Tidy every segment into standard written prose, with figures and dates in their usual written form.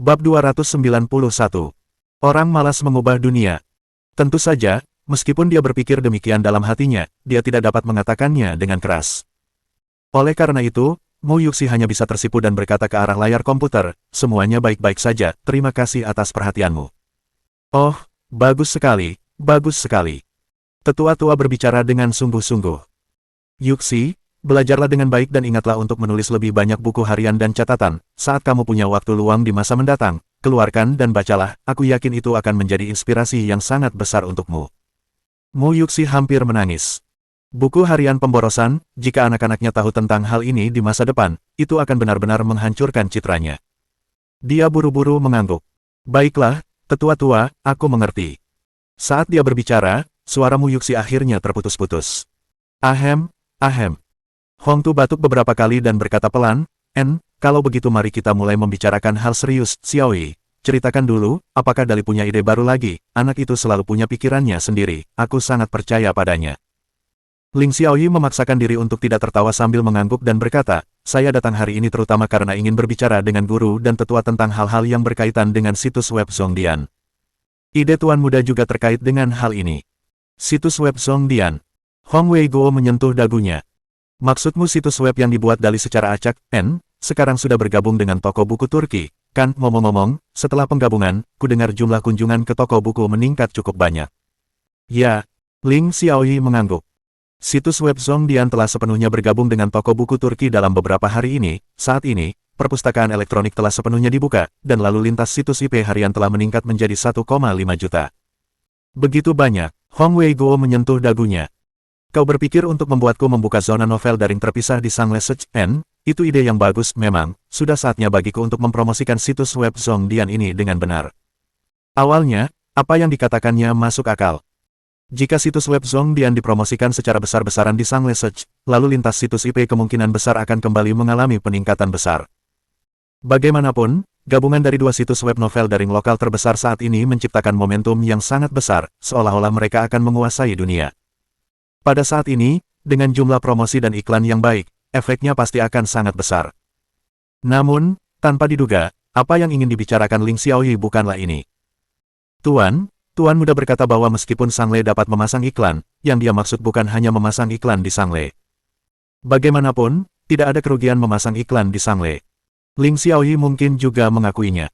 Bab 291. Orang malas mengubah dunia. Tentu saja, meskipun dia berpikir demikian dalam hatinya, dia tidak dapat mengatakannya dengan keras. Oleh karena itu, Mu Yuxi hanya bisa tersipu dan berkata ke arah layar komputer, "Semuanya baik-baik saja, terima kasih atas perhatianmu." "Oh, bagus sekali, bagus sekali." Tetua-tua berbicara dengan sungguh-sungguh. "Yuxi, belajarlah dengan baik dan ingatlah untuk menulis lebih banyak buku harian dan catatan. Saat kamu punya waktu luang di masa mendatang, keluarkan dan bacalah, aku yakin itu akan menjadi inspirasi yang sangat besar untukmu." Mu Yuxi hampir menangis. Buku harian pemborosan, jika anak-anaknya tahu tentang hal ini di masa depan, itu akan benar-benar menghancurkan citranya. Dia buru-buru mengangguk. "Baiklah, tetua-tua, aku mengerti." Saat dia berbicara, suara Mu Yuxi akhirnya terputus-putus. "Ahem, ahem." Hong Tu batuk beberapa kali dan berkata pelan, Kalau begitu mari kita mulai membicarakan hal serius, Xiaoyi. Ceritakan dulu, apakah Dali punya ide baru lagi? Anak itu selalu punya pikirannya sendiri, aku sangat percaya padanya." Ling Xiaoyi memaksakan diri untuk tidak tertawa sambil mengangguk dan berkata, "Saya datang hari ini terutama karena ingin berbicara dengan guru dan tetua tentang hal-hal yang berkaitan dengan situs web Zhongdian. Ide Tuan Muda juga terkait dengan hal ini." "Situs web Zhongdian." Hong Wei Guo menyentuh dagunya. "Maksudmu situs web yang dibuat Dali secara acak, sekarang sudah bergabung dengan toko buku Turki, kan? Ngomong-ngomong, setelah penggabungan, ku dengar jumlah kunjungan ke toko buku meningkat cukup banyak." "Ya." Ling Xiaoyi mengangguk. Situs web Zhongdian telah sepenuhnya bergabung dengan toko buku Turki dalam beberapa hari ini. Saat ini, perpustakaan elektronik telah sepenuhnya dibuka, dan lalu lintas situs IP harian telah meningkat menjadi 1,5 juta. "Begitu banyak." Hong Wei Guo menyentuh dagunya. "Kau berpikir untuk membuatku membuka zona novel daring terpisah di Sangle Search N? Itu ide yang bagus memang, sudah saatnya bagiku untuk mempromosikan situs web Zhongdian ini dengan benar." Awalnya, apa yang dikatakannya masuk akal. Jika situs web Zhongdian dipromosikan secara besar-besaran di Sangle Search, lalu lintas situs IP kemungkinan besar akan kembali mengalami peningkatan besar. Bagaimanapun, gabungan dari dua situs web novel daring lokal terbesar saat ini menciptakan momentum yang sangat besar, seolah-olah mereka akan menguasai dunia. Pada saat ini, dengan jumlah promosi dan iklan yang baik, efeknya pasti akan sangat besar. Namun, tanpa diduga, apa yang ingin dibicarakan Ling Xiaoyi bukanlah ini. Tuan Muda berkata bahwa meskipun Sangle dapat memasang iklan, yang dia maksud bukan hanya memasang iklan di Sangle. Bagaimanapun, tidak ada kerugian memasang iklan di Sangle. Ling Xiaoyi mungkin juga mengakuinya.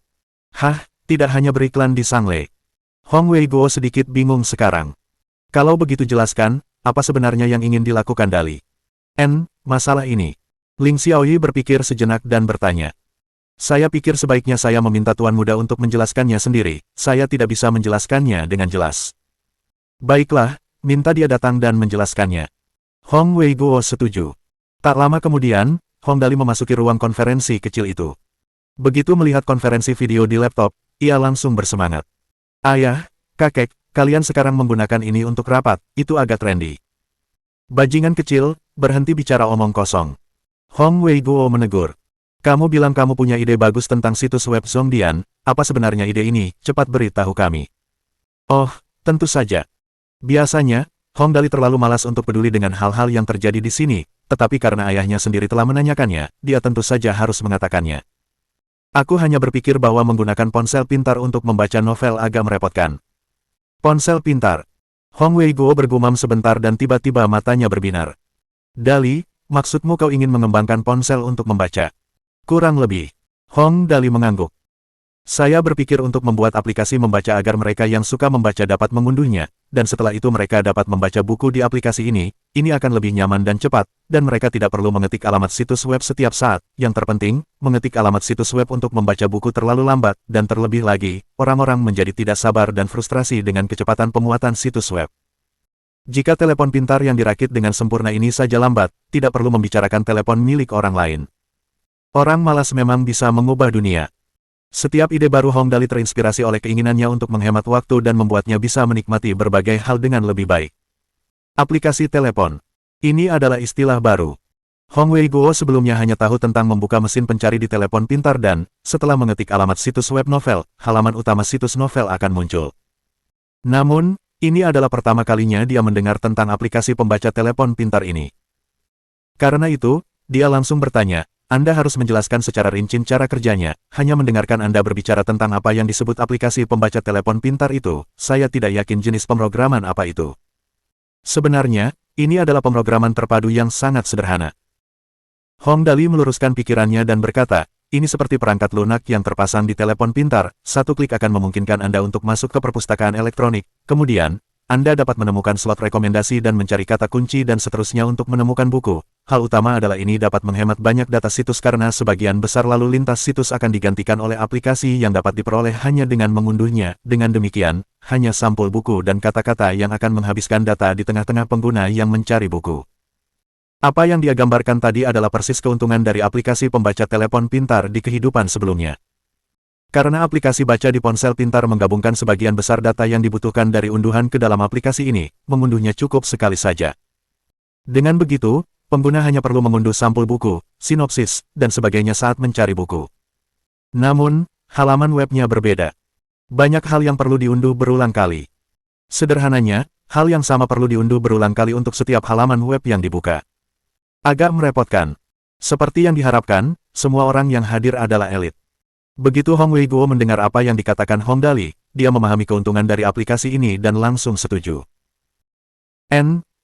"Hah, tidak hanya beriklan di Sangle?" Hong Wei Guo sedikit bingung sekarang. Kalau begitu jelaskan, apa sebenarnya yang ingin dilakukan Dali? Masalah ini. Ling Xiaoyi berpikir sejenak dan bertanya. "Saya pikir sebaiknya saya meminta Tuan Muda untuk menjelaskannya sendiri, saya tidak bisa menjelaskannya dengan jelas." "Baiklah, minta dia datang dan menjelaskannya." Hong Wei Guo setuju. Tak lama kemudian, Hong Dali memasuki ruang konferensi kecil itu. Begitu melihat konferensi video di laptop, ia langsung bersemangat. "Ayah, kakek, kalian sekarang menggunakan ini untuk rapat, itu agak trendy." "Bajingan kecil, berhenti bicara omong kosong." Hong Wei Guo menegur. "Kamu bilang kamu punya ide bagus tentang situs web Zhongdian, apa sebenarnya ide ini? Cepat beritahu kami." "Oh, tentu saja. Biasanya, Hong Dali terlalu malas untuk peduli dengan hal-hal yang terjadi di sini, tetapi karena ayahnya sendiri telah menanyakannya, dia tentu saja harus mengatakannya. Aku hanya berpikir bahwa menggunakan ponsel pintar untuk membaca novel agak merepotkan." "Ponsel pintar?" Hong Wei Guo bergumam sebentar dan tiba-tiba matanya berbinar. "Dali, maksudmu kau ingin mengembangkan ponsel untuk membaca?" "Kurang lebih." Hong Dali mengangguk. "Saya berpikir untuk membuat aplikasi membaca agar mereka yang suka membaca dapat mengunduhnya, dan setelah itu mereka dapat membaca buku di aplikasi ini akan lebih nyaman dan cepat, dan mereka tidak perlu mengetik alamat situs web setiap saat. Yang terpenting, mengetik alamat situs web untuk membaca buku terlalu lambat, dan terlebih lagi, orang-orang menjadi tidak sabar dan frustrasi dengan kecepatan pemuatan situs web. Jika telepon pintar yang dirakit dengan sempurna ini saja lambat, tidak perlu membicarakan telepon milik orang lain. Orang malas memang bisa mengubah dunia." Setiap ide baru Hong Dali terinspirasi oleh keinginannya untuk menghemat waktu dan membuatnya bisa menikmati berbagai hal dengan lebih baik. Aplikasi telepon. Ini adalah istilah baru. Hong Wei Guo sebelumnya hanya tahu tentang membuka mesin pencari di telepon pintar dan, setelah mengetik alamat situs web novel, halaman utama situs novel akan muncul. Namun, ini adalah pertama kalinya dia mendengar tentang aplikasi pembaca telepon pintar ini. Karena itu, dia langsung bertanya, Anda harus menjelaskan secara rinci cara kerjanya. Hanya mendengarkan Anda berbicara tentang apa yang disebut aplikasi pembaca telepon pintar itu, saya tidak yakin jenis pemrograman apa itu. Sebenarnya, ini adalah pemrograman terpadu yang sangat sederhana. Hong Dali meluruskan pikirannya dan berkata, ini seperti perangkat lunak yang terpasang di telepon pintar, satu klik akan memungkinkan Anda untuk masuk ke perpustakaan elektronik, kemudian, Anda dapat menemukan slot rekomendasi dan mencari kata kunci dan seterusnya untuk menemukan buku. Hal utama adalah ini dapat menghemat banyak data situs karena sebagian besar lalu lintas situs akan digantikan oleh aplikasi yang dapat diperoleh hanya dengan mengunduhnya. Dengan demikian, hanya sampul buku dan kata-kata yang akan menghabiskan data di tengah-tengah pengguna yang mencari buku. Apa yang dia gambarkan tadi adalah persis keuntungan dari aplikasi pembaca telepon pintar di kehidupan sebelumnya. Karena aplikasi baca di ponsel pintar menggabungkan sebagian besar data yang dibutuhkan dari unduhan ke dalam aplikasi ini, mengunduhnya cukup sekali saja. Dengan begitu, pengguna hanya perlu mengunduh sampul buku, sinopsis, dan sebagainya saat mencari buku. Namun, halaman webnya berbeda. Banyak hal yang perlu diunduh berulang kali. Sederhananya, hal yang sama perlu diunduh berulang kali untuk setiap halaman web yang dibuka. Agak merepotkan. Seperti yang diharapkan, semua orang yang hadir adalah elit. Begitu Hong Wei-guo mendengar apa yang dikatakan Hong Dali, dia memahami keuntungan dari aplikasi ini dan langsung setuju.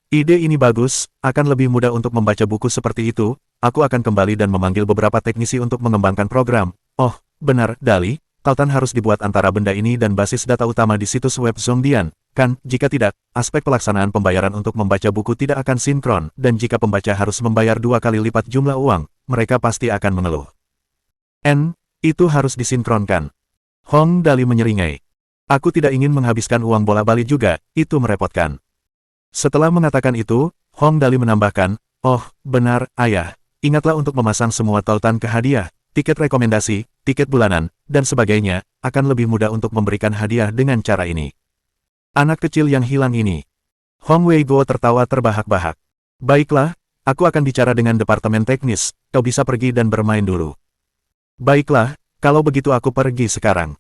Ide ini bagus, akan lebih mudah untuk membaca buku seperti itu, aku akan kembali dan memanggil beberapa teknisi untuk mengembangkan program. Oh, benar, Dali, tautan harus dibuat antara benda ini dan basis data utama di situs web Zongdian, kan? Jika tidak, aspek pelaksanaan pembayaran untuk membaca buku tidak akan sinkron, dan jika pembaca harus membayar 2 kali lipat jumlah uang, mereka pasti akan mengeluh. Itu harus disinkronkan. Hong Dali menyeringai. Aku tidak ingin menghabiskan uang bola-balik juga, itu merepotkan. Setelah mengatakan itu, Hong Dali menambahkan, oh, benar, ayah. Ingatlah untuk memasang semua tautan ke hadiah, tiket rekomendasi, tiket bulanan, dan sebagainya, akan lebih mudah untuk memberikan hadiah dengan cara ini. Anak kecil yang hilang ini. Hong Wei-guo tertawa terbahak-bahak. Baiklah, aku akan bicara dengan departemen teknis, kau bisa pergi dan bermain dulu. Baiklah, kalau begitu aku pergi sekarang.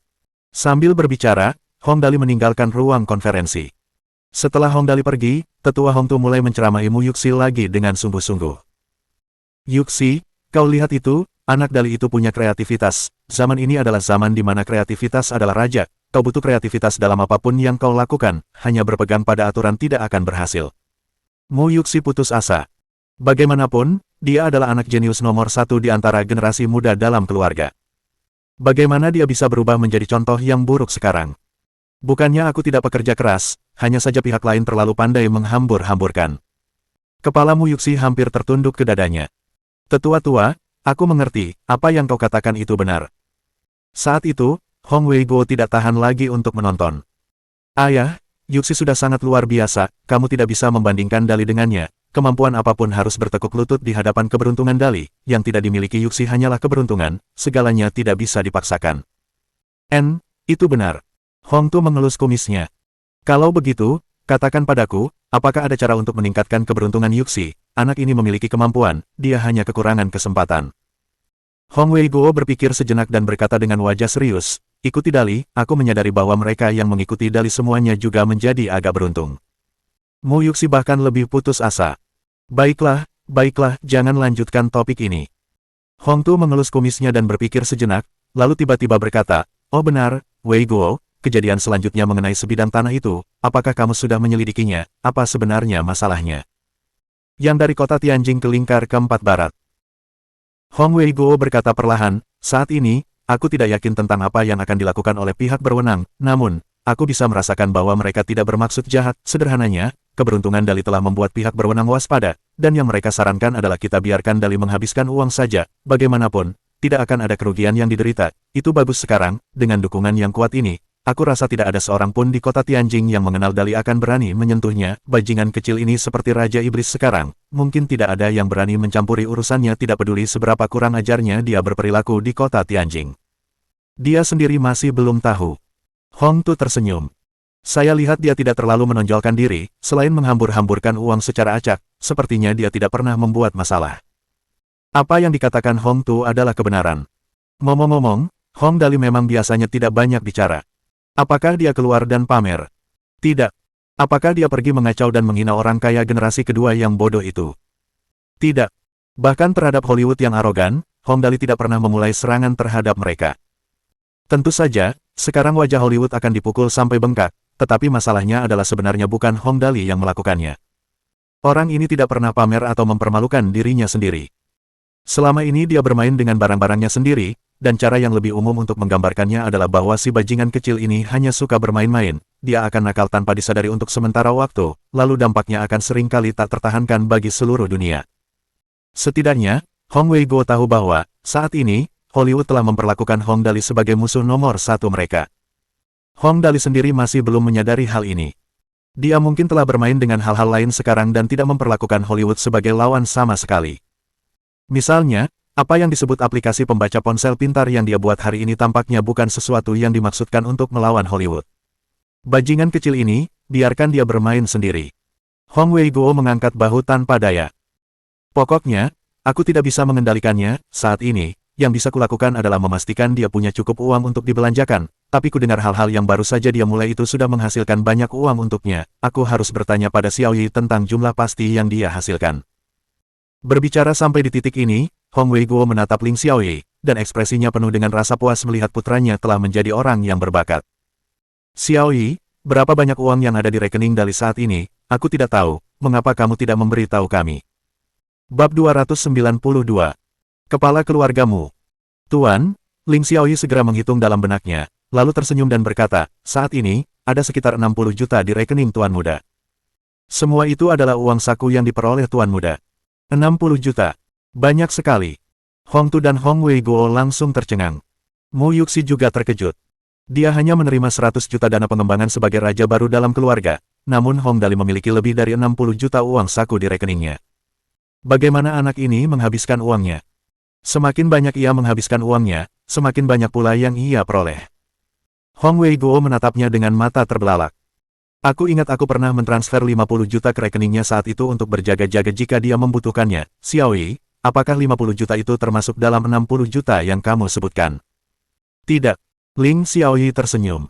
Sambil berbicara, Hong Dali meninggalkan ruang konferensi. Setelah Hong Dali pergi, tetua Hong Tu mulai menceramahi Mu Yuxi lagi dengan sungguh-sungguh. Yuxi, kau lihat itu, anak Dali itu punya kreativitas. Zaman ini adalah zaman di mana kreativitas adalah raja. Kau butuh kreativitas dalam apapun yang kau lakukan, hanya berpegang pada aturan tidak akan berhasil. Mu Yuxi putus asa. Bagaimanapun, dia adalah anak jenius nomor 1 di antara generasi muda dalam keluarga. Bagaimana dia bisa berubah menjadi contoh yang buruk sekarang? Bukannya aku tidak bekerja keras, hanya saja pihak lain terlalu pandai menghambur-hamburkan. Kepala Mu Yuxi hampir tertunduk ke dadanya. Tetua-tua, aku mengerti, apa yang kau katakan itu benar. Saat itu, Hong Wei-guo tidak tahan lagi untuk menonton. Ayah, Yuxi sudah sangat luar biasa, kamu tidak bisa membandingkan Dali dengannya. Kemampuan apapun harus bertekuk lutut di hadapan keberuntungan Dali, yang tidak dimiliki Yuxi hanyalah keberuntungan, segalanya tidak bisa dipaksakan. Itu benar. Hong Tu mengelus kumisnya. Kalau begitu, katakan padaku, apakah ada cara untuk meningkatkan keberuntungan Yuxi? Anak ini memiliki kemampuan, dia hanya kekurangan kesempatan. Hong Wei-guo berpikir sejenak dan berkata dengan wajah serius, ikuti Dali, aku menyadari bahwa mereka yang mengikuti Dali semuanya juga menjadi agak beruntung. Mu Yuxi bahkan lebih putus asa. Baiklah, jangan lanjutkan topik ini. Hong Tu mengelus kumisnya dan berpikir sejenak, lalu tiba-tiba berkata, oh benar, Wei-guo, kejadian selanjutnya mengenai sebidang tanah itu, apakah kamu sudah menyelidikinya, apa sebenarnya masalahnya? Yang dari kota Tianjing ke lingkar keempat barat. Hong Wei-guo berkata perlahan, saat ini, aku tidak yakin tentang apa yang akan dilakukan oleh pihak berwenang, namun, aku bisa merasakan bahwa mereka tidak bermaksud jahat. Sederhananya, keberuntungan Dali telah membuat pihak berwenang waspada, dan yang mereka sarankan adalah kita biarkan Dali menghabiskan uang saja. Bagaimanapun, tidak akan ada kerugian yang diderita. Itu bagus sekarang, dengan dukungan yang kuat ini, aku rasa tidak ada seorang pun di kota Tianjing yang mengenal Dali akan berani menyentuhnya. Bajingan kecil ini seperti Raja Iblis sekarang, mungkin tidak ada yang berani mencampuri urusannya tidak peduli seberapa kurang ajarnya dia berperilaku di kota Tianjing. Dia sendiri masih belum tahu. Hong Tu tersenyum. Saya lihat dia tidak terlalu menonjolkan diri, selain menghambur-hamburkan uang secara acak, sepertinya dia tidak pernah membuat masalah. Apa yang dikatakan Hong Tu adalah kebenaran. Ngomong-ngomong, Hong Dali memang biasanya tidak banyak bicara. Apakah dia keluar dan pamer? Tidak. Apakah dia pergi mengacau dan menghina orang kaya generasi kedua yang bodoh itu? Tidak. Bahkan terhadap Hollywood yang arogan, Hong Dali tidak pernah memulai serangan terhadap mereka. Tentu saja, sekarang wajah Hollywood akan dipukul sampai bengkak, tetapi masalahnya adalah sebenarnya bukan Hong Dali yang melakukannya. Orang ini tidak pernah pamer atau mempermalukan dirinya sendiri. Selama ini dia bermain dengan barang-barangnya sendiri, dan cara yang lebih umum untuk menggambarkannya adalah bahwa si bajingan kecil ini hanya suka bermain-main, dia akan nakal tanpa disadari untuk sementara waktu, lalu dampaknya akan seringkali tak tertahankan bagi seluruh dunia. Setidaknya, Hong Wei-guo tahu bahwa, saat ini, Hollywood telah memperlakukan Hong Dali sebagai musuh nomor satu mereka. Hong Dali sendiri masih belum menyadari hal ini. Dia mungkin telah bermain dengan hal-hal lain sekarang dan tidak memperlakukan Hollywood sebagai lawan sama sekali. Misalnya, apa yang disebut aplikasi pembaca ponsel pintar yang dia buat hari ini tampaknya bukan sesuatu yang dimaksudkan untuk melawan Hollywood. Bajingan kecil ini, biarkan dia bermain sendiri. Hong Wei-guo mengangkat bahu tanpa daya. Pokoknya, aku tidak bisa mengendalikannya, saat ini. Yang bisa kulakukan adalah memastikan dia punya cukup uang untuk dibelanjakan, tapi ku dengar hal-hal yang baru saja dia mulai itu sudah menghasilkan banyak uang untuknya, aku harus bertanya pada Xiao Yi tentang jumlah pasti yang dia hasilkan. Berbicara sampai di titik ini, Hong Wei-guo menatap Ling Xiao Yi, dan ekspresinya penuh dengan rasa puas melihat putranya telah menjadi orang yang berbakat. Xiao Yi, berapa banyak uang yang ada di rekening Dali saat ini, aku tidak tahu, mengapa kamu tidak memberitahu kami. Bab 292. Kepala keluargamu. Tuan, Ling Xiaoyi segera menghitung dalam benaknya, lalu tersenyum dan berkata, saat ini, ada sekitar 60 juta di rekening Tuan Muda. Semua itu adalah uang saku yang diperoleh Tuan Muda. 60 juta. Banyak sekali. Hong Tu dan Hong Wei-guo langsung tercengang. Mu Yuxi juga terkejut. Dia hanya menerima 100 juta dana pengembangan sebagai raja baru dalam keluarga, namun Hong Dali memiliki lebih dari 60 juta uang saku di rekeningnya. Bagaimana anak ini menghabiskan uangnya? Semakin banyak ia menghabiskan uangnya, semakin banyak pula yang ia peroleh. Hong Wei-guo menatapnya dengan mata terbelalak. Aku ingat aku pernah mentransfer 50 juta ke rekeningnya saat itu untuk berjaga-jaga jika dia membutuhkannya. Xiao Yi, apakah 50 juta itu termasuk dalam 60 juta yang kamu sebutkan? Tidak. Ling Xiao Yi tersenyum.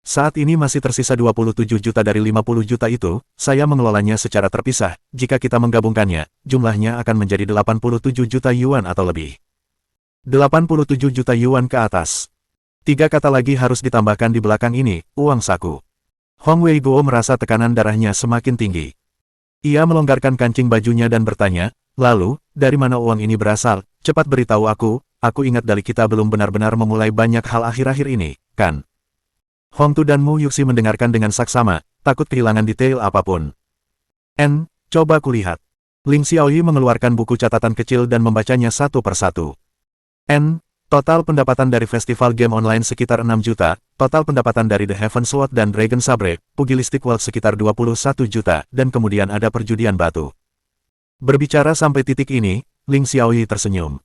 Saat ini masih tersisa 27 juta dari 50 juta itu, saya mengelolanya secara terpisah, jika kita menggabungkannya, jumlahnya akan menjadi 87 juta yuan atau lebih. 87 juta yuan ke atas. 3 kata lagi harus ditambahkan di belakang ini, uang saku. Hong Wei-guo merasa tekanan darahnya semakin tinggi. Ia melonggarkan kancing bajunya dan bertanya, lalu, dari mana uang ini berasal? Cepat beritahu aku ingat dari kita belum benar-benar memulai banyak hal akhir-akhir ini, kan? Hong Tu dan Mu Yuxi mendengarkan dengan saksama, takut kehilangan detail apapun. Coba kulihat. Ling Xiaoyi mengeluarkan buku catatan kecil dan membacanya satu persatu. Total pendapatan dari festival game online sekitar 6 juta, total pendapatan dari The Heaven Sword dan Dragon Sabre, Pugilistic World sekitar 21 juta, dan kemudian ada perjudian batu. Berbicara sampai titik ini, Ling Xiaoyi tersenyum.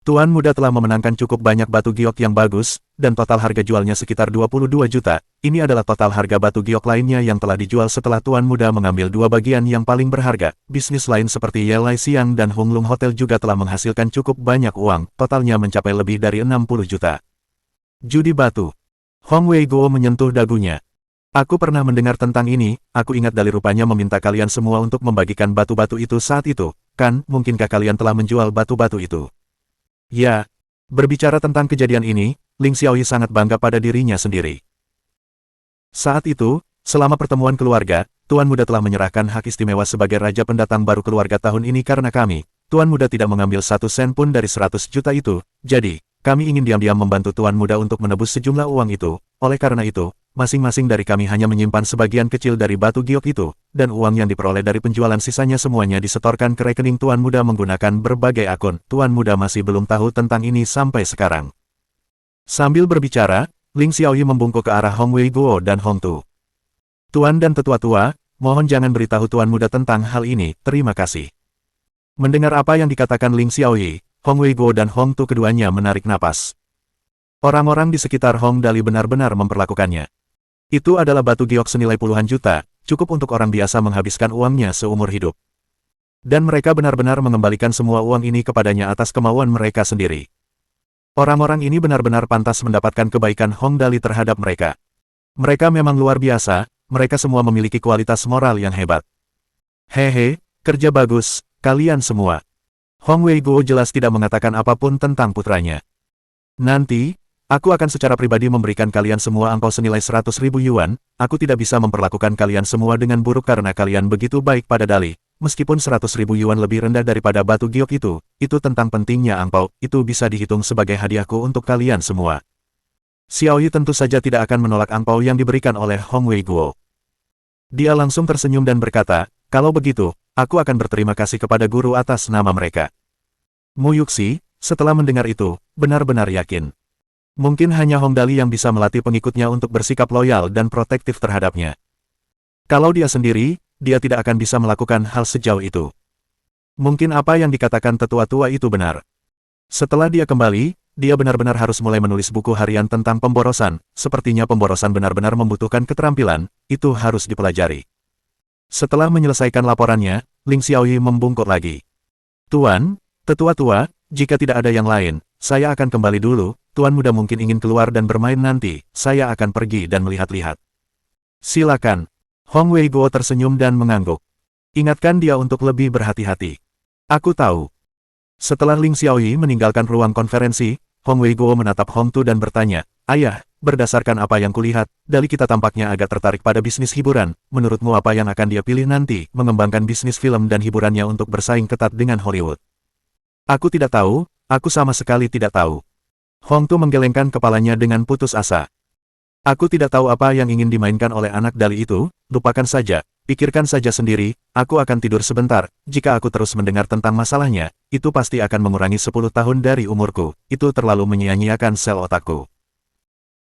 Tuan Muda telah memenangkan cukup banyak batu giok yang bagus, dan total harga jualnya sekitar 22 juta. Ini adalah total harga batu giok lainnya yang telah dijual setelah Tuan Muda mengambil 2 bagian yang paling berharga. Bisnis lain seperti Yelai Siang dan Honglung Hotel juga telah menghasilkan cukup banyak uang, totalnya mencapai lebih dari 60 juta. Judi batu. Hong Wei-guo menyentuh dagunya. Aku pernah mendengar tentang ini, aku ingat Dali rupanya meminta kalian semua untuk membagikan batu-batu itu saat itu, kan, mungkinkah kalian telah menjual batu-batu itu? Ya, berbicara tentang kejadian ini, Ling Xiaoyi sangat bangga pada dirinya sendiri. Saat itu, selama pertemuan keluarga, Tuan Muda telah menyerahkan hak istimewa sebagai raja pendatang baru keluarga tahun ini karena kami, Tuan Muda tidak mengambil 1 sen pun dari 100 juta itu, jadi, kami ingin diam-diam membantu Tuan Muda untuk menebus sejumlah uang itu, oleh karena itu, masing-masing dari kami hanya menyimpan sebagian kecil dari batu giok itu, dan uang yang diperoleh dari penjualan sisanya semuanya disetorkan ke rekening Tuan Muda menggunakan berbagai akun. Tuan Muda masih belum tahu tentang ini sampai sekarang. Sambil berbicara, Ling Xiaoyi membungkuk ke arah Hong Wei-guo dan Hong Tu. Tuan dan tetua-tua, mohon jangan beritahu Tuan Muda tentang hal ini, terima kasih. Mendengar apa yang dikatakan Ling Xiaoyi, Hong Wei-guo dan Hong Tu keduanya menarik napas. Orang-orang di sekitar Hong Dali benar-benar memperlakukannya. Itu adalah batu giok senilai puluhan juta, cukup untuk orang biasa menghabiskan uangnya seumur hidup. Dan mereka benar-benar mengembalikan semua uang ini kepadanya atas kemauan mereka sendiri. Orang-orang ini benar-benar pantas mendapatkan kebaikan Hong Dali terhadap mereka. Mereka memang luar biasa, mereka semua memiliki kualitas moral yang hebat. Hehe, kerja bagus, kalian semua. Hong Weiguo jelas tidak mengatakan apapun tentang putranya. Nanti, aku akan secara pribadi memberikan kalian semua angpau senilai 100.000 yuan, aku tidak bisa memperlakukan kalian semua dengan buruk karena kalian begitu baik pada Dali. Meskipun 100.000 yuan lebih rendah daripada batu giok itu tentang pentingnya angpau, itu bisa dihitung sebagai hadiahku untuk kalian semua. Xiaoyi tentu saja tidak akan menolak angpau yang diberikan oleh Hong Weiguo. Dia langsung tersenyum dan berkata, kalau begitu, aku akan berterima kasih kepada guru atas nama mereka. Mu Yuxi, setelah mendengar itu, benar-benar yakin. Mungkin hanya Hong Dali yang bisa melatih pengikutnya untuk bersikap loyal dan protektif terhadapnya. Kalau dia sendiri, dia tidak akan bisa melakukan hal sejauh itu. Mungkin apa yang dikatakan tetua-tua itu benar. Setelah dia kembali, dia benar-benar harus mulai menulis buku harian tentang pemborosan, sepertinya pemborosan benar-benar membutuhkan keterampilan, itu harus dipelajari. Setelah menyelesaikan laporannya, Ling Xiaoyi membungkuk lagi. Tuan, tetua-tua, jika tidak ada yang lain, saya akan kembali dulu, Tuan muda mungkin ingin keluar dan bermain nanti, saya akan pergi dan melihat-lihat. Silakan. Hong Weiguo tersenyum dan mengangguk. Ingatkan dia untuk lebih berhati-hati. Aku tahu. Setelah Ling Xiaoyi meninggalkan ruang konferensi, Hong Weiguo menatap Hong Tu dan bertanya, Ayah, berdasarkan apa yang kulihat, Dali kita tampaknya agak tertarik pada bisnis hiburan, menurutmu apa yang akan dia pilih nanti, mengembangkan bisnis film dan hiburannya untuk bersaing ketat dengan Hollywood? Aku tidak tahu, aku sama sekali tidak tahu. Hong Tu menggelengkan kepalanya dengan putus asa. Aku tidak tahu apa yang ingin dimainkan oleh anak Dali itu, lupakan saja, pikirkan saja sendiri, aku akan tidur sebentar, jika aku terus mendengar tentang masalahnya, itu pasti akan mengurangi 10 tahun dari umurku, itu terlalu menyia-nyiakan sel otakku.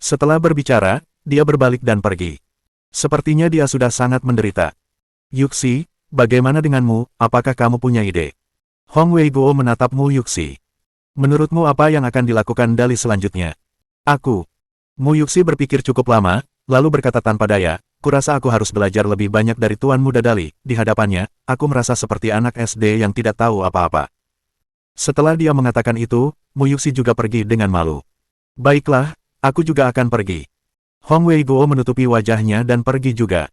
Setelah berbicara, dia berbalik dan pergi. Sepertinya dia sudah sangat menderita. Yuxi, bagaimana denganmu, apakah kamu punya ide? Hong Weiguo menatap Mu Yuxi. Menurutmu apa yang akan dilakukan Dali selanjutnya? Mu Yuxi berpikir cukup lama, lalu berkata tanpa daya, kurasa aku harus belajar lebih banyak dari Tuan Muda Dali, di hadapannya, aku merasa seperti anak SD yang tidak tahu apa-apa. Setelah dia mengatakan itu, Mu Yuxi juga pergi dengan malu. Baiklah, aku juga akan pergi. Hong Weiguo menutupi wajahnya dan pergi juga.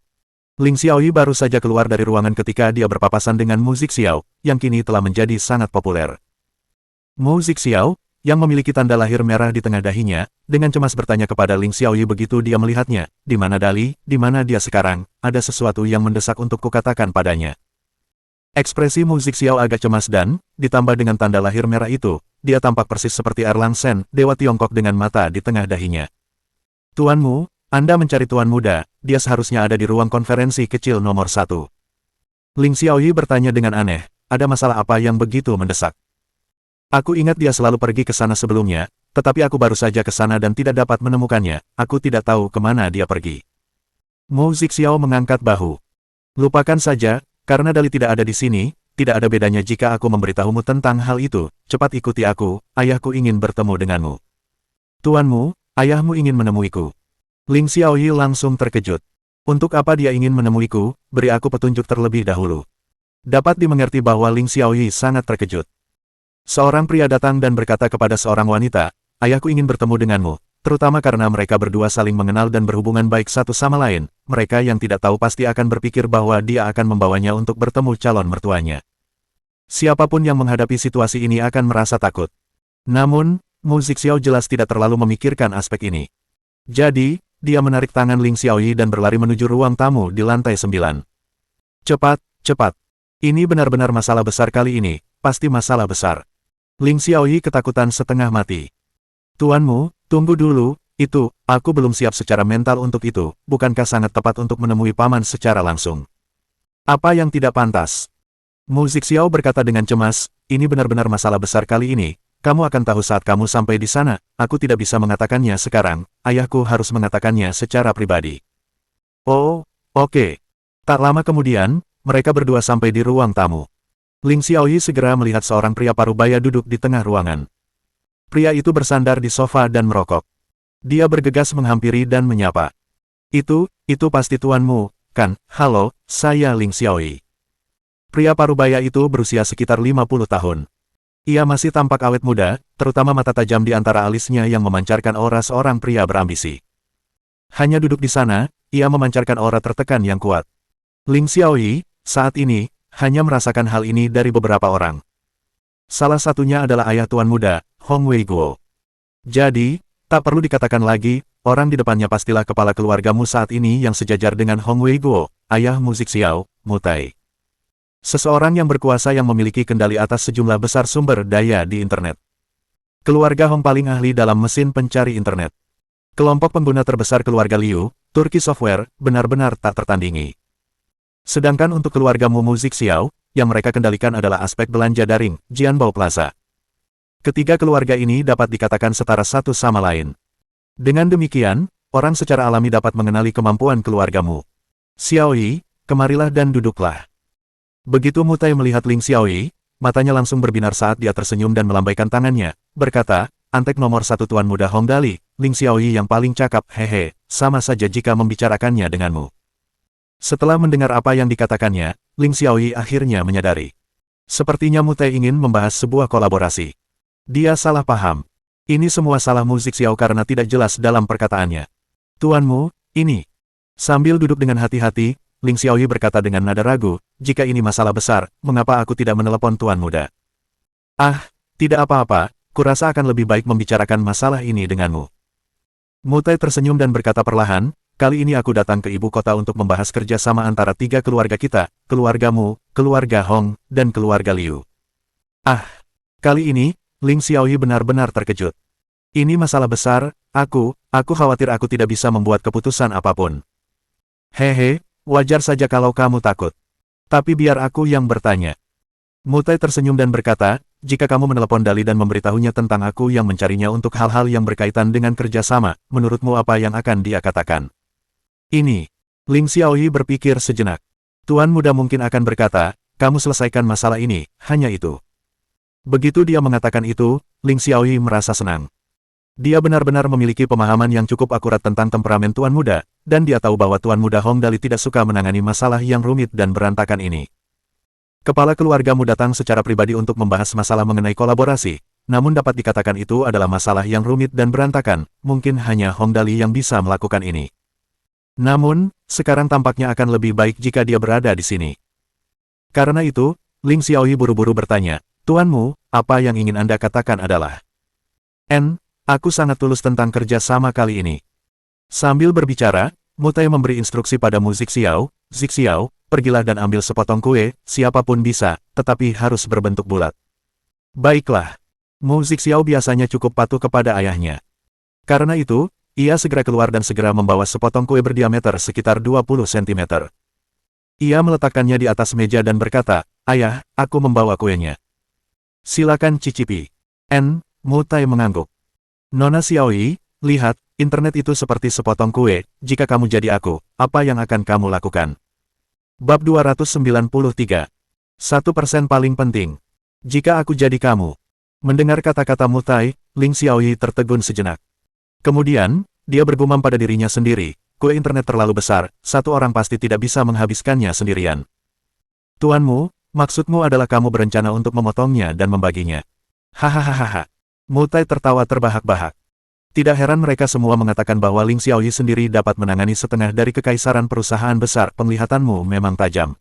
Ling Xiaoyi baru saja keluar dari ruangan ketika dia berpapasan dengan Mu Zixiao, yang kini telah menjadi sangat populer. Mu Zixiao, yang memiliki tanda lahir merah di tengah dahinya, dengan cemas bertanya kepada Ling Xiaoyi begitu dia melihatnya, di mana Dali, di mana dia sekarang, ada sesuatu yang mendesak untuk kukatakan padanya. Ekspresi Mu Zixiao agak cemas dan, ditambah dengan tanda lahir merah itu, dia tampak persis seperti Erlang Shen, dewa Tiongkok dengan mata di tengah dahinya. Tuanmu, Anda mencari Tuan Muda, dia seharusnya ada di ruang konferensi kecil nomor 1. Ling Xiaoyi bertanya dengan aneh, ada masalah apa yang begitu mendesak? Aku ingat dia selalu pergi ke sana sebelumnya, tetapi aku baru saja ke sana dan tidak dapat menemukannya, aku tidak tahu kemana dia pergi. Mu Zixiao mengangkat bahu. Lupakan saja, karena Dali tidak ada di sini, tidak ada bedanya jika aku memberitahumu tentang hal itu, cepat ikuti aku, ayahku ingin bertemu denganmu. Tuanmu, ayahmu ingin menemuiku. Ling Xiaoyi langsung terkejut. Untuk apa dia ingin menemuiku, beri aku petunjuk terlebih dahulu. Dapat dimengerti bahwa Ling Xiaoyi sangat terkejut. Seorang pria datang dan berkata kepada seorang wanita, ayahku ingin bertemu denganmu, terutama karena mereka berdua saling mengenal dan berhubungan baik satu sama lain, mereka yang tidak tahu pasti akan berpikir bahwa dia akan membawanya untuk bertemu calon mertuanya. Siapapun yang menghadapi situasi ini akan merasa takut. Namun, Mu Zixiao jelas tidak terlalu memikirkan aspek ini. Jadi, dia menarik tangan Ling Xiaoyi dan berlari menuju ruang tamu di lantai 9. Cepat, cepat. Ini benar-benar masalah besar kali ini, pasti masalah besar. Ling Xiaoyi ketakutan setengah mati. Tuanmu, tunggu dulu, aku belum siap secara mental untuk itu, bukankah sangat tepat untuk menemui paman secara langsung? Apa yang tidak pantas? Mu Zixiao berkata dengan cemas, ini benar-benar masalah besar kali ini, kamu akan tahu saat kamu sampai di sana, aku tidak bisa mengatakannya sekarang, ayahku harus mengatakannya secara pribadi. Oh, oke. Tak lama kemudian, mereka berdua sampai di ruang tamu. Ling Xiaoyi segera melihat seorang pria parubaya duduk di tengah ruangan. Pria itu bersandar di sofa dan merokok. Dia bergegas menghampiri dan menyapa. Itu pasti tuanmu, kan? Halo, saya Ling Xiaoyi. Pria parubaya itu berusia sekitar 50 tahun. Ia masih tampak awet muda, terutama mata tajam di antara alisnya yang memancarkan aura seorang pria berambisi. Hanya duduk di sana, ia memancarkan aura tertekan yang kuat. Ling Xiaoyi, saat ini, hanya merasakan hal ini dari beberapa orang. Salah satunya adalah ayah Tuan Muda, Hong Weiguo. Jadi, tak perlu dikatakan lagi, orang di depannya pastilah kepala keluargamu saat ini yang sejajar dengan Hong Weiguo, ayah musik Xiao, Mutai. Seseorang yang berkuasa yang memiliki kendali atas sejumlah besar sumber daya di internet. Keluarga Hong paling ahli dalam mesin pencari internet. Kelompok pengguna terbesar keluarga Liu, Turki Software, benar-benar tak tertandingi. Sedangkan untuk keluargamu musik Xiao, yang mereka kendalikan adalah aspek belanja daring, Jianbao Plaza. Ketiga keluarga ini dapat dikatakan setara satu sama lain. Dengan demikian, orang secara alami dapat mengenali kemampuan keluargamu. Xiaoyi, kemarilah dan duduklah. Begitu Mutai melihat Ling Xiaoyi, matanya langsung berbinar saat dia tersenyum dan melambaikan tangannya, berkata, "Antek nomor satu Tuan Muda Hong Dali, Ling Xiaoyi yang paling cakap, hehe, sama saja jika membicarakannya denganmu." Setelah mendengar apa yang dikatakannya, Ling Xiaoyi akhirnya menyadari. Sepertinya Mutai ingin membahas sebuah kolaborasi. Dia salah paham. Ini semua salah musik Xiao karena tidak jelas dalam perkataannya. "Tuanmu, ini." Sambil duduk dengan hati-hati, Ling Xiaoyi berkata dengan nada ragu, "Jika ini masalah besar, mengapa aku tidak menelepon Tuan Muda?" "Ah, tidak apa-apa, kurasa akan lebih baik membicarakan masalah ini denganmu." Mutai tersenyum dan berkata perlahan, "Kali ini aku datang ke ibu kota untuk membahas kerjasama antara tiga keluarga kita, keluargamu, keluarga Hong, dan keluarga Liu." "Ah, kali ini," Ling Xiaoyi benar-benar terkejut. "Ini masalah besar, aku khawatir aku tidak bisa membuat keputusan apapun." "Hehe, wajar saja kalau kamu takut. Tapi biar aku yang bertanya." Mutai tersenyum dan berkata, "Jika kamu menelepon Dali dan memberitahunya tentang aku yang mencarinya untuk hal-hal yang berkaitan dengan kerjasama, menurutmu apa yang akan dia katakan?" "Ini." Ling Xiaoyi berpikir sejenak. Tuan Muda mungkin akan berkata, "Kamu selesaikan masalah ini, hanya itu." Begitu dia mengatakan itu, Ling Xiaoyi merasa senang. Dia benar-benar memiliki pemahaman yang cukup akurat tentang temperamen Tuan Muda, dan dia tahu bahwa Tuan Muda Hong Dali tidak suka menangani masalah yang rumit dan berantakan ini. Kepala keluargamu datang secara pribadi untuk membahas masalah mengenai kolaborasi, namun dapat dikatakan itu adalah masalah yang rumit dan berantakan, mungkin hanya Hong Dali yang bisa melakukan ini. Namun, sekarang tampaknya akan lebih baik jika dia berada di sini. Karena itu, Ling Xiaoyi buru-buru bertanya, "Tuanmu, apa yang ingin Anda katakan adalah?" Aku sangat tulus tentang kerja sama kali ini." Sambil berbicara, Mutai memberi instruksi pada musik Xiao, "Zik Xiao, pergilah dan ambil sepotong kue, siapapun bisa, tetapi harus berbentuk bulat." "Baiklah." Musik Xiao biasanya cukup patuh kepada ayahnya. Karena itu, ia segera keluar dan segera membawa sepotong kue berdiameter sekitar 20 cm. Ia meletakkannya di atas meja dan berkata, "Ayah, aku membawa kuenya. Silakan cicipi." Mutai mengangguk. "Nona Xiaoyi, lihat, internet itu seperti sepotong kue, jika kamu jadi aku, apa yang akan kamu lakukan?" Bab 293. 1% paling penting. Jika aku jadi kamu. Mendengar kata-kata Mutai, Ling Xiaoyi tertegun sejenak. Kemudian, dia bergumam pada dirinya sendiri, kue internet terlalu besar, satu orang pasti tidak bisa menghabiskannya sendirian. "Tuanmu, maksudmu adalah kamu berencana untuk memotongnya dan membaginya?" "Hahaha." Mutai tertawa terbahak-bahak. Tidak heran mereka semua mengatakan bahwa Ling Xiaoyi sendiri dapat menangani setengah dari kekaisaran perusahaan besar. "Penglihatanmu memang tajam."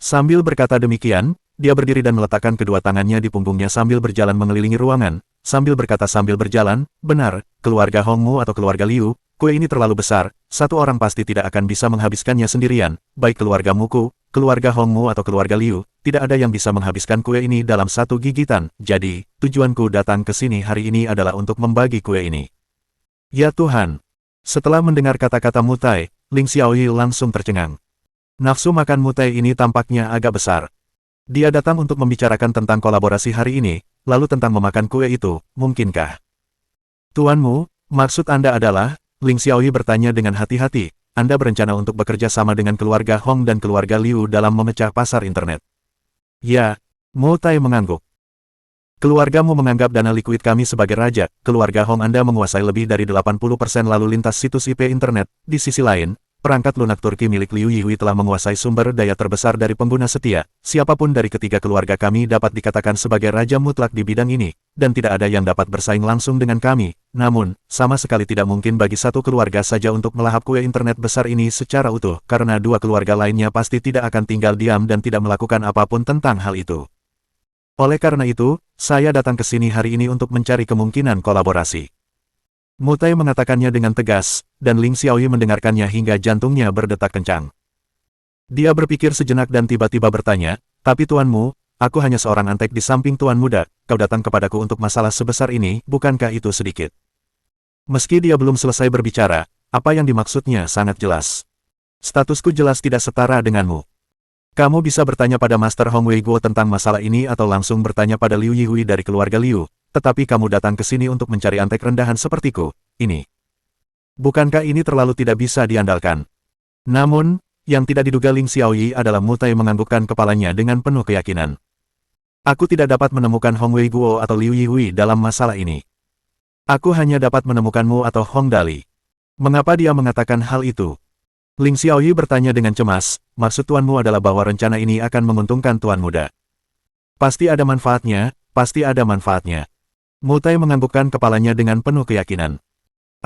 Sambil berkata demikian, dia berdiri dan meletakkan kedua tangannya di punggungnya sambil berjalan mengelilingi ruangan, sambil berkata sambil berjalan, "Benar, keluarga Hongmu atau keluarga Liu, kue ini terlalu besar, satu orang pasti tidak akan bisa menghabiskannya sendirian, baik keluarga Muku, keluarga Hongmu atau keluarga Liu, tidak ada yang bisa menghabiskan kue ini dalam satu gigitan, jadi, tujuanku datang ke sini hari ini adalah untuk membagi kue ini." "Ya Tuhan." Setelah mendengar kata-kata Mutai, Ling Xiaoyi langsung tercengang. Nafsu makan Mutai ini tampaknya agak besar. Dia datang untuk membicarakan tentang kolaborasi hari ini, lalu tentang memakan kue itu, mungkinkah? "Tuanmu, maksud Anda adalah?" Ling Xiaoyi bertanya dengan hati-hati, "Anda berencana untuk bekerja sama dengan keluarga Hong dan keluarga Liu dalam memecah pasar internet?" "Ya." Mutai mengangguk. "Keluargamu menganggap dana likuid kami sebagai raja, keluarga Hong Anda menguasai lebih dari 80% lalu lintas situs IP internet, di sisi lain, perangkat lunak Turki milik Liu Yihui telah menguasai sumber daya terbesar dari pengguna setia, siapapun dari ketiga keluarga kami dapat dikatakan sebagai raja mutlak di bidang ini, dan tidak ada yang dapat bersaing langsung dengan kami, namun, sama sekali tidak mungkin bagi satu keluarga saja untuk melahap kue internet besar ini secara utuh, karena dua keluarga lainnya pasti tidak akan tinggal diam dan tidak melakukan apapun tentang hal itu." Oleh karena itu, saya datang ke sini hari ini untuk mencari kemungkinan kolaborasi. Mu Tai mengatakannya dengan tegas, dan Ling Xiaoyi mendengarkannya hingga jantungnya berdetak kencang. Dia berpikir sejenak dan tiba-tiba bertanya, tapi tuanmu, aku hanya seorang antek di samping tuan muda, kau datang kepadaku untuk masalah sebesar ini, bukankah itu sedikit? Meski dia belum selesai berbicara, apa yang dimaksudnya sangat jelas. Statusku jelas tidak setara denganmu. Kamu bisa bertanya pada Master Hong Weiguo tentang masalah ini atau langsung bertanya pada Liu Yihui dari keluarga Liu, tetapi kamu datang ke sini untuk mencari antek rendahan sepertiku, ini. Bukankah ini terlalu tidak bisa diandalkan? Namun, yang tidak diduga Ling Xiaoyi adalah Mu Tai menganggukkan kepalanya dengan penuh keyakinan. Aku tidak dapat menemukan Hong Weiguo atau Liu Yihui dalam masalah ini. Aku hanya dapat menemukanmu atau Hong Dali. Mengapa dia mengatakan hal itu? Ling Xiaoyi bertanya dengan cemas, maksud tuanmu adalah bahwa rencana ini akan menguntungkan tuan muda. Pasti ada manfaatnya, pasti ada manfaatnya. Mu Tai menganggukkan kepalanya dengan penuh keyakinan.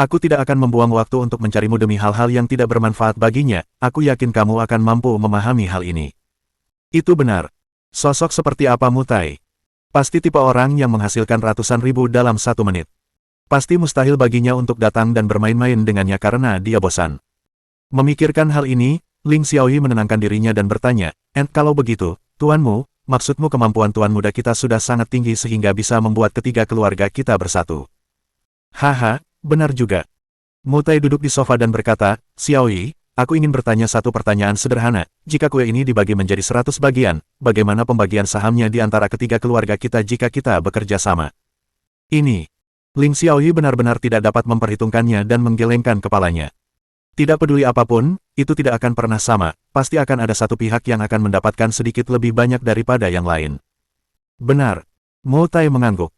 Aku tidak akan membuang waktu untuk mencarimu demi hal-hal yang tidak bermanfaat baginya, aku yakin kamu akan mampu memahami hal ini. Itu benar. Sosok seperti apa Mu Tai? Pasti tipe orang yang menghasilkan ratusan ribu dalam 1 menit. Pasti mustahil baginya untuk datang dan bermain-main dengannya karena dia bosan. Memikirkan hal ini, Ling Xiaoyi menenangkan dirinya dan bertanya, kalau begitu, tuanmu, maksudmu kemampuan tuan muda kita sudah sangat tinggi sehingga bisa membuat ketiga keluarga kita bersatu. Haha, benar juga. Mu Tai duduk di sofa dan berkata, Xiaoyi, aku ingin bertanya satu pertanyaan sederhana, jika kue ini dibagi menjadi 100 bagian, bagaimana pembagian sahamnya di antara ketiga keluarga kita jika kita bekerja sama? Ini. Ling Xiaoyi benar-benar tidak dapat memperhitungkannya dan menggelengkan kepalanya. Tidak peduli apapun, itu tidak akan pernah sama, pasti akan ada satu pihak yang akan mendapatkan sedikit lebih banyak daripada yang lain. Benar. Mu Tai mengangguk.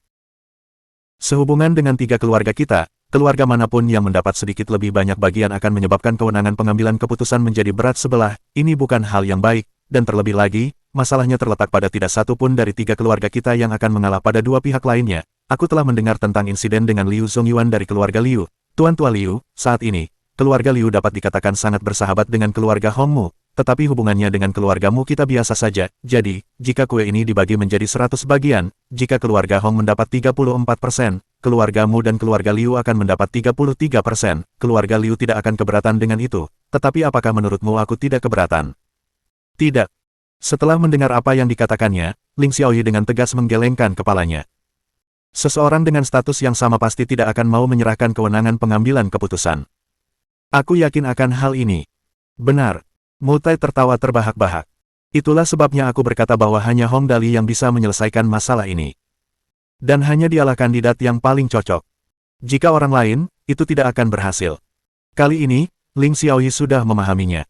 Sehubungan dengan 3 keluarga kita, keluarga manapun yang mendapat sedikit lebih banyak bagian akan menyebabkan kewenangan pengambilan keputusan menjadi berat sebelah, ini bukan hal yang baik, dan terlebih lagi, masalahnya terletak pada tidak satu pun dari 3 keluarga kita yang akan mengalah pada 2 pihak lainnya. Aku telah mendengar tentang insiden dengan Liu Zongyuan dari keluarga Liu. Tuan Tua Liu, saat ini, keluarga Liu dapat dikatakan sangat bersahabat dengan keluarga Hongmu, tetapi hubungannya dengan keluargamu kita biasa saja, jadi, jika kue ini dibagi menjadi 100 bagian, jika keluarga Hong mendapat 34%, keluargamu dan keluarga Liu akan mendapat 33%, keluarga Liu tidak akan keberatan dengan itu, tetapi apakah menurutmu aku tidak keberatan? Tidak. Setelah mendengar apa yang dikatakannya, Ling Xiaoyi dengan tegas menggelengkan kepalanya. Seseorang dengan status yang sama pasti tidak akan mau menyerahkan kewenangan pengambilan keputusan. Aku yakin akan hal ini. Benar. Mu Tai tertawa terbahak-bahak. Itulah sebabnya aku berkata bahwa hanya Hong Dali yang bisa menyelesaikan masalah ini. Dan hanya dialah kandidat yang paling cocok. Jika orang lain, itu tidak akan berhasil. Kali ini, Ling Xiaoyi sudah memahaminya.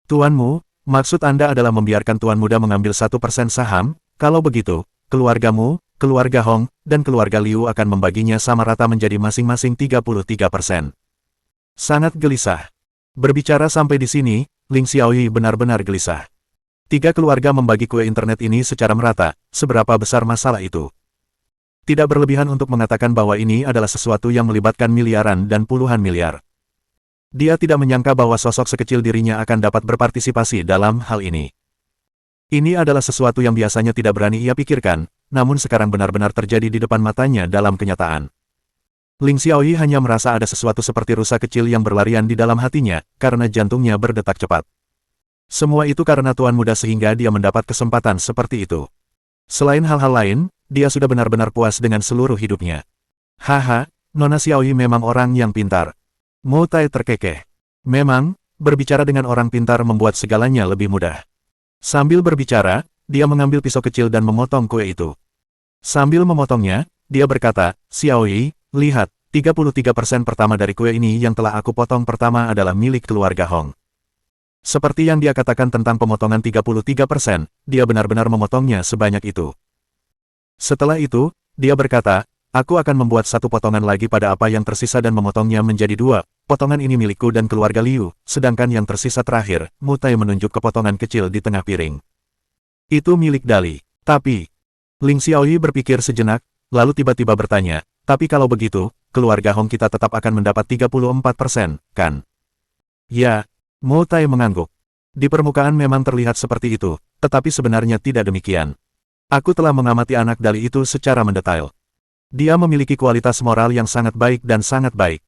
Tuanmu, maksud Anda adalah membiarkan tuan muda mengambil 1% saham, kalau begitu, keluargamu, keluarga Hong, dan keluarga Liu akan membaginya sama rata menjadi masing-masing 33%. Sangat gelisah. Berbicara sampai di sini, Ling Xiaoyi benar-benar gelisah. 3 keluarga membagi kue internet ini secara merata, seberapa besar masalah itu? Tidak berlebihan untuk mengatakan bahwa ini adalah sesuatu yang melibatkan miliaran dan puluhan miliar. Dia tidak menyangka bahwa sosok sekecil dirinya akan dapat berpartisipasi dalam hal ini. Ini adalah sesuatu yang biasanya tidak berani ia pikirkan, namun sekarang benar-benar terjadi di depan matanya dalam kenyataan. Ling Xiaoyi hanya merasa ada sesuatu seperti rusa kecil yang berlarian di dalam hatinya, karena jantungnya berdetak cepat. Semua itu karena tuan muda sehingga dia mendapat kesempatan seperti itu. Selain hal-hal lain, dia sudah benar-benar puas dengan seluruh hidupnya. Haha, Nona Xiaoyi memang orang yang pintar. Mu Tai terkekeh. Memang, berbicara dengan orang pintar membuat segalanya lebih mudah. Sambil berbicara, dia mengambil pisau kecil dan memotong kue itu. Sambil memotongnya, dia berkata, Xiaoyi, lihat, 33% pertama dari kue ini yang telah aku potong pertama adalah milik keluarga Hong. Seperti yang dia katakan tentang pemotongan 33%, dia benar-benar memotongnya sebanyak itu. Setelah itu, dia berkata, aku akan membuat 1 potongan lagi pada apa yang tersisa dan memotongnya menjadi 2, potongan ini milikku dan keluarga Liu, sedangkan yang tersisa terakhir, Mu Tai menunjuk ke potongan kecil di tengah piring. Itu milik Dali. Tapi, Ling Xiaoyi berpikir sejenak, lalu tiba-tiba bertanya, tapi kalau begitu, keluarga Hong kita tetap akan mendapat 34%, kan? Ya, Mu Tai mengangguk. Di permukaan memang terlihat seperti itu, tetapi sebenarnya tidak demikian. Aku telah mengamati anak Dali itu secara mendetail. Dia memiliki kualitas moral yang sangat baik dan sangat baik.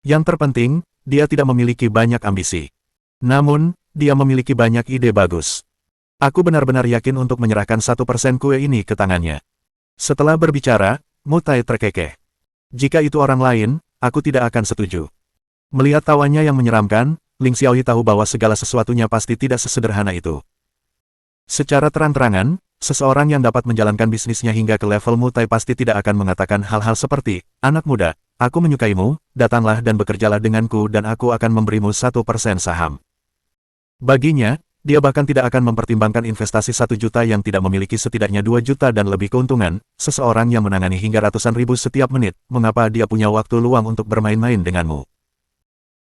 Yang terpenting, dia tidak memiliki banyak ambisi. Namun, dia memiliki banyak ide bagus. Aku benar-benar yakin untuk menyerahkan 1% kue ini ke tangannya. Setelah berbicara, Mutai terkekeh. Jika itu orang lain, aku tidak akan setuju. Melihat tawanya yang menyeramkan, Ling Xiaoyi tahu bahwa segala sesuatunya pasti tidak sesederhana itu. Secara terang-terangan, seseorang yang dapat menjalankan bisnisnya hingga ke level Mutai pasti tidak akan mengatakan hal-hal seperti, "Anak muda, aku menyukaimu, datanglah dan bekerjalah denganku dan aku akan memberimu 1% saham." Baginya, dia bahkan tidak akan mempertimbangkan investasi 1 juta yang tidak memiliki setidaknya 2 juta dan lebih keuntungan, seseorang yang menangani hingga ratusan ribu setiap menit, mengapa dia punya waktu luang untuk bermain-main denganmu.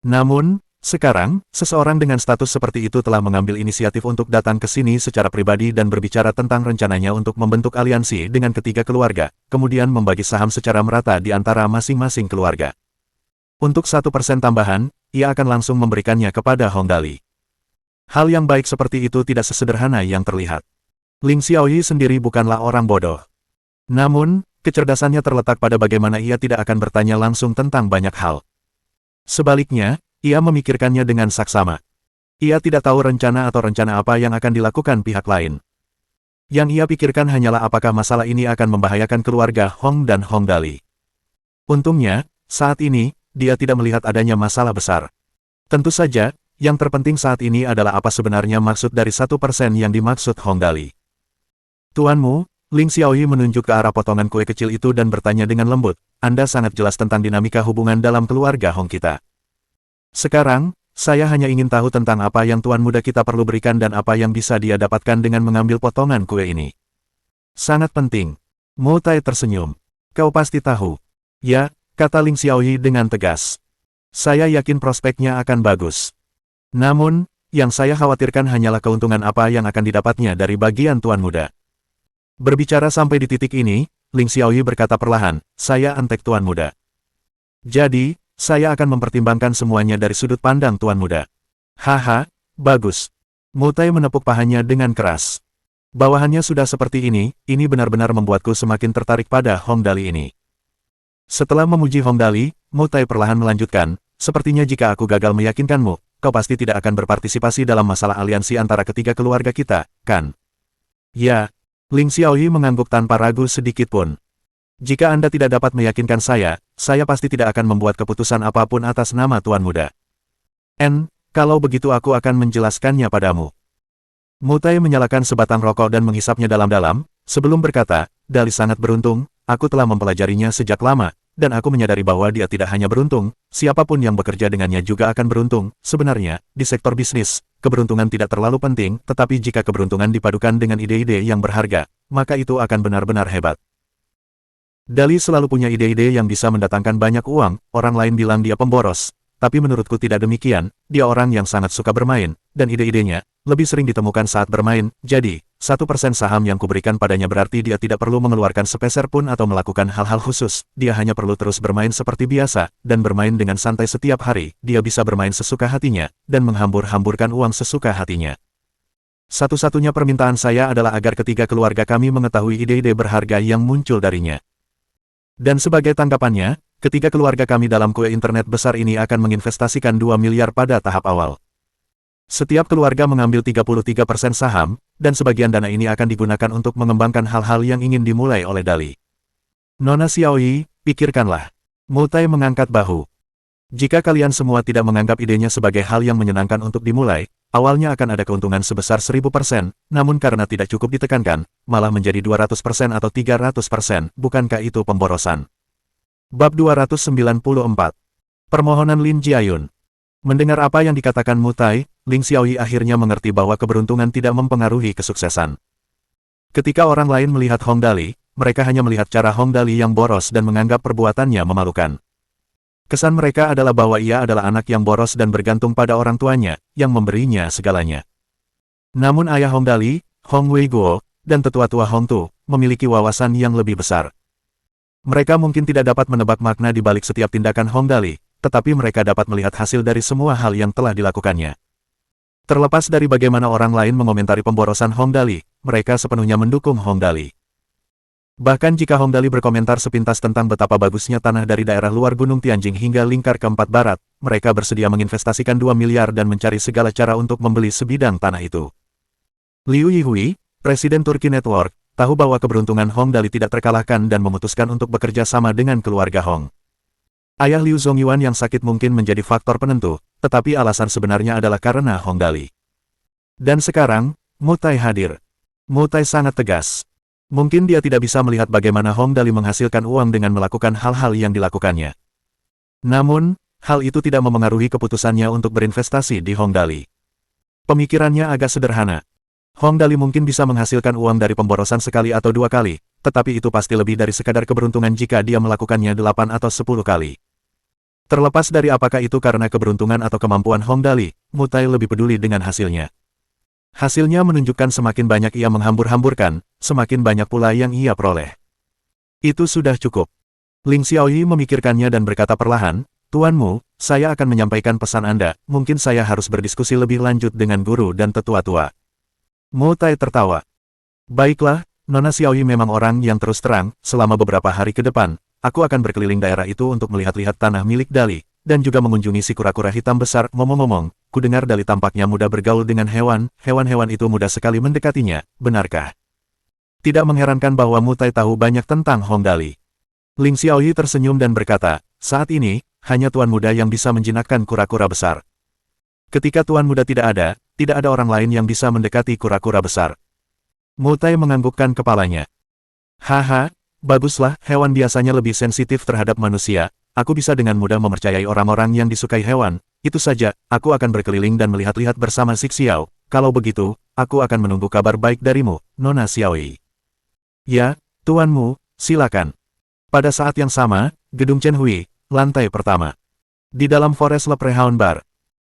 Namun, sekarang, seseorang dengan status seperti itu telah mengambil inisiatif untuk datang ke sini secara pribadi dan berbicara tentang rencananya untuk membentuk aliansi dengan ketiga keluarga, kemudian membagi saham secara merata di antara masing-masing keluarga. Untuk 1% tambahan, ia akan langsung memberikannya kepada Hong Dali. Hal yang baik seperti itu tidak sesederhana yang terlihat. Ling Xiaoyi sendiri bukanlah orang bodoh. Namun, kecerdasannya terletak pada bagaimana ia tidak akan bertanya langsung tentang banyak hal. Sebaliknya, ia memikirkannya dengan saksama. Ia tidak tahu rencana apa yang akan dilakukan pihak lain. Yang ia pikirkan hanyalah apakah masalah ini akan membahayakan keluarga Hong dan Hong Dali. Untungnya, saat ini, dia tidak melihat adanya masalah besar. Tentu saja, yang terpenting saat ini adalah apa sebenarnya maksud dari 1% yang dimaksud Hong Dali. Tuanmu, Ling Xiaoyi menunjuk ke arah potongan kue kecil itu dan bertanya dengan lembut, Anda sangat jelas tentang dinamika hubungan dalam keluarga Hong kita. Sekarang, saya hanya ingin tahu tentang apa yang tuan muda kita perlu berikan dan apa yang bisa dia dapatkan dengan mengambil potongan kue ini. Sangat penting. Mutai tersenyum. Kau pasti tahu. Ya, kata Ling Xiaoyi dengan tegas. Saya yakin prospeknya akan bagus. Namun, yang saya khawatirkan hanyalah keuntungan apa yang akan didapatnya dari bagian tuan muda. Berbicara sampai di titik ini, Ling Xiaoyi berkata perlahan, saya antek tuan muda. Jadi, saya akan mempertimbangkan semuanya dari sudut pandang tuan muda. Haha, bagus. Mutai menepuk pahanya dengan keras. Bawahannya sudah seperti ini benar-benar membuatku semakin tertarik pada Hong Dali ini. Setelah memuji Hong Dali, Mutai perlahan melanjutkan, sepertinya jika aku gagal meyakinkanmu, kau pasti tidak akan berpartisipasi dalam masalah aliansi antara ketiga keluarga kita, kan? Ya, Ling Xiaoyi mengangguk tanpa ragu sedikit pun. Jika Anda tidak dapat meyakinkan saya pasti tidak akan membuat keputusan apapun atas nama tuan muda. Kalau begitu aku akan menjelaskannya padamu. Mutai menyalakan sebatang rokok dan menghisapnya dalam-dalam, sebelum berkata, Dali sangat beruntung, aku telah mempelajarinya sejak lama, dan aku menyadari bahwa dia tidak hanya beruntung, siapapun yang bekerja dengannya juga akan beruntung. Sebenarnya, di sektor bisnis, keberuntungan tidak terlalu penting, tetapi jika keberuntungan dipadukan dengan ide-ide yang berharga, maka itu akan benar-benar hebat. Dali selalu punya ide-ide yang bisa mendatangkan banyak uang, orang lain bilang dia pemboros, tapi menurutku tidak demikian, dia orang yang sangat suka bermain, dan ide-idenya lebih sering ditemukan saat bermain, jadi, 1% saham yang kuberikan padanya berarti dia tidak perlu mengeluarkan sepeser pun atau melakukan hal-hal khusus, dia hanya perlu terus bermain seperti biasa, dan bermain dengan santai setiap hari, dia bisa bermain sesuka hatinya, dan menghambur-hamburkan uang sesuka hatinya. Satu-satunya permintaan saya adalah agar ketiga keluarga kami mengetahui ide-ide berharga yang muncul darinya. Dan sebagai tanggapannya, ketiga keluarga kami dalam kue internet besar ini akan menginvestasikan 2 miliar pada tahap awal. Setiap keluarga mengambil 33% saham, dan sebagian dana ini akan digunakan untuk mengembangkan hal-hal yang ingin dimulai oleh Dali. Nona Xiaoyi, pikirkanlah. Mutai mengangkat bahu. Jika kalian semua tidak menganggap idenya sebagai hal yang menyenangkan untuk dimulai, awalnya akan ada keuntungan sebesar 1000%, namun karena tidak cukup ditekankan, malah menjadi 200% atau 300%, bukankah itu pemborosan? Bab 294. Permohonan Lin Jiayun. Mendengar apa yang dikatakan Mutai, Ling Xiaoyi akhirnya mengerti bahwa keberuntungan tidak mempengaruhi kesuksesan. Ketika orang lain melihat Hong Dali, mereka hanya melihat cara Hong Dali yang boros dan menganggap perbuatannya memalukan. Kesan mereka adalah bahwa ia adalah anak yang boros dan bergantung pada orang tuanya, yang memberinya segalanya. Namun ayah Hong Dali, Hong Weiguo, dan tetua-tua Hong Tu, memiliki wawasan yang lebih besar. Mereka mungkin tidak dapat menebak makna di balik setiap tindakan Hong Dali, tetapi mereka dapat melihat hasil dari semua hal yang telah dilakukannya. Terlepas dari bagaimana orang lain mengomentari pemborosan Hong Dali, mereka sepenuhnya mendukung Hong Dali. Bahkan jika Hong Dali berkomentar sepintas tentang betapa bagusnya tanah dari daerah luar Gunung Tianjing hingga lingkar keempat barat, mereka bersedia menginvestasikan 2 miliar dan mencari segala cara untuk membeli sebidang tanah itu. Liu Yihui, Presiden Turki Network, tahu bahwa keberuntungan Hong Dali tidak terkalahkan dan memutuskan untuk bekerja sama dengan keluarga Hong. Ayah Liu Zongyuan yang sakit mungkin menjadi faktor penentu, tetapi alasan sebenarnya adalah karena Hong Dali. Dan sekarang, Mutai hadir. Mutai sangat tegas. Mungkin dia tidak bisa melihat bagaimana Hong Dali menghasilkan uang dengan melakukan hal-hal yang dilakukannya. Namun, hal itu tidak memengaruhi keputusannya untuk berinvestasi di Hong Dali. Pemikirannya agak sederhana. Hong Dali mungkin bisa menghasilkan uang dari pemborosan sekali atau 2 kali, tetapi itu pasti lebih dari sekadar keberuntungan jika dia melakukannya 8 atau 10 kali. Terlepas dari apakah itu karena keberuntungan atau kemampuan Hong Dali, Mutai lebih peduli dengan hasilnya. Hasilnya menunjukkan semakin banyak ia menghambur-hamburkan, semakin banyak pula yang ia peroleh. Itu sudah cukup. Ling Xiaoyi memikirkannya dan berkata perlahan, "Tuanmu, saya akan menyampaikan pesan Anda, mungkin saya harus berdiskusi lebih lanjut dengan guru dan tetua-tua." Mutai tertawa. "Baiklah, Nona Xiaoyi memang orang yang terus terang, selama beberapa hari ke depan, aku akan berkeliling daerah itu untuk melihat-lihat tanah milik Dali, dan juga mengunjungi si kura-kura hitam besar. Ngomong-ngomong, kudengar Dali tampaknya mudah bergaul dengan hewan-hewan itu mudah sekali mendekatinya, benarkah?" Tidak mengherankan bahwa Mutai tahu banyak tentang Hong Dali. Ling Xiaoyi tersenyum dan berkata, "Saat ini, hanya Tuan Muda yang bisa menjinakkan kura-kura besar. Ketika Tuan Muda tidak ada orang lain yang bisa mendekati kura-kura besar." Mutai menganggukkan kepalanya. "Haha, baguslah, hewan biasanya lebih sensitif terhadap manusia. Aku bisa dengan mudah mempercayai orang-orang yang disukai hewan. Itu saja, aku akan berkeliling dan melihat-lihat bersama Sik Xiao. Kalau begitu, aku akan menunggu kabar baik darimu, Nona Xiaoyi." "Ya, tuanmu, silakan." Pada saat yang sama, gedung Chen Hui, lantai pertama. Di dalam Forest Leprechaun Bar,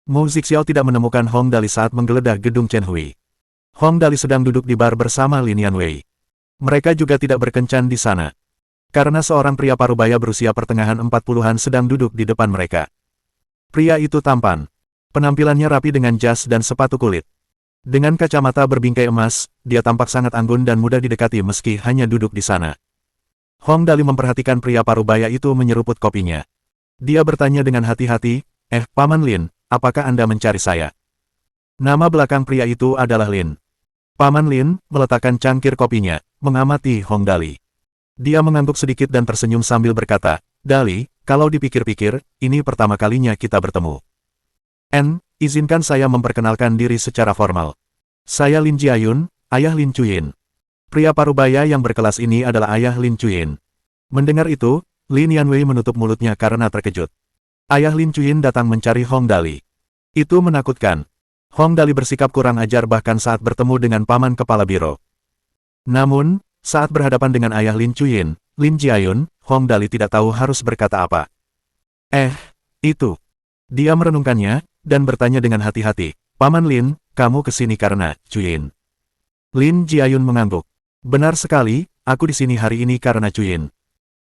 Mu Zixiao tidak menemukan Hong Dali saat menggeledah gedung Chen Hui. Hong Dali sedang duduk di bar bersama Lin Yanwei. Mereka juga tidak berkencan di sana. Karena seorang pria parubaya berusia pertengahan 40-an sedang duduk di depan mereka. Pria itu tampan. Penampilannya rapi dengan jas dan sepatu kulit. Dengan kacamata berbingkai emas, dia tampak sangat anggun dan mudah didekati meski hanya duduk di sana. Hong Dali memperhatikan pria parubaya itu menyeruput kopinya. Dia bertanya dengan hati-hati, Paman Lin, apakah Anda mencari saya?" Nama belakang pria itu adalah Lin. Paman Lin meletakkan cangkir kopinya, mengamati Hong Dali. Dia mengangguk sedikit dan tersenyum sambil berkata, "Dali, kalau dipikir-pikir, ini pertama kalinya kita bertemu. Izinkan saya memperkenalkan diri secara formal. Saya Lin Jiayun, ayah Lin Chuyin." Pria parubaya yang berkelas ini adalah ayah Lin Chuyin. Mendengar itu, Lin Yanwei menutup mulutnya karena terkejut. Ayah Lin Chuyin datang mencari Hong Dali. Itu menakutkan. Hong Dali bersikap kurang ajar bahkan saat bertemu dengan paman kepala biro. Namun, saat berhadapan dengan ayah Lin Chuyin, Lin Jiayun, Hong Dali tidak tahu harus berkata apa. Itu." Dia merenungkannya, dan bertanya dengan hati-hati, "Paman Lin, kamu kesini karena Chuyin?" Lin Jiayun mengangguk. "Benar sekali, aku di sini hari ini karena Chuyin."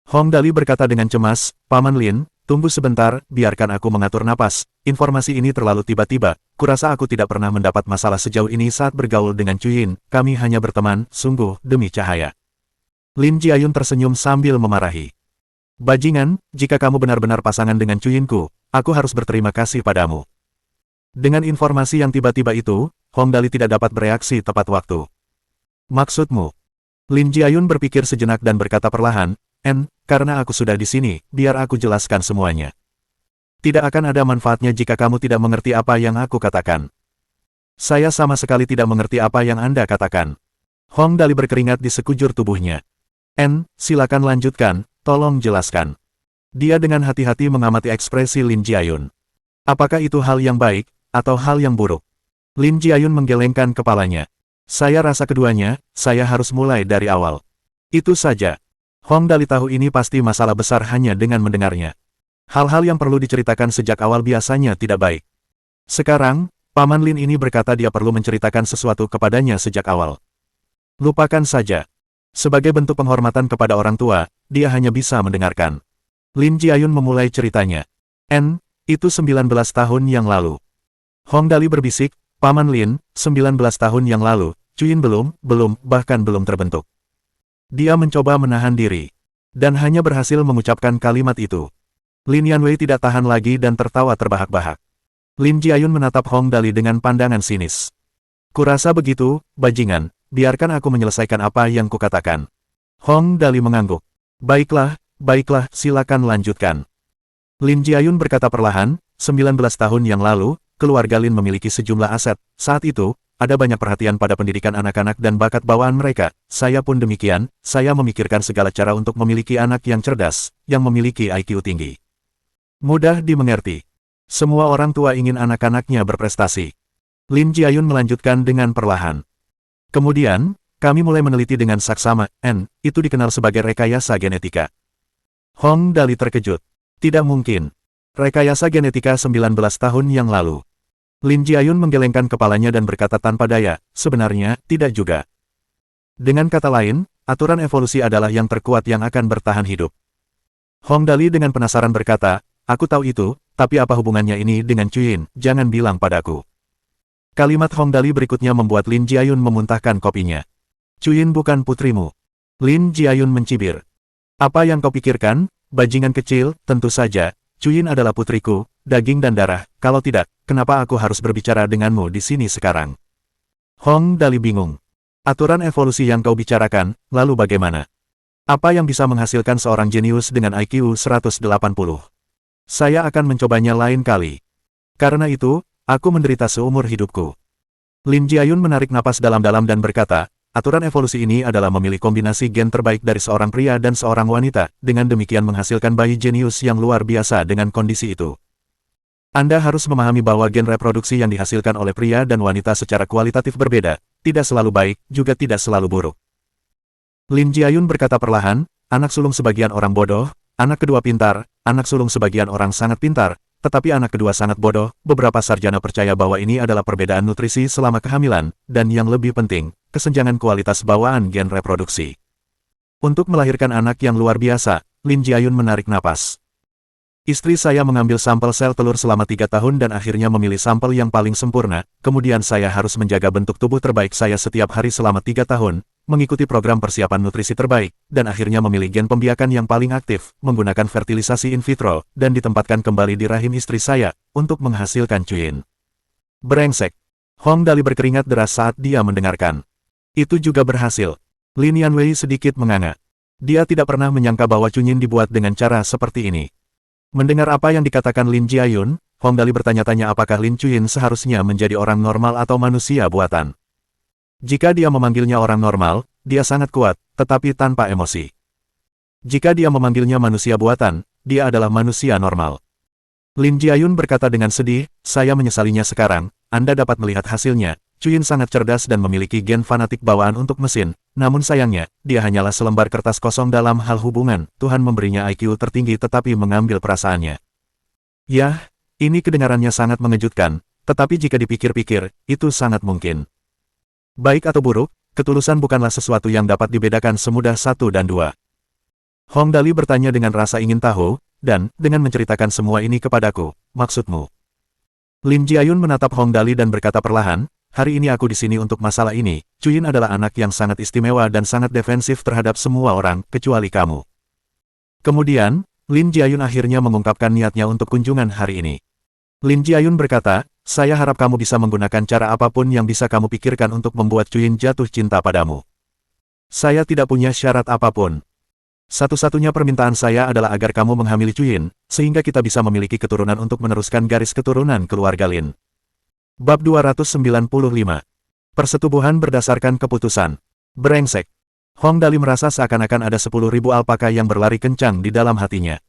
Hong Dali berkata dengan cemas, "Paman Lin, tunggu sebentar, biarkan aku mengatur napas. Informasi ini terlalu tiba-tiba, kurasa aku tidak pernah mendapat masalah sejauh ini saat bergaul dengan Chuyin, kami hanya berteman, sungguh, demi cahaya." Lin Jiayun tersenyum sambil memarahi. "Bajingan, jika kamu benar-benar pasangan dengan Chuyinku, aku harus berterima kasih padamu." Dengan informasi yang tiba-tiba itu, Hong Dali tidak dapat bereaksi tepat waktu. "Maksudmu?" Lin Jiayun berpikir sejenak dan berkata perlahan, Karena aku sudah di sini, biar aku jelaskan semuanya. Tidak akan ada manfaatnya jika kamu tidak mengerti apa yang aku katakan." "Saya sama sekali tidak mengerti apa yang Anda katakan." Hong Dali berkeringat di sekujur tubuhnya. Silakan lanjutkan, tolong jelaskan." Dia dengan hati-hati mengamati ekspresi Lin Jiayun. Apakah itu hal yang baik, atau hal yang buruk? Lin Jiayun menggelengkan kepalanya. "Saya rasa keduanya, saya harus mulai dari awal." Itu saja. Hong Dali tahu ini pasti masalah besar hanya dengan mendengarnya. Hal-hal yang perlu diceritakan sejak awal biasanya tidak baik. Sekarang, Paman Lin ini berkata dia perlu menceritakan sesuatu kepadanya sejak awal. Lupakan saja. Sebagai bentuk penghormatan kepada orang tua, dia hanya bisa mendengarkan. Lin Jiayun memulai ceritanya. Itu 19 tahun yang lalu." Hong Dali berbisik, "Paman Lin, 19 tahun yang lalu, Chuyin bahkan belum terbentuk." Dia mencoba menahan diri. Dan hanya berhasil mengucapkan kalimat itu. Lin Yanwei tidak tahan lagi dan tertawa terbahak-bahak. Lin Jiayun menatap Hong Dali dengan pandangan sinis. Kurasa begitu, bajingan, biarkan aku menyelesaikan apa yang kukatakan. Hong Dali mengangguk. Baiklah, baiklah, silakan lanjutkan. Lin Jiayun berkata perlahan, 19 tahun yang lalu, keluarga Lin memiliki sejumlah aset. Saat itu, ada banyak perhatian pada pendidikan anak-anak dan bakat bawaan mereka. Saya pun demikian, saya memikirkan segala cara untuk memiliki anak yang cerdas, yang memiliki IQ tinggi. Mudah dimengerti. Semua orang tua ingin anak-anaknya berprestasi. Lin Jiayun melanjutkan dengan perlahan. Kemudian, kami mulai meneliti dengan saksama, itu dikenal sebagai rekayasa genetika. Hong Dali terkejut. Tidak mungkin. Rekayasa genetika 19 tahun yang lalu. Lin Jiayun menggelengkan kepalanya dan berkata tanpa daya, sebenarnya, tidak juga. Dengan kata lain, aturan evolusi adalah yang terkuat yang akan bertahan hidup. Hong Dali dengan penasaran berkata, aku tahu itu, tapi apa hubungannya ini dengan Chuyin, jangan bilang padaku. Kalimat Hong Dali berikutnya membuat Lin Jiayun memuntahkan kopinya. Chuyin bukan putrimu. Lin Jiayun mencibir. Apa yang kau pikirkan, bajingan kecil, tentu saja, Chuyin adalah putriku, daging dan darah, kalau tidak, kenapa aku harus berbicara denganmu di sini sekarang? Hong Dali bingung. Aturan evolusi yang kau bicarakan, lalu bagaimana? Apa yang bisa menghasilkan seorang jenius dengan IQ 180? Saya akan mencobanya lain kali. Karena itu, aku menderita seumur hidupku. Lin Jiayun menarik napas dalam-dalam dan berkata, aturan evolusi ini adalah memilih kombinasi gen terbaik dari seorang pria dan seorang wanita, dengan demikian menghasilkan bayi jenius yang luar biasa dengan kondisi itu. Anda harus memahami bahwa gen reproduksi yang dihasilkan oleh pria dan wanita secara kualitatif berbeda, tidak selalu baik, juga tidak selalu buruk. Lin Jiayun berkata perlahan, anak sulung sebagian orang bodoh, anak kedua pintar, anak sulung sebagian orang sangat pintar, tetapi anak kedua sangat bodoh. Beberapa sarjana percaya bahwa ini adalah perbedaan nutrisi selama kehamilan, dan yang lebih penting, kesenjangan kualitas bawaan gen reproduksi. Untuk melahirkan anak yang luar biasa, Lin Jiayun menarik napas. Istri saya mengambil sampel sel telur selama 3 tahun dan akhirnya memilih sampel yang paling sempurna, kemudian saya harus menjaga bentuk tubuh terbaik saya setiap hari selama 3 tahun, mengikuti program persiapan nutrisi terbaik, dan akhirnya memilih gen pembiakan yang paling aktif, menggunakan fertilisasi in vitro, dan ditempatkan kembali di rahim istri saya, untuk menghasilkan Chuyin. Brengsek. Hong Dali berkeringat deras saat dia mendengarkan. Itu juga berhasil. Lin Yanwei sedikit menganga. Dia tidak pernah menyangka bahwa Chuyin dibuat dengan cara seperti ini. Mendengar apa yang dikatakan Lin Jiayun, Hong Dali bertanya-tanya apakah Lin Chuyin seharusnya menjadi orang normal atau manusia buatan. Jika dia memanggilnya orang normal, dia sangat kuat, tetapi tanpa emosi. Jika dia memanggilnya manusia buatan, dia adalah manusia normal. Lin Jiayun berkata dengan sedih, saya menyesalinya sekarang, Anda dapat melihat hasilnya, Chuyin sangat cerdas dan memiliki gen fanatik bawaan untuk mesin, namun sayangnya, dia hanyalah selembar kertas kosong dalam hal hubungan, Tuhan memberinya IQ tertinggi tetapi mengambil perasaannya. Yah, ini kedengarannya sangat mengejutkan, tetapi jika dipikir-pikir, itu sangat mungkin. Baik atau buruk, ketulusan bukanlah sesuatu yang dapat dibedakan semudah 1 dan 2. Hong Dali bertanya dengan rasa ingin tahu, dan, dengan menceritakan semua ini kepadaku, maksudmu? Lin Jiayun menatap Hong Dali dan berkata perlahan, hari ini aku di sini untuk masalah ini, Chuyin adalah anak yang sangat istimewa dan sangat defensif terhadap semua orang, kecuali kamu. Kemudian, Lin Jiayun akhirnya mengungkapkan niatnya untuk kunjungan hari ini. Lin Jiayun berkata, saya harap kamu bisa menggunakan cara apapun yang bisa kamu pikirkan untuk membuat Chuyin jatuh cinta padamu. Saya tidak punya syarat apapun. Satu-satunya permintaan saya adalah agar kamu menghamili Chuyin, sehingga kita bisa memiliki keturunan untuk meneruskan garis keturunan keluarga Lin. Bab 295. Persetubuhan berdasarkan keputusan. Brengsek. Hong Dali merasa seakan-akan ada 10.000 alpaka yang berlari kencang di dalam hatinya.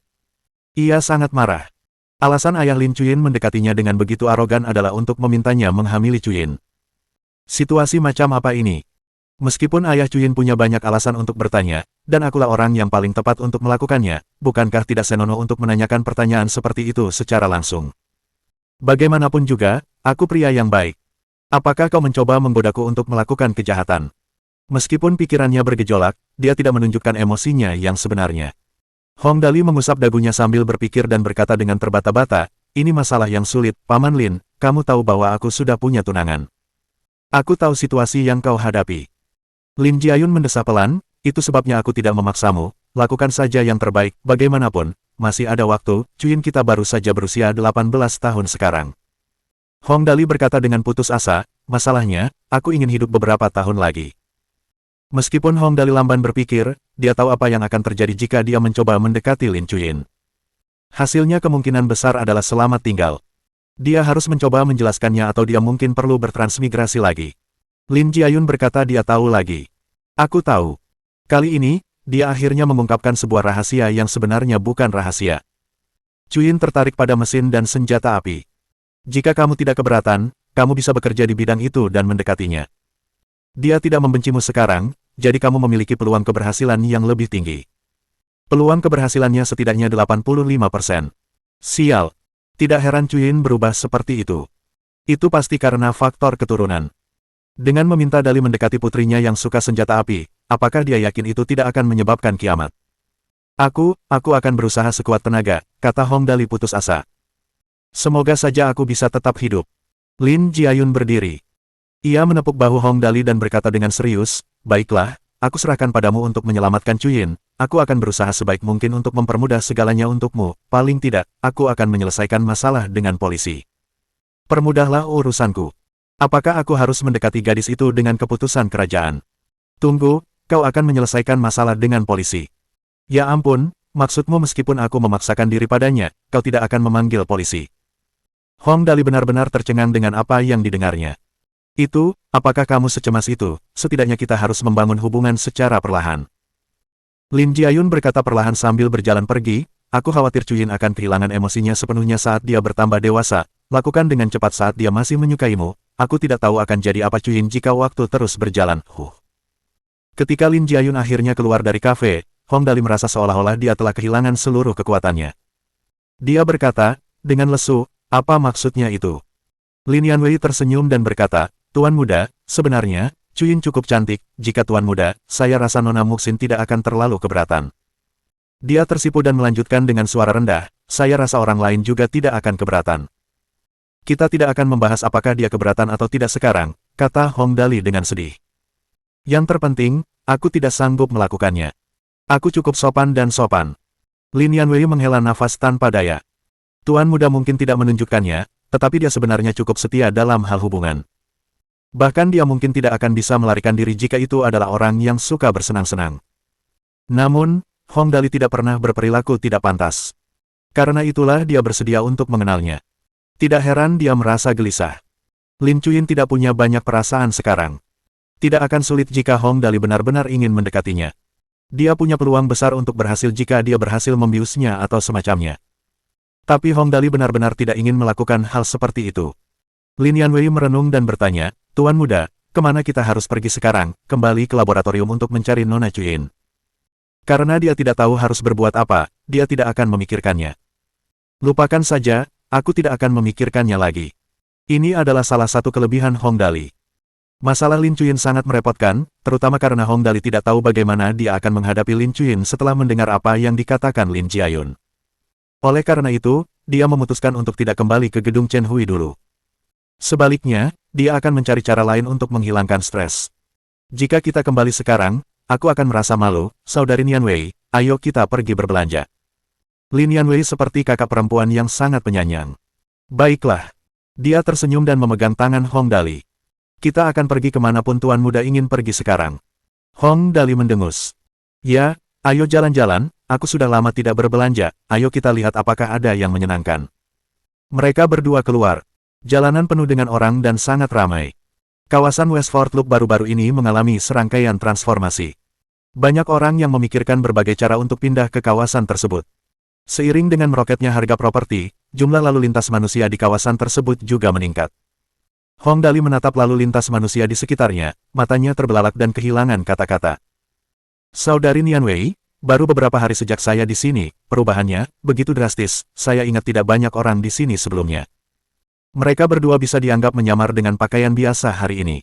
Ia sangat marah. Alasan ayah Lin Chuyin mendekatinya dengan begitu arogan adalah untuk memintanya menghamili Chuyin. Situasi macam apa ini? Meskipun ayah Chuyin punya banyak alasan untuk bertanya, dan akulah orang yang paling tepat untuk melakukannya, bukankah tidak senonoh untuk menanyakan pertanyaan seperti itu secara langsung? Bagaimanapun juga, aku pria yang baik. Apakah kau mencoba menggodaku untuk melakukan kejahatan? Meskipun pikirannya bergejolak, dia tidak menunjukkan emosinya yang sebenarnya. Hong Dali mengusap dagunya sambil berpikir dan berkata dengan terbata-bata, ini masalah yang sulit, Paman Lin, kamu tahu bahwa aku sudah punya tunangan. Aku tahu situasi yang kau hadapi. Lin Jiayun mendesah pelan, itu sebabnya aku tidak memaksamu, lakukan saja yang terbaik, bagaimanapun, masih ada waktu, Cuyin kita baru saja berusia 18 tahun sekarang. Hong Dali berkata dengan putus asa, masalahnya, aku ingin hidup beberapa tahun lagi. Meskipun Hong Dali lamban berpikir, dia tahu apa yang akan terjadi jika dia mencoba mendekati Lin Cuyin. Hasilnya kemungkinan besar adalah selamat tinggal. Dia harus mencoba menjelaskannya atau dia mungkin perlu bertransmigrasi lagi. Lin Jiayun berkata dia tahu lagi. Aku tahu. Kali ini, dia akhirnya mengungkapkan sebuah rahasia yang sebenarnya bukan rahasia. Cuyin tertarik pada mesin dan senjata api. Jika kamu tidak keberatan, kamu bisa bekerja di bidang itu dan mendekatinya. Dia tidak membencimu sekarang, jadi kamu memiliki peluang keberhasilan yang lebih tinggi. Peluang keberhasilannya setidaknya 85%. Sial. Tidak heran Cuyin berubah seperti itu. Itu pasti karena faktor keturunan. Dengan meminta Dali mendekati putrinya yang suka senjata api, apakah dia yakin itu tidak akan menyebabkan kiamat? Aku akan berusaha sekuat tenaga, kata Hong Dali putus asa. Semoga saja aku bisa tetap hidup. Lin Jiayun berdiri. Ia menepuk bahu Hong Dali dan berkata dengan serius, baiklah, aku serahkan padamu untuk menyelamatkan Cuyin, aku akan berusaha sebaik mungkin untuk mempermudah segalanya untukmu, paling tidak, aku akan menyelesaikan masalah dengan polisi. Permudahlah urusanku. Apakah aku harus mendekati gadis itu dengan keputusan kerajaan? Tunggu, kau akan menyelesaikan masalah dengan polisi. Ya ampun, maksudmu meskipun aku memaksakan diri padanya, kau tidak akan memanggil polisi. Hong Dali benar-benar tercengang dengan apa yang didengarnya. Itu, apakah kamu secemas itu? Setidaknya kita harus membangun hubungan secara perlahan. Lin Jiayun berkata perlahan sambil berjalan pergi, aku khawatir Cuyin akan kehilangan emosinya sepenuhnya saat dia bertambah dewasa, lakukan dengan cepat saat dia masih menyukaimu. Aku tidak tahu akan jadi apa Cuyin jika waktu terus berjalan. Ketika Lin Jiayun akhirnya keluar dari kafe, Hong Dali merasa seolah-olah dia telah kehilangan seluruh kekuatannya. Dia berkata, dengan lesu, apa maksudnya itu? Lin Yanwei tersenyum dan berkata, Tuan muda, sebenarnya, Cuyin cukup cantik, jika Tuan muda, saya rasa Nona Muxin tidak akan terlalu keberatan. Dia tersipu dan melanjutkan dengan suara rendah, saya rasa orang lain juga tidak akan keberatan. Kita tidak akan membahas apakah dia keberatan atau tidak sekarang, kata Hong Dali dengan sedih. Yang terpenting, aku tidak sanggup melakukannya. Aku cukup sopan dan sopan. Lin Yanwei menghela nafas tanpa daya. Tuan muda mungkin tidak menunjukkannya, tetapi dia sebenarnya cukup setia dalam hal hubungan. Bahkan dia mungkin tidak akan bisa melarikan diri jika itu adalah orang yang suka bersenang-senang. Namun, Hong Dali tidak pernah berperilaku tidak pantas. Karena itulah dia bersedia untuk mengenalnya. Tidak heran dia merasa gelisah. Lin Cuyin tidak punya banyak perasaan sekarang. Tidak akan sulit jika Hong Dali benar-benar ingin mendekatinya. Dia punya peluang besar untuk berhasil jika dia berhasil membiusnya atau semacamnya. Tapi Hong Dali benar-benar tidak ingin melakukan hal seperti itu. Lin Yanwei merenung dan bertanya, Tuan muda, kemana kita harus pergi sekarang? Kembali ke laboratorium untuk mencari Nona Cuyin. Karena dia tidak tahu harus berbuat apa, dia tidak akan memikirkannya. Lupakan saja, aku tidak akan memikirkannya lagi. Ini adalah salah satu kelebihan Hong Dali. Masalah Lin Cuyin sangat merepotkan, terutama karena Hong Dali tidak tahu bagaimana dia akan menghadapi Lin Cuyin setelah mendengar apa yang dikatakan Lin Jiayun. Oleh karena itu, dia memutuskan untuk tidak kembali ke gedung Chen Hui dulu. Sebaliknya, dia akan mencari cara lain untuk menghilangkan stres. Jika kita kembali sekarang, aku akan merasa malu, saudari Nian Wei, ayo kita pergi berbelanja. Lin Yanwei seperti kakak perempuan yang sangat penyayang. Baiklah. Dia tersenyum dan memegang tangan Hong Dali. Kita akan pergi kemanapun Tuan muda ingin pergi sekarang. Hong Dali mendengus. Ya, ayo jalan-jalan, aku sudah lama tidak berbelanja, ayo kita lihat apakah ada yang menyenangkan. Mereka berdua keluar. Jalanan penuh dengan orang dan sangat ramai. Kawasan Westford Loop baru-baru ini mengalami serangkaian transformasi. Banyak orang yang memikirkan berbagai cara untuk pindah ke kawasan tersebut. Seiring dengan meroketnya harga properti, jumlah lalu lintas manusia di kawasan tersebut juga meningkat. Hong Dali menatap lalu lintas manusia di sekitarnya, matanya terbelalak dan kehilangan kata-kata. Saudari Nian Wei, baru beberapa hari sejak saya di sini, perubahannya begitu drastis, saya ingat tidak banyak orang di sini sebelumnya. Mereka berdua bisa dianggap menyamar dengan pakaian biasa hari ini.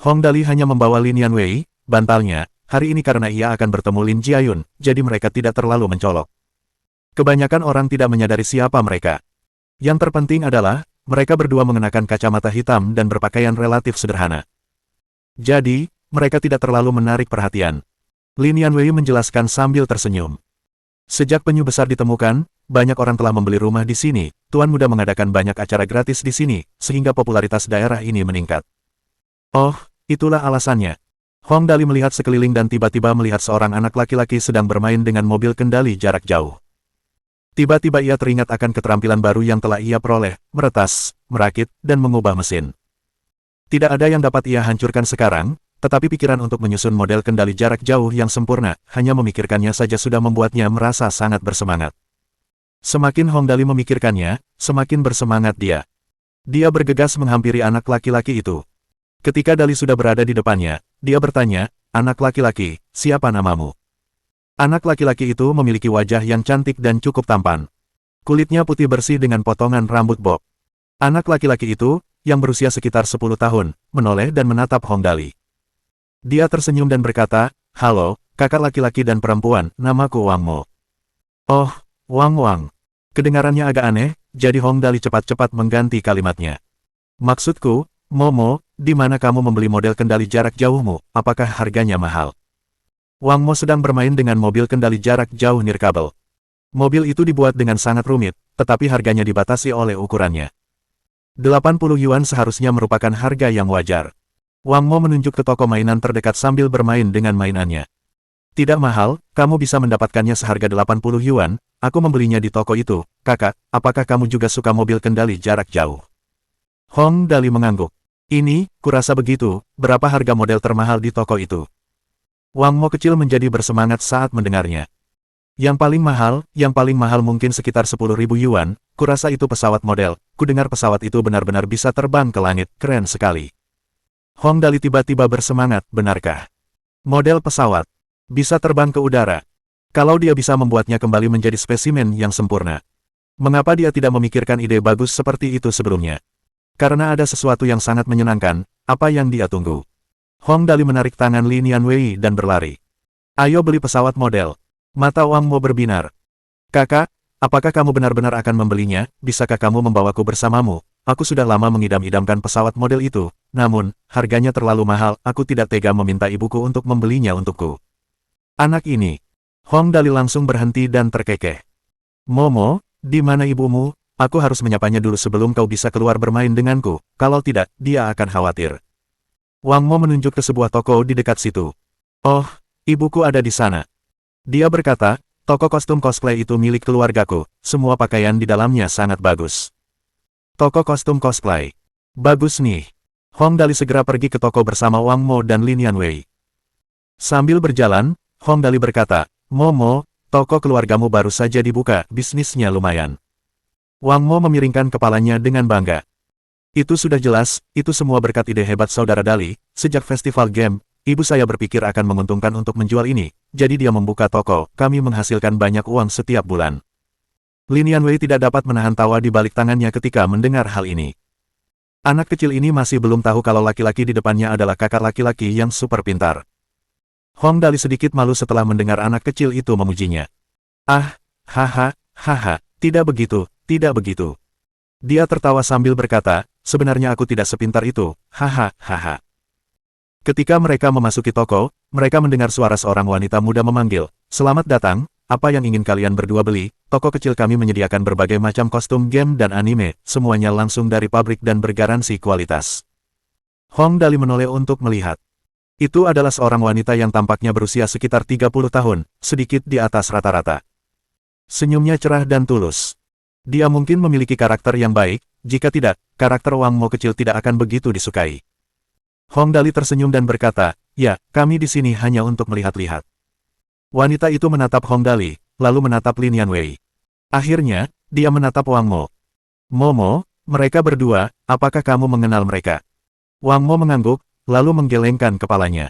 Hong Dali hanya membawa Lin Yanwei, bantalnya, hari ini karena ia akan bertemu Lin Jiayun, jadi mereka tidak terlalu mencolok. Kebanyakan orang tidak menyadari siapa mereka. Yang terpenting adalah, mereka berdua mengenakan kacamata hitam dan berpakaian relatif sederhana. Jadi, mereka tidak terlalu menarik perhatian. Lin Yanwei menjelaskan sambil tersenyum. Sejak penyu besar ditemukan, banyak orang telah membeli rumah di sini. Tuan Muda mengadakan banyak acara gratis di sini, sehingga popularitas daerah ini meningkat. Oh, itulah alasannya. Hong Dali melihat sekeliling dan tiba-tiba melihat seorang anak laki-laki sedang bermain dengan mobil kendali jarak jauh. Tiba-tiba ia teringat akan keterampilan baru yang telah ia peroleh, meretas, merakit, dan mengubah mesin. Tidak ada yang dapat ia hancurkan sekarang, tetapi pikiran untuk menyusun model kendali jarak jauh yang sempurna, hanya memikirkannya saja sudah membuatnya merasa sangat bersemangat. Semakin Hong Dali memikirkannya, semakin bersemangat dia. Dia bergegas menghampiri anak laki-laki itu. Ketika Dali sudah berada di depannya, dia bertanya, "Anak laki-laki, siapa namamu?" Anak laki-laki itu memiliki wajah yang cantik dan cukup tampan. Kulitnya putih bersih dengan potongan rambut bob. Anak laki-laki itu, yang berusia sekitar 10 tahun, menoleh dan menatap Hong Dali. Dia tersenyum dan berkata, "Halo, kakak laki-laki dan perempuan, namaku Wang Mo." "Oh, Wang Wang." Kedengarannya agak aneh, jadi Hong Dali cepat-cepat mengganti kalimatnya. "Maksudku, Momo, di mana kamu membeli model kendali jarak jauhmu, apakah harganya mahal?" Wang Mo sedang bermain dengan mobil kendali jarak jauh nirkabel. Mobil itu dibuat dengan sangat rumit, tetapi harganya dibatasi oleh ukurannya. 80 yuan seharusnya merupakan harga yang wajar. Wang Mo menunjuk ke toko mainan terdekat sambil bermain dengan mainannya. "Tidak mahal, kamu bisa mendapatkannya seharga 80 yuan, aku membelinya di toko itu. Kakak, apakah kamu juga suka mobil kendali jarak jauh?" Hong Dali mengangguk. "Ini, kurasa begitu, berapa harga model termahal di toko itu?" Wang Mo kecil menjadi bersemangat saat mendengarnya. Yang paling mahal mungkin sekitar 10.000 yuan, kurasa itu pesawat model, kudengar pesawat itu benar-benar bisa terbang ke langit, keren sekali. Hong Dali tiba-tiba bersemangat, benarkah? Model pesawat bisa terbang ke udara. Kalau dia bisa membuatnya kembali menjadi spesimen yang sempurna. Mengapa dia tidak memikirkan ide bagus seperti itu sebelumnya? Karena ada sesuatu yang sangat menyenangkan, apa yang dia tunggu? Hong Dali menarik tangan Lin Yanwei dan berlari. "Ayo beli pesawat model." Mata Wang Mo berbinar. "Kakak, apakah kamu benar-benar akan membelinya? Bisakah kamu membawaku bersamamu? Aku sudah lama mengidam-idamkan pesawat model itu, namun, harganya terlalu mahal, aku tidak tega meminta ibuku untuk membelinya untukku." Anak ini. Hong Dali langsung berhenti dan terkekeh. "Momo, di mana ibumu? Aku harus menyapanya dulu sebelum kau bisa keluar bermain denganku, kalau tidak, dia akan khawatir." Wang Mo menunjuk ke sebuah toko di dekat situ. "Oh, ibuku ada di sana." Dia berkata, "Toko kostum cosplay itu milik keluargaku, semua pakaian di dalamnya sangat bagus." Toko kostum cosplay. Bagus nih. Hong Dali segera pergi ke toko bersama Wang Mo dan Lin Yanwei. Sambil berjalan, Hong Dali berkata, "Momo, toko keluargamu baru saja dibuka, bisnisnya lumayan." Wang Mo memiringkan kepalanya dengan bangga. "Itu sudah jelas, itu semua berkat ide hebat saudara Dali. Sejak festival game, ibu saya berpikir akan menguntungkan untuk menjual ini, jadi dia membuka toko, kami menghasilkan banyak uang setiap bulan." Lin Yanwei tidak dapat menahan tawa di balik tangannya ketika mendengar hal ini. Anak kecil ini masih belum tahu kalau laki-laki di depannya adalah kakak laki-laki yang super pintar. Hong Dali sedikit malu setelah mendengar anak kecil itu memujinya. "Ah, haha, haha, tidak begitu, tidak begitu." Dia tertawa sambil berkata, "Sebenarnya aku tidak sepintar itu, haha, haha." Ketika mereka memasuki toko, mereka mendengar suara seorang wanita muda memanggil, "Selamat datang, apa yang ingin kalian berdua beli? Toko kecil kami menyediakan berbagai macam kostum game dan anime, semuanya langsung dari pabrik dan bergaransi kualitas." Hong Dali menoleh untuk melihat. Itu adalah seorang wanita yang tampaknya berusia sekitar 30 tahun, sedikit di atas rata-rata. Senyumnya cerah dan tulus. Dia mungkin memiliki karakter yang baik, jika tidak, karakter Wang Mo kecil tidak akan begitu disukai. Hong Dali tersenyum dan berkata, "Ya, kami di sini hanya untuk melihat-lihat." Wanita itu menatap Hong Dali, lalu menatap Lin Yanwei. Akhirnya, dia menatap Wang Mo. "Momo, mereka berdua, apakah kamu mengenal mereka?" Wang Mo mengangguk, lalu menggelengkan kepalanya.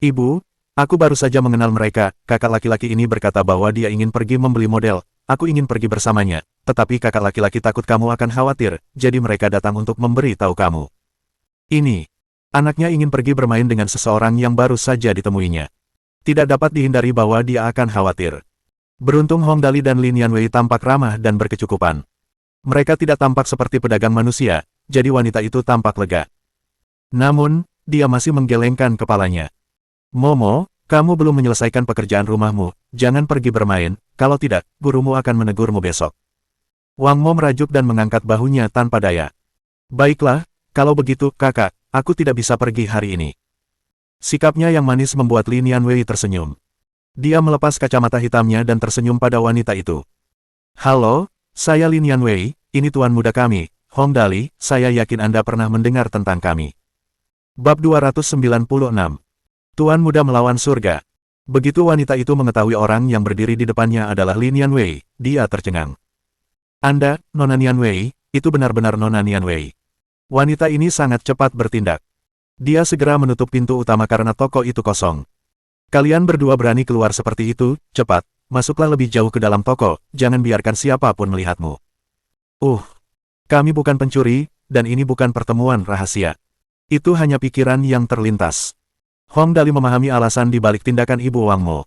"Ibu, aku baru saja mengenal mereka." Kakak laki-laki ini berkata bahwa dia ingin pergi membeli model. "Aku ingin pergi bersamanya, tetapi kakak laki-laki takut kamu akan khawatir, jadi mereka datang untuk memberi tahu kamu." Ini. Anaknya ingin pergi bermain dengan seseorang yang baru saja ditemuinya. Tidak dapat dihindari bahwa dia akan khawatir. Beruntung Hong Dali dan Lin Yanwei tampak ramah dan berkecukupan. Mereka tidak tampak seperti pedagang manusia, jadi wanita itu tampak lega. Namun, dia masih menggelengkan kepalanya. "Momo, Kamu belum menyelesaikan pekerjaan rumahmu, jangan pergi bermain, kalau tidak, gurumu akan menegurmu besok. Wang Mo merajuk dan mengangkat bahunya tanpa daya. Baiklah, kalau begitu, kakak, aku tidak bisa pergi hari ini. Sikapnya yang manis membuat Lin Yanwei tersenyum. Dia melepas kacamata hitamnya dan tersenyum pada wanita itu. Halo, saya Lin Yanwei, ini tuan muda kami, Hong Dali, saya yakin Anda pernah mendengar tentang kami. Bab 296. Tuan muda melawan surga. Begitu wanita itu mengetahui orang yang berdiri di depannya adalah Lin Yanwei, dia tercengang. Anda, Nona Yanwei, itu benar-benar Nona Yanwei. Wanita ini sangat cepat bertindak. Dia segera menutup pintu utama karena toko itu kosong. Kalian berdua berani keluar seperti itu, cepat, masuklah lebih jauh ke dalam toko, jangan biarkan siapapun melihatmu. Kami bukan pencuri, dan ini bukan pertemuan rahasia. Itu hanya pikiran yang terlintas. Hong Dali memahami alasan di balik tindakan Ibu Wang Mo.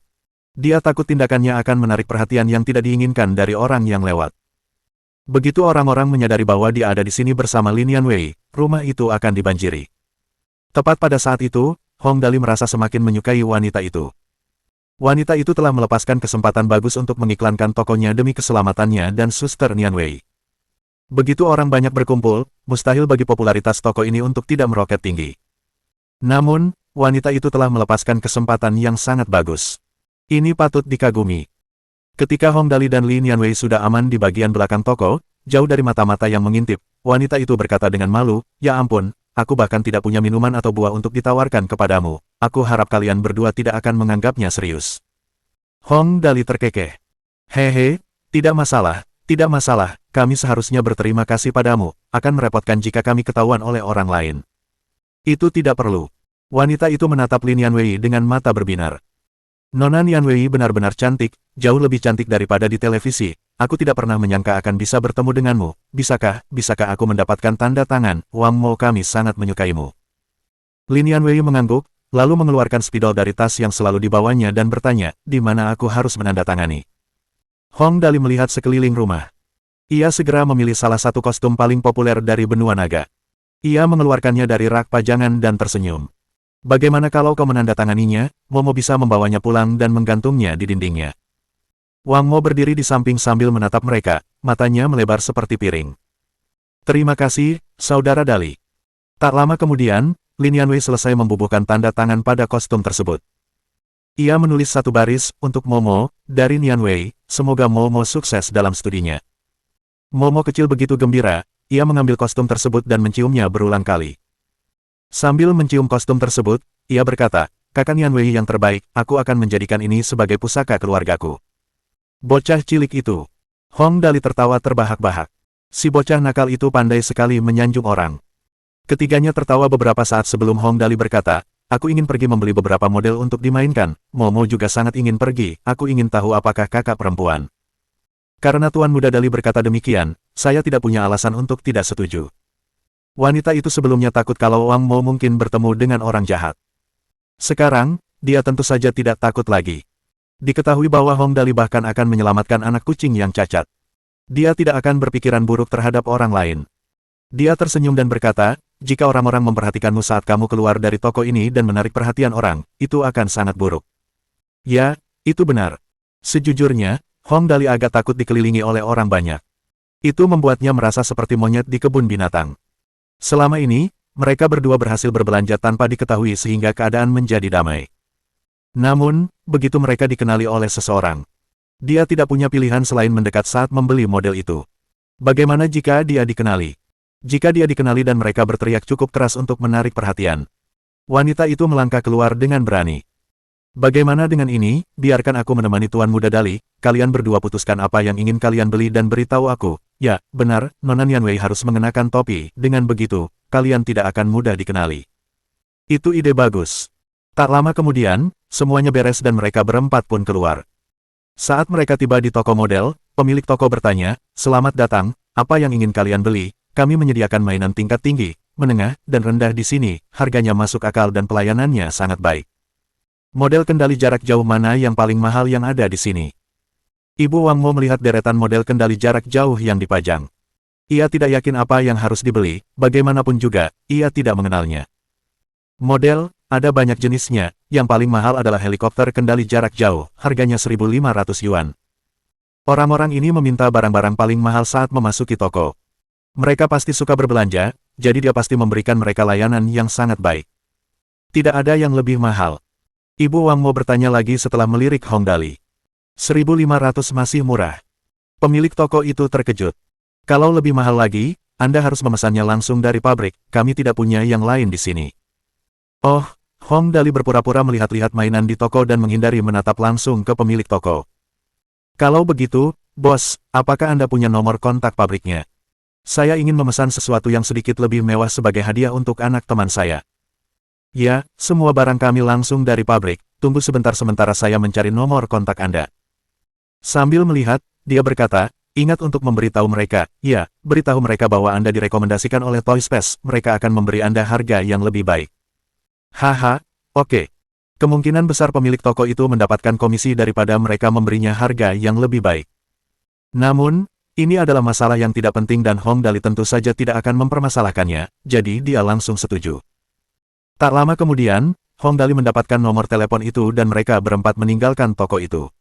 Dia takut tindakannya akan menarik perhatian yang tidak diinginkan dari orang yang lewat. Begitu orang-orang menyadari bahwa dia ada di sini bersama Lin Yanwei, rumah itu akan dibanjiri. Tepat pada saat itu, Hong Dali merasa semakin menyukai wanita itu. Wanita itu telah melepaskan kesempatan bagus untuk mengiklankan tokonya demi keselamatannya dan suster Yanwei. Begitu orang banyak berkumpul, mustahil bagi popularitas toko ini untuk tidak meroket tinggi. Namun, wanita itu telah melepaskan kesempatan yang sangat bagus. Ini patut dikagumi. Ketika Hong Dali dan Lin Yanwei sudah aman di bagian belakang toko, jauh dari mata-mata yang mengintip, wanita itu berkata dengan malu, "Ya ampun, aku bahkan tidak punya minuman atau buah untuk ditawarkan kepadamu. Aku harap kalian berdua tidak akan menganggapnya serius." Hong Dali terkekeh. "Hehe, tidak masalah, kami seharusnya berterima kasih padamu, akan merepotkan jika kami ketahuan oleh orang lain." "Itu tidak perlu." Wanita itu menatap Lin Yanwei dengan mata berbinar. "Nona Yanwei benar-benar cantik, jauh lebih cantik daripada di televisi. Aku tidak pernah menyangka akan bisa bertemu denganmu. Bisakah aku mendapatkan tanda tangan? Wang Mo, kami sangat menyukaimu." Lin Yanwei mengangguk, lalu mengeluarkan spidol dari tas yang selalu dibawanya dan bertanya, "Di mana aku harus menandatangani?" Hong Dali melihat sekeliling rumah. Ia segera memilih salah satu kostum paling populer dari benua naga. Ia mengeluarkannya dari rak pajangan dan tersenyum. "Bagaimana kalau kau menandatanganinya? Momo bisa membawanya pulang dan menggantungnya di dindingnya." Wang Mo berdiri di samping sambil menatap mereka, matanya melebar seperti piring. "Terima kasih, Saudara Dali." Tak lama kemudian, Lin Yanwei selesai membubuhkan tanda tangan pada kostum tersebut. Ia menulis satu baris, "Untuk Momo, dari Yanwei, semoga Momo sukses dalam studinya." Momo kecil begitu gembira, ia mengambil kostum tersebut dan menciumnya berulang kali. Sambil mencium kostum tersebut, ia berkata, "Kakak Yanwei yang terbaik, aku akan menjadikan ini sebagai pusaka keluargaku." Bocah cilik itu. Hong Dali tertawa terbahak-bahak. Si bocah nakal itu pandai sekali menyanjung orang. Ketiganya tertawa beberapa saat sebelum Hong Dali berkata, "Aku ingin pergi membeli beberapa model untuk dimainkan. Momo juga sangat ingin pergi, aku ingin tahu apakah kakak perempuan." Karena Tuan Muda Dali berkata demikian, saya tidak punya alasan untuk tidak setuju. Wanita itu sebelumnya takut kalau Wang Mo mungkin bertemu dengan orang jahat. Sekarang, dia tentu saja tidak takut lagi. Diketahui bahwa Hong Dali bahkan akan menyelamatkan anak kucing yang cacat. Dia tidak akan berpikiran buruk terhadap orang lain. Dia tersenyum dan berkata, "Jika orang-orang memperhatikanmu saat kamu keluar dari toko ini dan menarik perhatian orang, itu akan sangat buruk." Ya, itu benar. Sejujurnya, Hong Dali agak takut dikelilingi oleh orang banyak. Itu membuatnya merasa seperti monyet di kebun binatang. Selama ini, mereka berdua berhasil berbelanja tanpa diketahui sehingga keadaan menjadi damai. Namun, begitu mereka dikenali oleh seseorang, dia tidak punya pilihan selain mendekat saat membeli model itu. Bagaimana jika dia dikenali? Jika dia dikenali dan mereka berteriak cukup keras untuk menarik perhatian. Wanita itu melangkah keluar dengan berani. "Bagaimana dengan ini? Biarkan aku menemani Tuan Muda Dali, kalian berdua putuskan apa yang ingin kalian beli dan beritahu aku." "Ya, benar, Nona Yanwei harus mengenakan topi, dengan begitu, kalian tidak akan mudah dikenali." "Itu ide bagus." Tak lama kemudian, semuanya beres dan mereka berempat pun keluar. Saat mereka tiba di toko model, pemilik toko bertanya, "Selamat datang, apa yang ingin kalian beli? Kami menyediakan mainan tingkat tinggi, menengah, dan rendah di sini, harganya masuk akal dan pelayanannya sangat baik." "Model kendali jarak jauh mana yang paling mahal yang ada di sini?" Ibu Wang Mo melihat deretan model kendali jarak jauh yang dipajang. Ia tidak yakin apa yang harus dibeli, bagaimanapun juga, ia tidak mengenalnya. "Model ada banyak jenisnya, yang paling mahal adalah helikopter kendali jarak jauh, harganya 1.500 yuan. Orang-orang ini meminta barang-barang paling mahal saat memasuki toko. Mereka pasti suka berbelanja, jadi dia pasti memberikan mereka layanan yang sangat baik. Tidak ada yang lebih mahal. Ibu Wang Mo bertanya lagi setelah melirik Hong Dali. 1.500 masih murah. Pemilik toko itu terkejut. Kalau lebih mahal lagi, Anda harus memesannya langsung dari pabrik, kami tidak punya yang lain di sini. Oh, Hong Dali berpura-pura melihat-lihat mainan di toko dan menghindari menatap langsung ke pemilik toko. Kalau begitu, bos, apakah Anda punya nomor kontak pabriknya? Saya ingin memesan sesuatu yang sedikit lebih mewah sebagai hadiah untuk anak teman saya. Ya, semua barang kami langsung dari pabrik, tunggu sebentar sementara saya mencari nomor kontak Anda. Sambil melihat, dia berkata, ingat untuk memberitahu mereka, ya, beritahu mereka bahwa Anda direkomendasikan oleh Toy Space, mereka akan memberi Anda harga yang lebih baik. Haha, oke. Kemungkinan besar pemilik toko itu mendapatkan komisi daripada mereka memberinya harga yang lebih baik. Namun, ini adalah masalah yang tidak penting dan Hong Dali tentu saja tidak akan mempermasalahkannya, jadi dia langsung setuju. Tak lama kemudian, Hong Dali mendapatkan nomor telepon itu dan mereka berempat meninggalkan toko itu.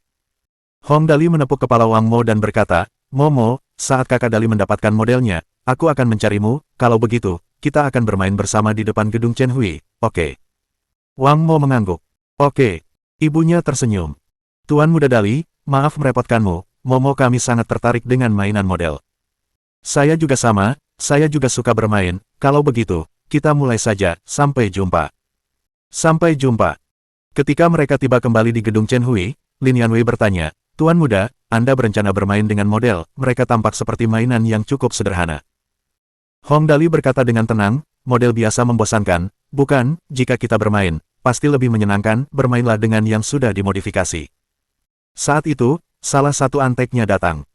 Hong Dali menepuk kepala Wang Mo dan berkata, Momo, saat kakak Dali mendapatkan modelnya, aku akan mencarimu, kalau begitu, kita akan bermain bersama di depan gedung Chen Hui, oke? Wang Mo mengangguk. Oke. Ibunya tersenyum. Tuan Muda Dali, maaf merepotkanmu, Momo kami sangat tertarik dengan mainan model. Saya juga sama, saya juga suka bermain, kalau begitu, kita mulai saja, sampai jumpa. Sampai jumpa. Ketika mereka tiba kembali di gedung Chen Hui, Lin Yanwei bertanya, Tuan Muda, Anda berencana bermain dengan model, mereka tampak seperti mainan yang cukup sederhana. Hong Dali berkata dengan tenang, model biasa membosankan, bukan, jika kita bermain, pasti lebih menyenangkan, bermainlah dengan yang sudah dimodifikasi. Saat itu, salah satu anteknya datang.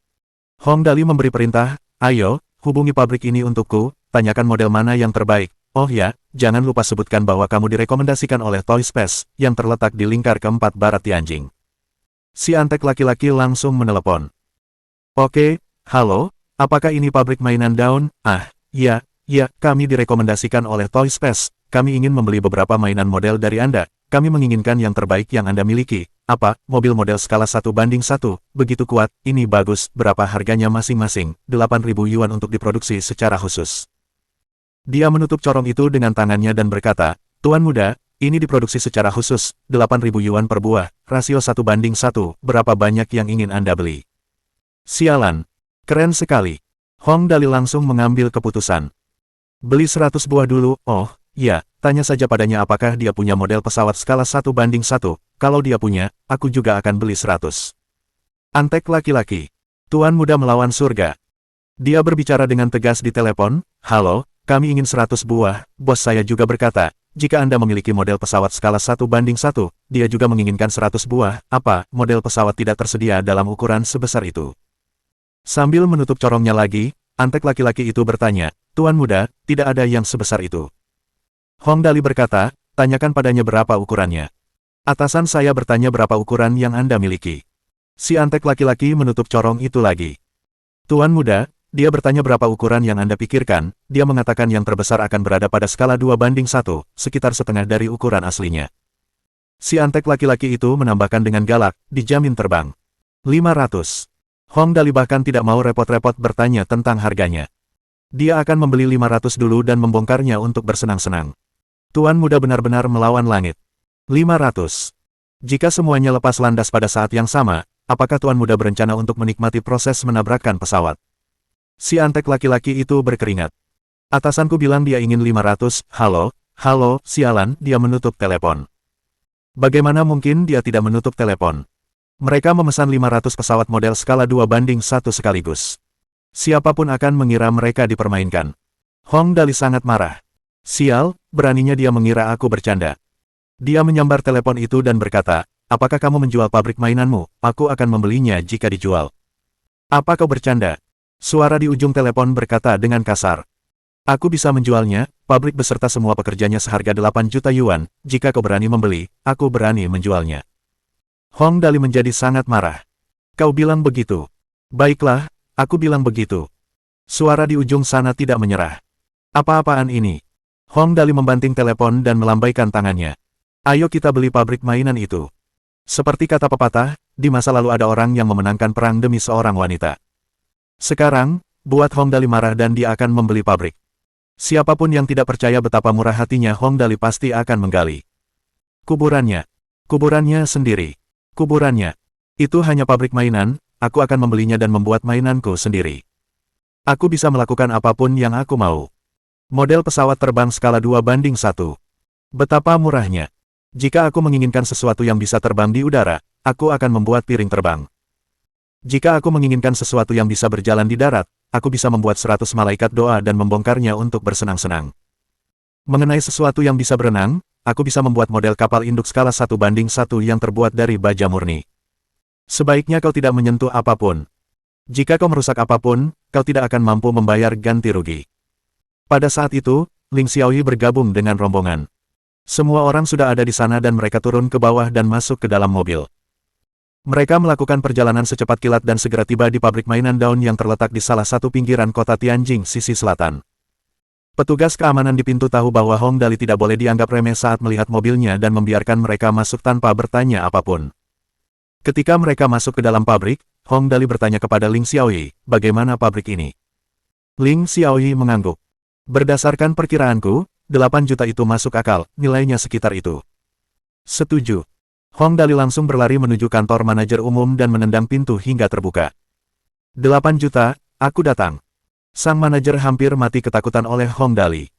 Hong Dali memberi perintah, ayo, hubungi pabrik ini untukku, tanyakan model mana yang terbaik. Oh ya, jangan lupa sebutkan bahwa kamu direkomendasikan oleh Toy Space, yang terletak di lingkar keempat barat Tianjing. Si antek laki-laki langsung menelepon. Oke, halo, apakah ini pabrik mainan daun? Ah, ya, kami direkomendasikan oleh Toy Space, kami ingin membeli beberapa mainan model dari Anda, kami menginginkan yang terbaik yang Anda miliki. Apa, mobil model skala 1:1, begitu kuat, ini bagus, berapa harganya masing-masing, 8.000 yuan untuk diproduksi secara khusus. Dia menutup corong itu dengan tangannya dan berkata, Tuan Muda, ini diproduksi secara khusus, 8.000 yuan per buah, rasio 1:1, berapa banyak yang ingin Anda beli? Sialan. Keren sekali. Hong Dali langsung mengambil keputusan. Beli 100 buah dulu, oh, ya, tanya saja padanya apakah dia punya model pesawat skala 1:1, kalau dia punya, aku juga akan beli 100. Antek laki-laki. Tuan Muda melawan surga. Dia berbicara dengan tegas di telepon, halo, kami ingin 100 buah, bos saya juga berkata, jika Anda memiliki model pesawat skala 1:1, dia juga menginginkan 100 buah, apa, model pesawat tidak tersedia dalam ukuran sebesar itu. Sambil menutup corongnya lagi, antek laki-laki itu bertanya, Tuan Muda, tidak ada yang sebesar itu. Hong Dali berkata, tanyakan padanya berapa ukurannya. Atasan saya bertanya berapa ukuran yang Anda miliki. Si antek laki-laki menutup corong itu lagi. Tuan Muda, dia bertanya berapa ukuran yang Anda pikirkan, dia mengatakan yang terbesar akan berada pada skala 2:1, sekitar setengah dari ukuran aslinya. Si antek laki-laki itu menambahkan dengan galak, dijamin terbang. 500. Hong Dali bahkan tidak mau repot-repot bertanya tentang harganya. Dia akan membeli 500 dulu dan membongkarnya untuk bersenang-senang. Tuan Muda benar-benar melawan langit. 500. Jika semuanya lepas landas pada saat yang sama, apakah Tuan Muda berencana untuk menikmati proses menabrakkan pesawat? Si antek laki-laki itu berkeringat. Atasanku bilang dia ingin 500, halo, sialan, dia menutup telepon. Bagaimana mungkin dia tidak menutup telepon? Mereka memesan 500 pesawat model skala 2:1 sekaligus. Siapapun akan mengira mereka dipermainkan. Hong Dali sangat marah. Sial, beraninya dia mengira aku bercanda. Dia menyambar telepon itu dan berkata, apakah kamu menjual pabrik mainanmu? Aku akan membelinya jika dijual. Apa kau bercanda? Suara di ujung telepon berkata dengan kasar. Aku bisa menjualnya, pabrik beserta semua pekerjanya seharga 8 juta yuan, jika kau berani membeli, aku berani menjualnya. Hong Dali menjadi sangat marah. Kau bilang begitu. Baiklah, aku bilang begitu. Suara di ujung sana tidak menyerah. Apa-apaan ini? Hong Dali membanting telepon dan melambaikan tangannya. Ayo kita beli pabrik mainan itu. Seperti kata pepatah, di masa lalu ada orang yang memenangkan perang demi seorang wanita. Sekarang, buat Hong Dali marah dan dia akan membeli pabrik. Siapapun yang tidak percaya betapa murah hatinya Hong Dali pasti akan menggali. Kuburannya. Kuburannya sendiri. Kuburannya. Itu hanya pabrik mainan, aku akan membelinya dan membuat mainanku sendiri. Aku bisa melakukan apapun yang aku mau. Model pesawat terbang skala 2:1. Betapa murahnya. Jika aku menginginkan sesuatu yang bisa terbang di udara, aku akan membuat piring terbang. Jika aku menginginkan sesuatu yang bisa berjalan di darat, aku bisa membuat 100 malaikat doa dan membongkarnya untuk bersenang-senang. Mengenai sesuatu yang bisa berenang, aku bisa membuat model kapal induk skala 1:1 yang terbuat dari baja murni. Sebaiknya kau tidak menyentuh apapun. Jika kau merusak apapun, kau tidak akan mampu membayar ganti rugi. Pada saat itu, Ling Xiaoyi bergabung dengan rombongan. Semua orang sudah ada di sana dan mereka turun ke bawah dan masuk ke dalam mobil. Mereka melakukan perjalanan secepat kilat dan segera tiba di pabrik mainan daun yang terletak di salah satu pinggiran kota Tianjing sisi selatan. Petugas keamanan di pintu tahu bahwa Hong Dali tidak boleh dianggap remeh saat melihat mobilnya dan membiarkan mereka masuk tanpa bertanya apapun. Ketika mereka masuk ke dalam pabrik, Hong Dali bertanya kepada Ling Xiaoyi, bagaimana pabrik ini? Ling Xiaoyi mengangguk. Berdasarkan perkiraanku, 8 juta itu masuk akal, nilainya sekitar itu. Setuju. Hong Dali langsung berlari menuju kantor manajer umum dan menendang pintu hingga terbuka. 8 juta, aku datang. Sang manajer hampir mati ketakutan oleh Hong Dali.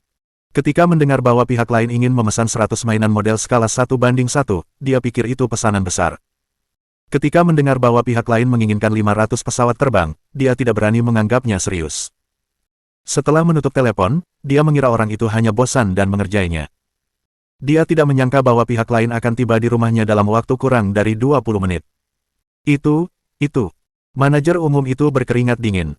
Ketika mendengar bahwa pihak lain ingin memesan 100 mainan model skala 1:1, dia pikir itu pesanan besar. Ketika mendengar bahwa pihak lain menginginkan 500 pesawat terbang, dia tidak berani menganggapnya serius. Setelah menutup telepon, dia mengira orang itu hanya bosan dan mengerjainya. Dia tidak menyangka bahwa pihak lain akan tiba di rumahnya dalam waktu kurang dari 20 menit. Itu. Manajer umum itu berkeringat dingin.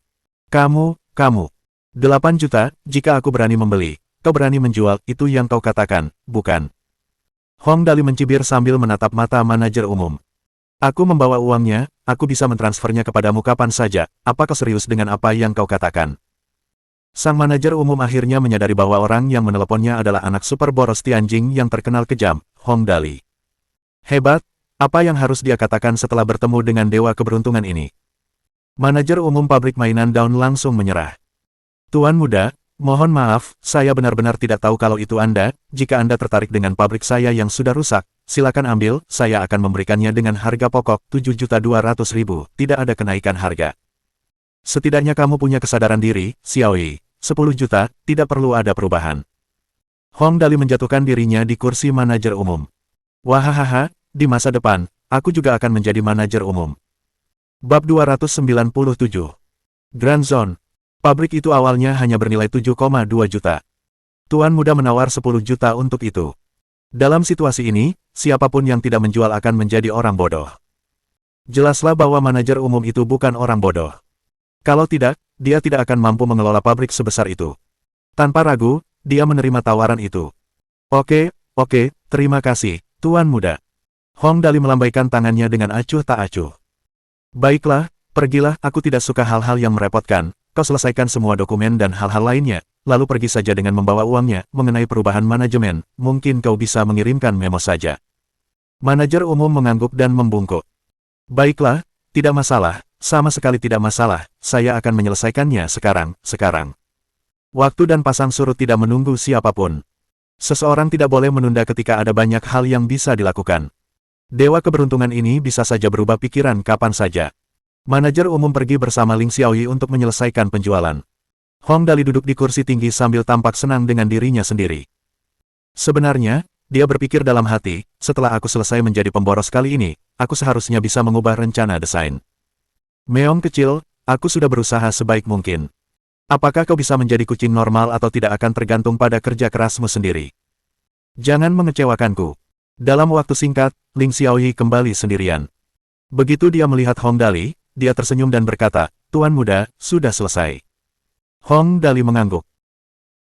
Kamu. 8 juta, jika aku berani membeli, kau berani menjual, itu yang kau katakan, bukan? Hong Dali mencibir sambil menatap mata manajer umum. Aku membawa uangnya, aku bisa mentransfernya kepadamu kapan saja, apa kau serius dengan apa yang kau katakan? Sang manajer umum akhirnya menyadari bahwa orang yang meneleponnya adalah anak super boros Tianjing yang terkenal kejam, Hong Dali. Hebat, apa yang harus dia katakan setelah bertemu dengan dewa keberuntungan ini? Manajer umum pabrik mainan daun langsung menyerah. Tuan muda, mohon maaf, saya benar-benar tidak tahu kalau itu Anda. Jika Anda tertarik dengan pabrik saya yang sudah rusak, silakan ambil, saya akan memberikannya dengan harga pokok 7.200.000, tidak ada kenaikan harga. Setidaknya kamu punya kesadaran diri, Xiaoyi. 10 juta, tidak perlu ada perubahan. Hong Dali menjatuhkan dirinya di kursi manajer umum. Wahahaha, di masa depan, aku juga akan menjadi manajer umum. Bab 297. Grand Zone. Pabrik itu awalnya hanya bernilai 7,2 juta. Tuan muda menawar 10 juta untuk itu. Dalam situasi ini, siapapun yang tidak menjual akan menjadi orang bodoh. Jelaslah bahwa manajer umum itu bukan orang bodoh. Kalau tidak, dia tidak akan mampu mengelola pabrik sebesar itu. Tanpa ragu, dia menerima tawaran itu. Oke, terima kasih, Tuan muda. Hong Dali melambaikan tangannya dengan acuh tak acuh. Baiklah, pergilah, aku tidak suka hal-hal yang merepotkan, kau selesaikan semua dokumen dan hal-hal lainnya, lalu pergi saja dengan membawa uangnya. Mengenai perubahan manajemen, mungkin kau bisa mengirimkan memo saja. Manajer umum mengangguk dan membungkuk. Baiklah, tidak masalah. Sama sekali tidak masalah, saya akan menyelesaikannya sekarang. Waktu dan pasang surut tidak menunggu siapapun. Seseorang tidak boleh menunda ketika ada banyak hal yang bisa dilakukan. Dewa keberuntungan ini bisa saja berubah pikiran kapan saja. Manajer umum pergi bersama Ling Xiaoyi untuk menyelesaikan penjualan. Hong Dali duduk di kursi tinggi sambil tampak senang dengan dirinya sendiri. Sebenarnya, dia berpikir dalam hati, setelah aku selesai menjadi pemboros kali ini, aku seharusnya bisa mengubah rencana desain. Meong kecil, aku sudah berusaha sebaik mungkin. Apakah kau bisa menjadi kucing normal atau tidak akan tergantung pada kerja kerasmu sendiri? Jangan mengecewakanku. Dalam waktu singkat, Ling Xiaoyi kembali sendirian. Begitu dia melihat Hong Dali, dia tersenyum dan berkata, Tuan muda, sudah selesai. Hong Dali mengangguk.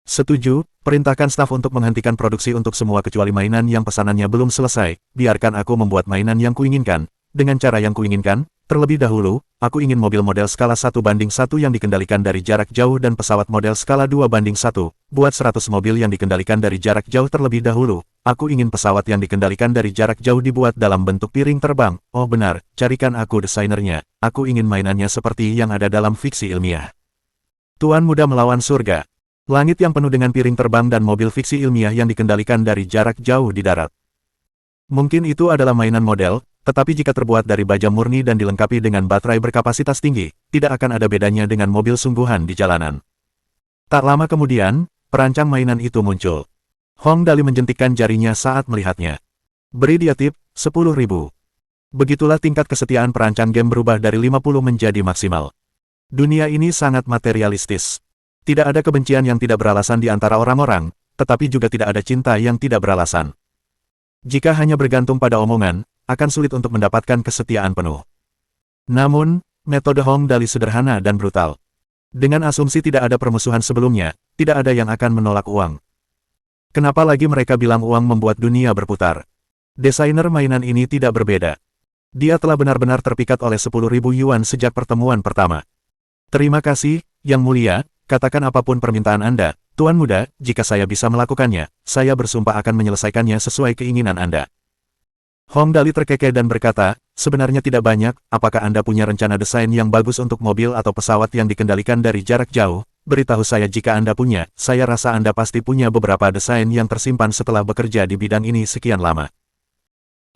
Setuju, perintahkan staf untuk menghentikan produksi untuk semua kecuali mainan yang pesanannya belum selesai, biarkan aku membuat mainan yang kuinginkan. Dengan cara yang kuinginkan, terlebih dahulu, aku ingin mobil model skala 1:1 yang dikendalikan dari jarak jauh dan pesawat model skala 2:1. Buat 100 mobil yang dikendalikan dari jarak jauh terlebih dahulu. Aku ingin pesawat yang dikendalikan dari jarak jauh dibuat dalam bentuk piring terbang. Oh benar, carikan aku desainernya. Aku ingin mainannya seperti yang ada dalam fiksi ilmiah. Tuan Muda Melawan Surga. Langit yang penuh dengan piring terbang dan mobil fiksi ilmiah yang dikendalikan dari jarak jauh di darat. Mungkin itu adalah mainan model, tetapi jika terbuat dari baja murni dan dilengkapi dengan baterai berkapasitas tinggi, tidak akan ada bedanya dengan mobil sungguhan di jalanan. Tak lama kemudian, perancang mainan itu muncul. Hong Dali menjentikkan jarinya saat melihatnya. Beri dia tip, 10.000. Begitulah tingkat kesetiaan perancang game berubah dari 50 menjadi maksimal. Dunia ini sangat materialistis. Tidak ada kebencian yang tidak beralasan di antara orang-orang, tetapi juga tidak ada cinta yang tidak beralasan. Jika hanya bergantung pada omongan, akan sulit untuk mendapatkan kesetiaan penuh. Namun, metode Hong Dali sederhana dan brutal. Dengan asumsi tidak ada permusuhan sebelumnya, tidak ada yang akan menolak uang. Kenapa lagi mereka bilang uang membuat dunia berputar? Desainer mainan ini tidak berbeda. Dia telah benar-benar terpikat oleh 10.000 yuan sejak pertemuan pertama. Terima kasih, Yang Mulia, katakan apapun permintaan Anda, Tuan Muda, jika saya bisa melakukannya, saya bersumpah akan menyelesaikannya sesuai keinginan Anda. Hong Dali terkekeh dan berkata, sebenarnya tidak banyak, apakah Anda punya rencana desain yang bagus untuk mobil atau pesawat yang dikendalikan dari jarak jauh? Beritahu saya jika Anda punya, saya rasa Anda pasti punya beberapa desain yang tersimpan setelah bekerja di bidang ini sekian lama.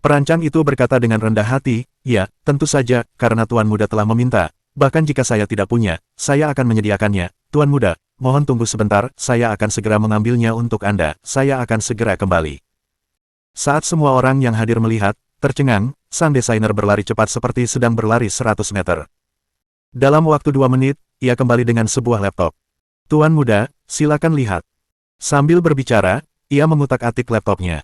Perancang itu berkata dengan rendah hati, ya, tentu saja, karena Tuan Muda telah meminta. Bahkan jika saya tidak punya, saya akan menyediakannya. Tuan Muda, mohon tunggu sebentar, saya akan segera mengambilnya untuk Anda, saya akan segera kembali. Saat semua orang yang hadir melihat, tercengang, sang desainer berlari cepat seperti sedang berlari 100 meter. Dalam waktu 2 menit, ia kembali dengan sebuah laptop. Tuan Muda, silakan lihat. Sambil berbicara, ia mengutak-atik laptopnya.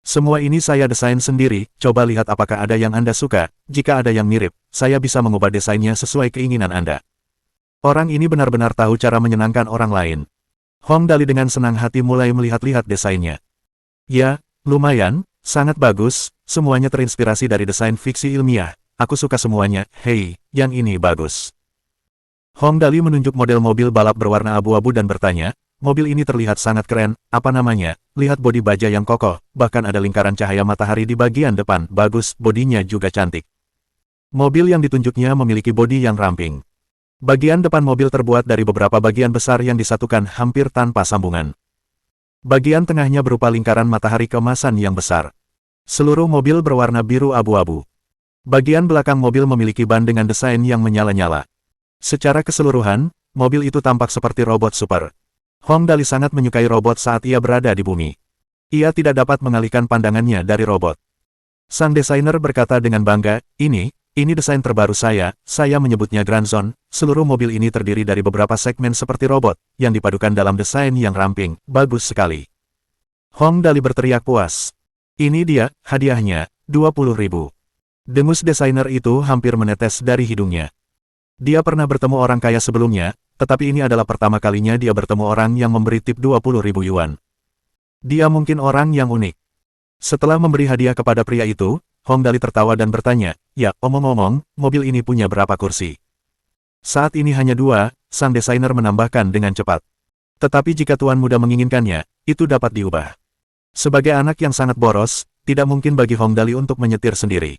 Semua ini saya desain sendiri, coba lihat apakah ada yang Anda suka, jika ada yang mirip, saya bisa mengubah desainnya sesuai keinginan Anda. Orang ini benar-benar tahu cara menyenangkan orang lain. Hong Dali dengan senang hati mulai melihat-lihat desainnya. Ya, lumayan, sangat bagus, semuanya terinspirasi dari desain fiksi ilmiah, aku suka semuanya, hei, yang ini bagus. Hong Dali menunjuk model mobil balap berwarna abu-abu dan bertanya, mobil ini terlihat sangat keren, apa namanya, lihat bodi baja yang kokoh, bahkan ada lingkaran cahaya matahari di bagian depan, bagus, bodinya juga cantik. Mobil yang ditunjuknya memiliki bodi yang ramping. Bagian depan mobil terbuat dari beberapa bagian besar yang disatukan hampir tanpa sambungan. Bagian tengahnya berupa lingkaran matahari keemasan yang besar. Seluruh mobil berwarna biru abu-abu. Bagian belakang mobil memiliki ban dengan desain yang menyala-nyala. Secara keseluruhan, mobil itu tampak seperti robot super. Hong Dali sangat menyukai robot saat ia berada di bumi. Ia tidak dapat mengalihkan pandangannya dari robot. Sang desainer berkata dengan bangga, ini desain terbaru saya menyebutnya Grand Zone, seluruh mobil ini terdiri dari beberapa segmen seperti robot, yang dipadukan dalam desain yang ramping, bagus sekali. Hong Dali berteriak puas. Ini dia, hadiahnya, 20.000. Dengus desainer itu hampir menetes dari hidungnya. Dia pernah bertemu orang kaya sebelumnya, tetapi ini adalah pertama kalinya dia bertemu orang yang memberi tip 20.000 yuan. Dia mungkin orang yang unik. Setelah memberi hadiah kepada pria itu, Hong Dali tertawa dan bertanya, ya, omong-omong, mobil ini punya berapa kursi? Saat ini hanya 2, sang desainer menambahkan dengan cepat. Tetapi jika Tuan Muda menginginkannya, itu dapat diubah. Sebagai anak yang sangat boros, tidak mungkin bagi Hong Dali untuk menyetir sendiri.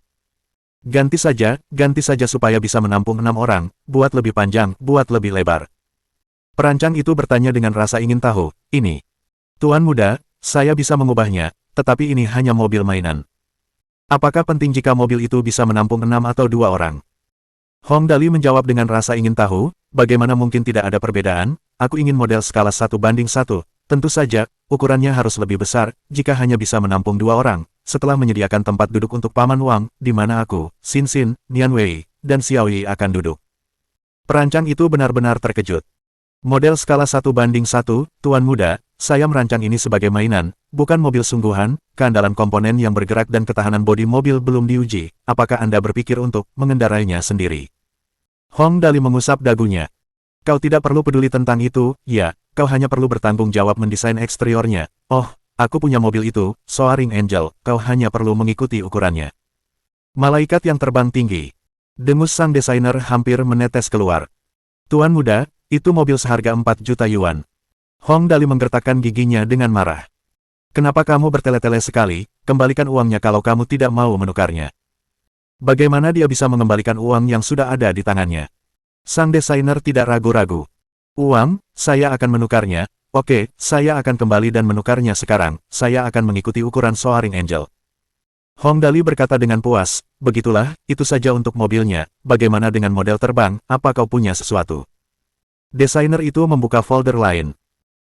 Ganti saja supaya bisa menampung 6 orang, buat lebih panjang, buat lebih lebar. Perancang itu bertanya dengan rasa ingin tahu, ini. Tuan Muda, saya bisa mengubahnya, tetapi ini hanya mobil mainan. Apakah penting jika mobil itu bisa menampung 6 atau 2 orang? Hong Dali menjawab dengan rasa ingin tahu, bagaimana mungkin tidak ada perbedaan, aku ingin model skala 1:1, tentu saja, ukurannya harus lebih besar, jika hanya bisa menampung 2 orang. Setelah menyediakan tempat duduk untuk Paman Wang, di mana aku, Xin Xin, Nian Wei, dan Xiao Yi akan duduk. Perancang itu benar-benar terkejut. Model skala 1:1, Tuan Muda, saya merancang ini sebagai mainan, bukan mobil sungguhan, keandalan komponen yang bergerak dan ketahanan bodi mobil belum diuji, apakah Anda berpikir untuk mengendarainya sendiri? Hong Dali mengusap dagunya. Kau tidak perlu peduli tentang itu, ya, kau hanya perlu bertanggung jawab mendesain eksteriornya. Oh, aku punya mobil itu, Soaring Angel, kau hanya perlu mengikuti ukurannya. Malaikat yang terbang tinggi. Dengus sang desainer hampir menetes keluar. Tuan muda, itu mobil seharga 4 juta yuan. Hong Dali menggertakkan giginya dengan marah. Kenapa kamu bertele-tele sekali, kembalikan uangnya kalau kamu tidak mau menukarnya. Bagaimana dia bisa mengembalikan uang yang sudah ada di tangannya? Sang desainer tidak ragu-ragu. Uang, saya akan menukarnya. Oke, saya akan kembali dan menukarnya sekarang. Saya akan mengikuti ukuran Soaring Angel. Hong Dali berkata dengan puas, begitulah, itu saja untuk mobilnya. Bagaimana dengan model terbang, apa kau punya sesuatu? Desainer itu membuka folder lain.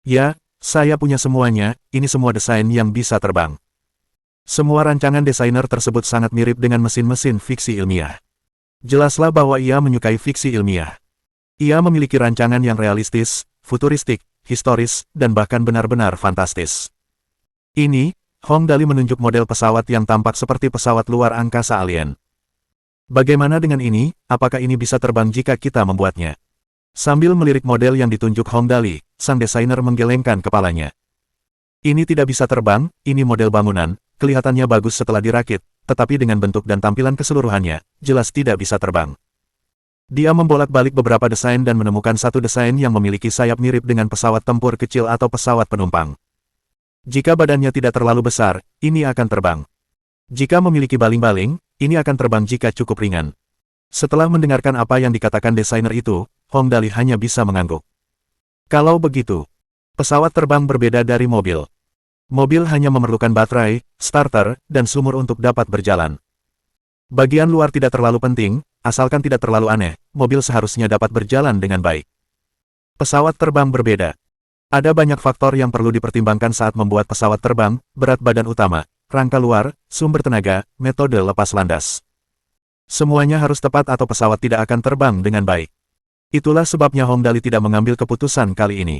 Ya, saya punya semuanya, ini semua desain yang bisa terbang. Semua rancangan desainer tersebut sangat mirip dengan mesin-mesin fiksi ilmiah. Jelaslah bahwa ia menyukai fiksi ilmiah. Ia memiliki rancangan yang realistis, futuristik, historis, dan bahkan benar-benar fantastis. Ini, Hong Dali menunjuk model pesawat yang tampak seperti pesawat luar angkasa alien. Bagaimana dengan ini, apakah ini bisa terbang jika kita membuatnya? Sambil melirik model yang ditunjuk Hong Dali, sang desainer menggelengkan kepalanya. Ini tidak bisa terbang, ini model bangunan, kelihatannya bagus setelah dirakit, tetapi dengan bentuk dan tampilan keseluruhannya, jelas tidak bisa terbang. Dia membolak-balik beberapa desain dan menemukan satu desain yang memiliki sayap mirip dengan pesawat tempur kecil atau pesawat penumpang. Jika badannya tidak terlalu besar, ini akan terbang. Jika memiliki baling-baling, ini akan terbang jika cukup ringan. Setelah mendengarkan apa yang dikatakan desainer itu, Hong Dali hanya bisa mengangguk. Kalau begitu, pesawat terbang berbeda dari mobil. Mobil hanya memerlukan baterai, starter, dan sumur untuk dapat berjalan. Bagian luar tidak terlalu penting, asalkan tidak terlalu aneh, mobil seharusnya dapat berjalan dengan baik. Pesawat terbang berbeda. Ada banyak faktor yang perlu dipertimbangkan saat membuat pesawat terbang, berat badan utama, rangka luar, sumber tenaga, metode lepas landas. Semuanya harus tepat atau pesawat tidak akan terbang dengan baik. Itulah sebabnya Hong Dali tidak mengambil keputusan kali ini.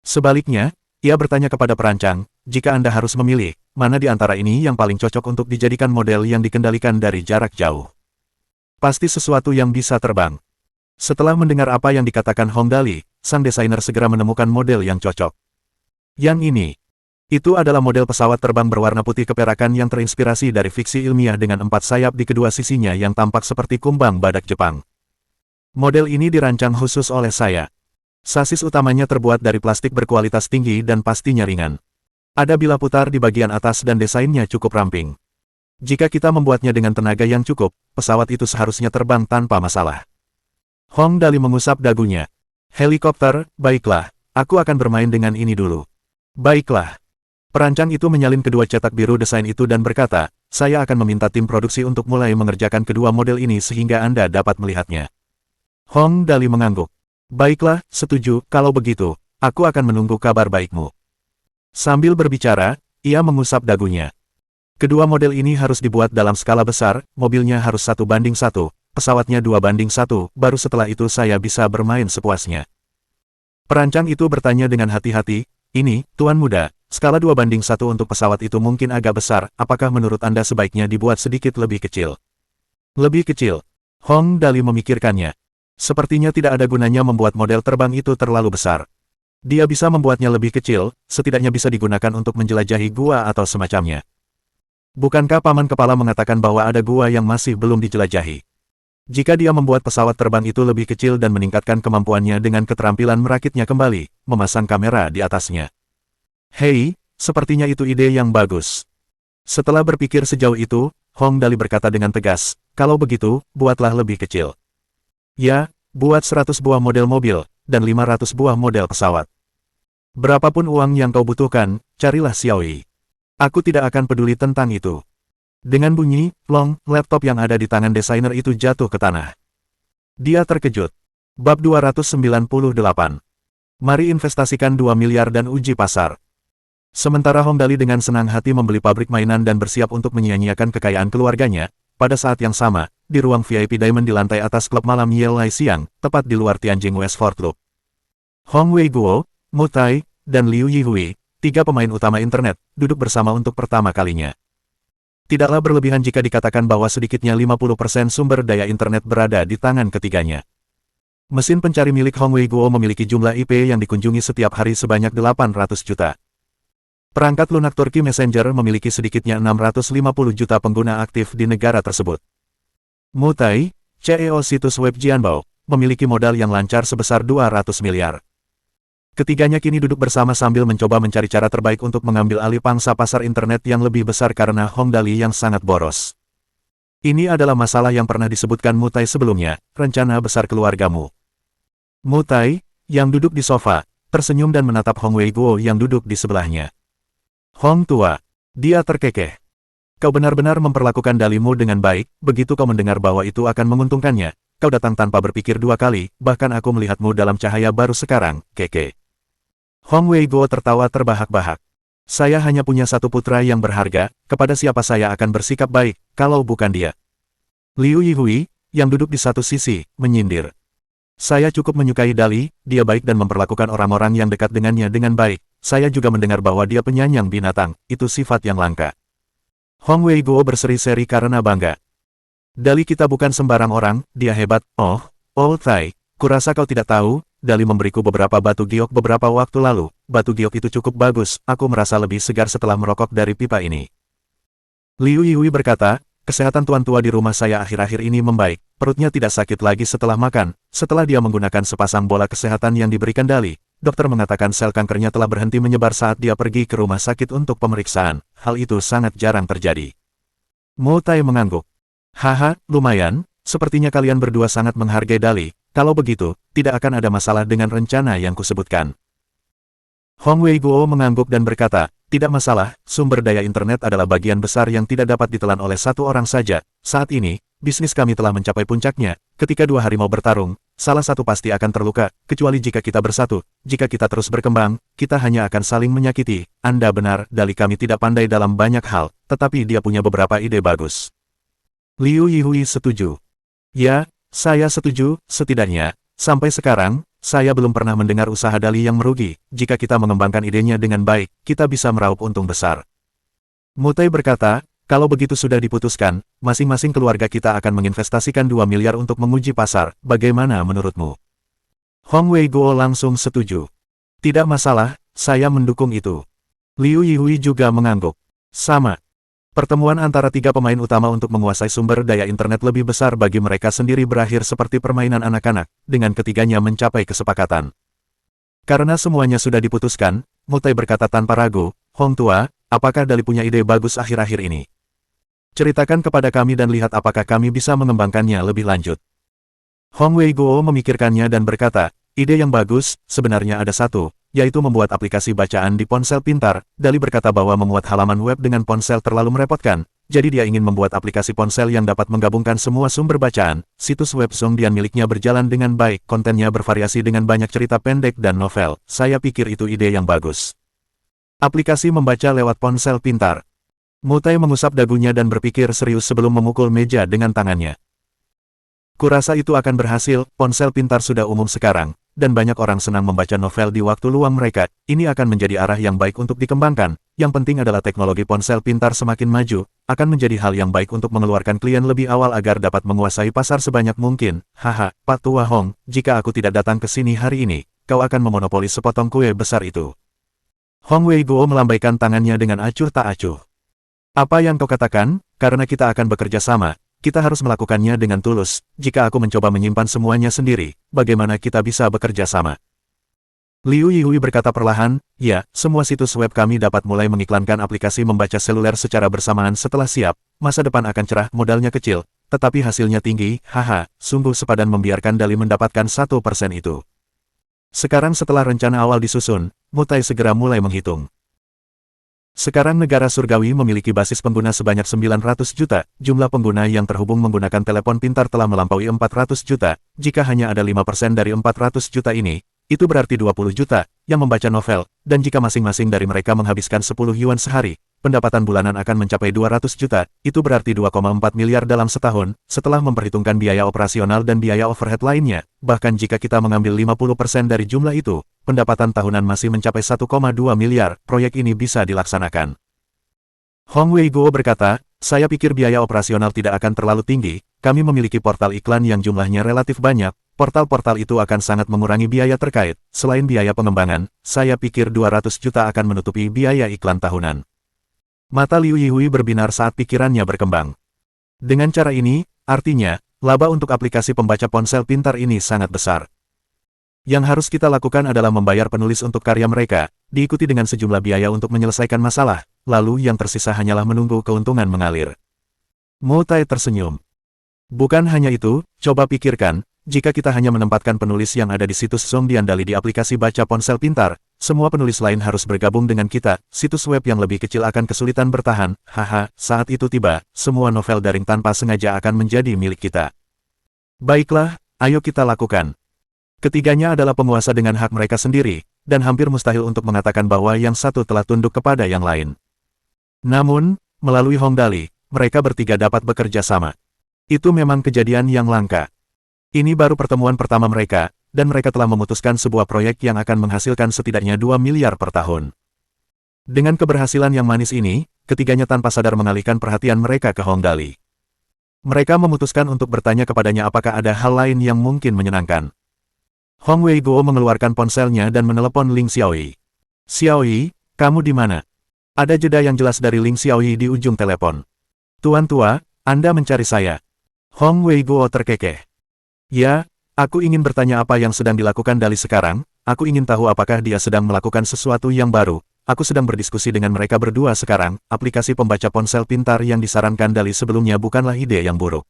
Sebaliknya, ia bertanya kepada perancang, jika Anda harus memilih, mana di antara ini yang paling cocok untuk dijadikan model yang dikendalikan dari jarak jauh? Pasti sesuatu yang bisa terbang. Setelah mendengar apa yang dikatakan Hong Dali, sang desainer segera menemukan model yang cocok. Yang ini. Itu adalah model pesawat terbang berwarna putih keperakan yang terinspirasi dari fiksi ilmiah dengan 4 sayap di kedua sisinya yang tampak seperti kumbang badak Jepang. Model ini dirancang khusus oleh saya. Sasis utamanya terbuat dari plastik berkualitas tinggi dan pastinya ringan. Ada bilah putar di bagian atas dan desainnya cukup ramping. Jika kita membuatnya dengan tenaga yang cukup, pesawat itu seharusnya terbang tanpa masalah. Hong Dali mengusap dagunya. Helikopter, baiklah, aku akan bermain dengan ini dulu. Baiklah. Perancang itu menyalin kedua cetak biru desain itu dan berkata, saya akan meminta tim produksi untuk mulai mengerjakan kedua model ini sehingga Anda dapat melihatnya. Hong Dali mengangguk. Baiklah, setuju, kalau begitu, aku akan menunggu kabar baikmu. Sambil berbicara, ia mengusap dagunya. Kedua model ini harus dibuat dalam skala besar, mobilnya harus 1:1, pesawatnya 2:1, baru setelah itu saya bisa bermain sepuasnya. Perancang itu bertanya dengan hati-hati, ini, Tuan Muda, skala 2:1 untuk pesawat itu mungkin agak besar, apakah menurut Anda sebaiknya dibuat sedikit lebih kecil? Lebih kecil. Hong Dali memikirkannya. Sepertinya tidak ada gunanya membuat model terbang itu terlalu besar. Dia bisa membuatnya lebih kecil, setidaknya bisa digunakan untuk menjelajahi gua atau semacamnya. Bukankah Paman Kepala mengatakan bahwa ada gua yang masih belum dijelajahi? Jika dia membuat pesawat terbang itu lebih kecil dan meningkatkan kemampuannya dengan keterampilan merakitnya kembali, memasang kamera di atasnya. Hei, sepertinya itu ide yang bagus. Setelah berpikir sejauh itu, Hong Dali berkata dengan tegas, kalau begitu, buatlah lebih kecil. Ya, buat 100 buah model mobil, dan 500 buah model pesawat. Berapapun uang yang kau butuhkan, carilah Xiaoyi. Aku tidak akan peduli tentang itu. Dengan bunyi, plong, laptop yang ada di tangan desainer itu jatuh ke tanah. Dia terkejut. Bab 298. Mari investasikan 2 miliar dan uji pasar. Sementara Hong Dali dengan senang hati membeli pabrik mainan dan bersiap untuk menyia-nyiakan kekayaan keluarganya, pada saat yang sama, di ruang VIP Diamond di lantai atas klub malam Yelai Siang, tepat di luar Tianjin Westford Club. Hong Wei-guo, Mu Tai, dan Liu Yihui, 3 pemain utama internet, duduk bersama untuk pertama kalinya. Tidaklah berlebihan jika dikatakan bahwa sedikitnya 50% sumber daya internet berada di tangan ketiganya. Mesin pencari milik Hong Wei-guo memiliki jumlah IP yang dikunjungi setiap hari sebanyak 800 juta. Perangkat lunak Turki Messenger memiliki sedikitnya 650 juta pengguna aktif di negara tersebut. Mu Tai, CEO situs web Jianbao, memiliki modal yang lancar sebesar 200 miliar. Ketiganya kini duduk bersama sambil mencoba mencari cara terbaik untuk mengambil alih pangsa pasar internet yang lebih besar karena Hong Dali yang sangat boros. Ini adalah masalah yang pernah disebutkan Mutai sebelumnya, rencana besar keluargamu. Mutai, yang duduk di sofa, tersenyum dan menatap Hong Weiguo yang duduk di sebelahnya. Hong tua, dia terkekeh. Kau benar-benar memperlakukan dalimu dengan baik, begitu kau mendengar bahwa itu akan menguntungkannya, kau datang tanpa berpikir dua kali, bahkan aku melihatmu dalam cahaya baru sekarang, keke. Hong Weiguo tertawa terbahak-bahak. Saya hanya punya satu putra yang berharga, kepada siapa saya akan bersikap baik, kalau bukan dia. Liu Yihui, yang duduk di satu sisi, menyindir. Saya cukup menyukai Dali, dia baik dan memperlakukan orang-orang yang dekat dengannya dengan baik. Saya juga mendengar bahwa dia penyayang binatang, itu sifat yang langka. Hong Weiguo berseri-seri karena bangga. Dali kita bukan sembarang orang, dia hebat. Oh, Old Tai, kurasa kau tidak tahu, Dali memberiku beberapa batu giok beberapa waktu lalu. Batu giok itu cukup bagus, aku merasa lebih segar setelah merokok dari pipa ini. Liu Yihui berkata, kesehatan tuan tua di rumah saya akhir-akhir ini membaik, perutnya tidak sakit lagi setelah makan. Setelah dia menggunakan sepasang bola kesehatan yang diberikan Dali, dokter mengatakan sel kankernya telah berhenti menyebar saat dia pergi ke rumah sakit untuk pemeriksaan. Hal itu sangat jarang terjadi. Mu Tai mengangguk. Haha, lumayan, sepertinya kalian berdua sangat menghargai Dali. Kalau begitu, tidak akan ada masalah dengan rencana yang kusebutkan. Hong Weiguo mengangguk dan berkata, tidak masalah, sumber daya internet adalah bagian besar yang tidak dapat ditelan oleh satu orang saja. Saat ini, bisnis kami telah mencapai puncaknya. Ketika dua harimau bertarung, salah satu pasti akan terluka, kecuali jika kita bersatu. Jika kita terus berkembang, kita hanya akan saling menyakiti. Anda benar, Dali kami tidak pandai dalam banyak hal, tetapi dia punya beberapa ide bagus. Liu Yihui setuju. Ya, saya setuju, setidaknya, sampai sekarang, saya belum pernah mendengar usaha Dali yang merugi. Jika kita mengembangkan idenya dengan baik, kita bisa meraup untung besar. Mutai berkata, kalau begitu sudah diputuskan, masing-masing keluarga kita akan menginvestasikan 2 miliar untuk menguji pasar, bagaimana menurutmu? Hong Weiguo langsung setuju. Tidak masalah, saya mendukung itu. Liu Yihui juga mengangguk. Sama. Pertemuan antara tiga pemain utama untuk menguasai sumber daya internet lebih besar bagi mereka sendiri berakhir seperti permainan anak-anak, dengan ketiganya mencapai kesepakatan. Karena semuanya sudah diputuskan, Mutai berkata tanpa ragu, Hong tua, apakah Dali punya ide bagus akhir-akhir ini? Ceritakan kepada kami dan lihat apakah kami bisa mengembangkannya lebih lanjut. Hong Weiguo memikirkannya dan berkata, ide yang bagus, sebenarnya ada satu, yaitu membuat aplikasi bacaan di ponsel pintar. Dali berkata bahwa memuat halaman web dengan ponsel terlalu merepotkan, jadi dia ingin membuat aplikasi ponsel yang dapat menggabungkan semua sumber bacaan. Situs web Zhongdian miliknya berjalan dengan baik, kontennya bervariasi dengan banyak cerita pendek dan novel. Saya pikir itu ide yang bagus. Aplikasi membaca lewat ponsel pintar. Mutai mengusap dagunya dan berpikir serius sebelum memukul meja dengan tangannya. Kurasa itu akan berhasil, ponsel pintar sudah umum sekarang, dan banyak orang senang membaca novel di waktu luang mereka. Ini akan menjadi arah yang baik untuk dikembangkan. Yang penting adalah teknologi ponsel pintar semakin maju, akan menjadi hal yang baik untuk mengeluarkan klien lebih awal agar dapat menguasai pasar sebanyak mungkin. Haha, Pak Tua Hong, jika aku tidak datang ke sini hari ini, kau akan memonopoli sepotong kue besar itu. Hong Weiguo melambaikan tangannya dengan acuh tak acuh. Apa yang kau katakan? Karena kita akan bekerja sama. Kita harus melakukannya dengan tulus. Jika aku mencoba menyimpan semuanya sendiri, bagaimana kita bisa bekerja sama? Liu Yihui berkata perlahan, ya, semua situs web kami dapat mulai mengiklankan aplikasi membaca seluler secara bersamaan setelah siap. Masa depan akan cerah, modalnya kecil, tetapi hasilnya tinggi. Haha, sungguh sepadan membiarkan Dali mendapatkan 1% itu. Sekarang setelah rencana awal disusun, Mutai segera mulai menghitung. Sekarang negara surgawi memiliki basis pengguna sebanyak 900 juta, jumlah pengguna yang terhubung menggunakan telepon pintar telah melampaui 400 juta, jika hanya ada 5% dari 400 juta ini, itu berarti 20 juta, yang membaca novel, dan jika masing-masing dari mereka menghabiskan 10 yuan sehari, pendapatan bulanan akan mencapai 200 juta, itu berarti 2,4 miliar dalam setahun, setelah memperhitungkan biaya operasional dan biaya overhead lainnya, bahkan jika kita mengambil 50% dari jumlah itu, pendapatan tahunan masih mencapai 1,2 miliar, proyek ini bisa dilaksanakan. Hong Weiguo berkata, saya pikir biaya operasional tidak akan terlalu tinggi, kami memiliki portal iklan yang jumlahnya relatif banyak, portal-portal itu akan sangat mengurangi biaya terkait, selain biaya pengembangan, saya pikir 200 juta akan menutupi biaya iklan tahunan. Mata Liu Yihui berbinar saat pikirannya berkembang. Dengan cara ini, artinya, laba untuk aplikasi pembaca ponsel pintar ini sangat besar. Yang harus kita lakukan adalah membayar penulis untuk karya mereka, diikuti dengan sejumlah biaya untuk menyelesaikan masalah, lalu yang tersisa hanyalah menunggu keuntungan mengalir. Mu Tai tersenyum. Bukan hanya itu, coba pikirkan, jika kita hanya menempatkan penulis yang ada di situs Zhongdiandali di aplikasi baca ponsel pintar, semua penulis lain harus bergabung dengan kita, situs web yang lebih kecil akan kesulitan bertahan, haha, saat itu tiba, semua novel daring tanpa sengaja akan menjadi milik kita. Baiklah, ayo kita lakukan. Ketiganya adalah penguasa dengan hak mereka sendiri, dan hampir mustahil untuk mengatakan bahwa yang satu telah tunduk kepada yang lain. Namun, melalui Hongdali, mereka bertiga dapat bekerja sama. Itu memang kejadian yang langka. Ini baru pertemuan pertama mereka, dan mereka telah memutuskan sebuah proyek yang akan menghasilkan setidaknya 2 miliar per tahun. Dengan keberhasilan yang manis ini, ketiganya tanpa sadar mengalihkan perhatian mereka ke Hongdali. Mereka memutuskan untuk bertanya kepadanya apakah ada hal lain yang mungkin menyenangkan. Hong Weiguo mengeluarkan ponselnya dan menelepon Ling Xiaoyi. Xiaoyi, kamu di mana? Ada jeda yang jelas dari Ling Xiaoyi di ujung telepon. Tuan tua, Anda mencari saya. Hong Weiguo terkekeh. Ya, aku ingin bertanya apa yang sedang dilakukan Dali sekarang, aku ingin tahu apakah dia sedang melakukan sesuatu yang baru. Aku sedang berdiskusi dengan mereka berdua sekarang, aplikasi pembaca ponsel pintar yang disarankan Dali sebelumnya bukanlah ide yang buruk.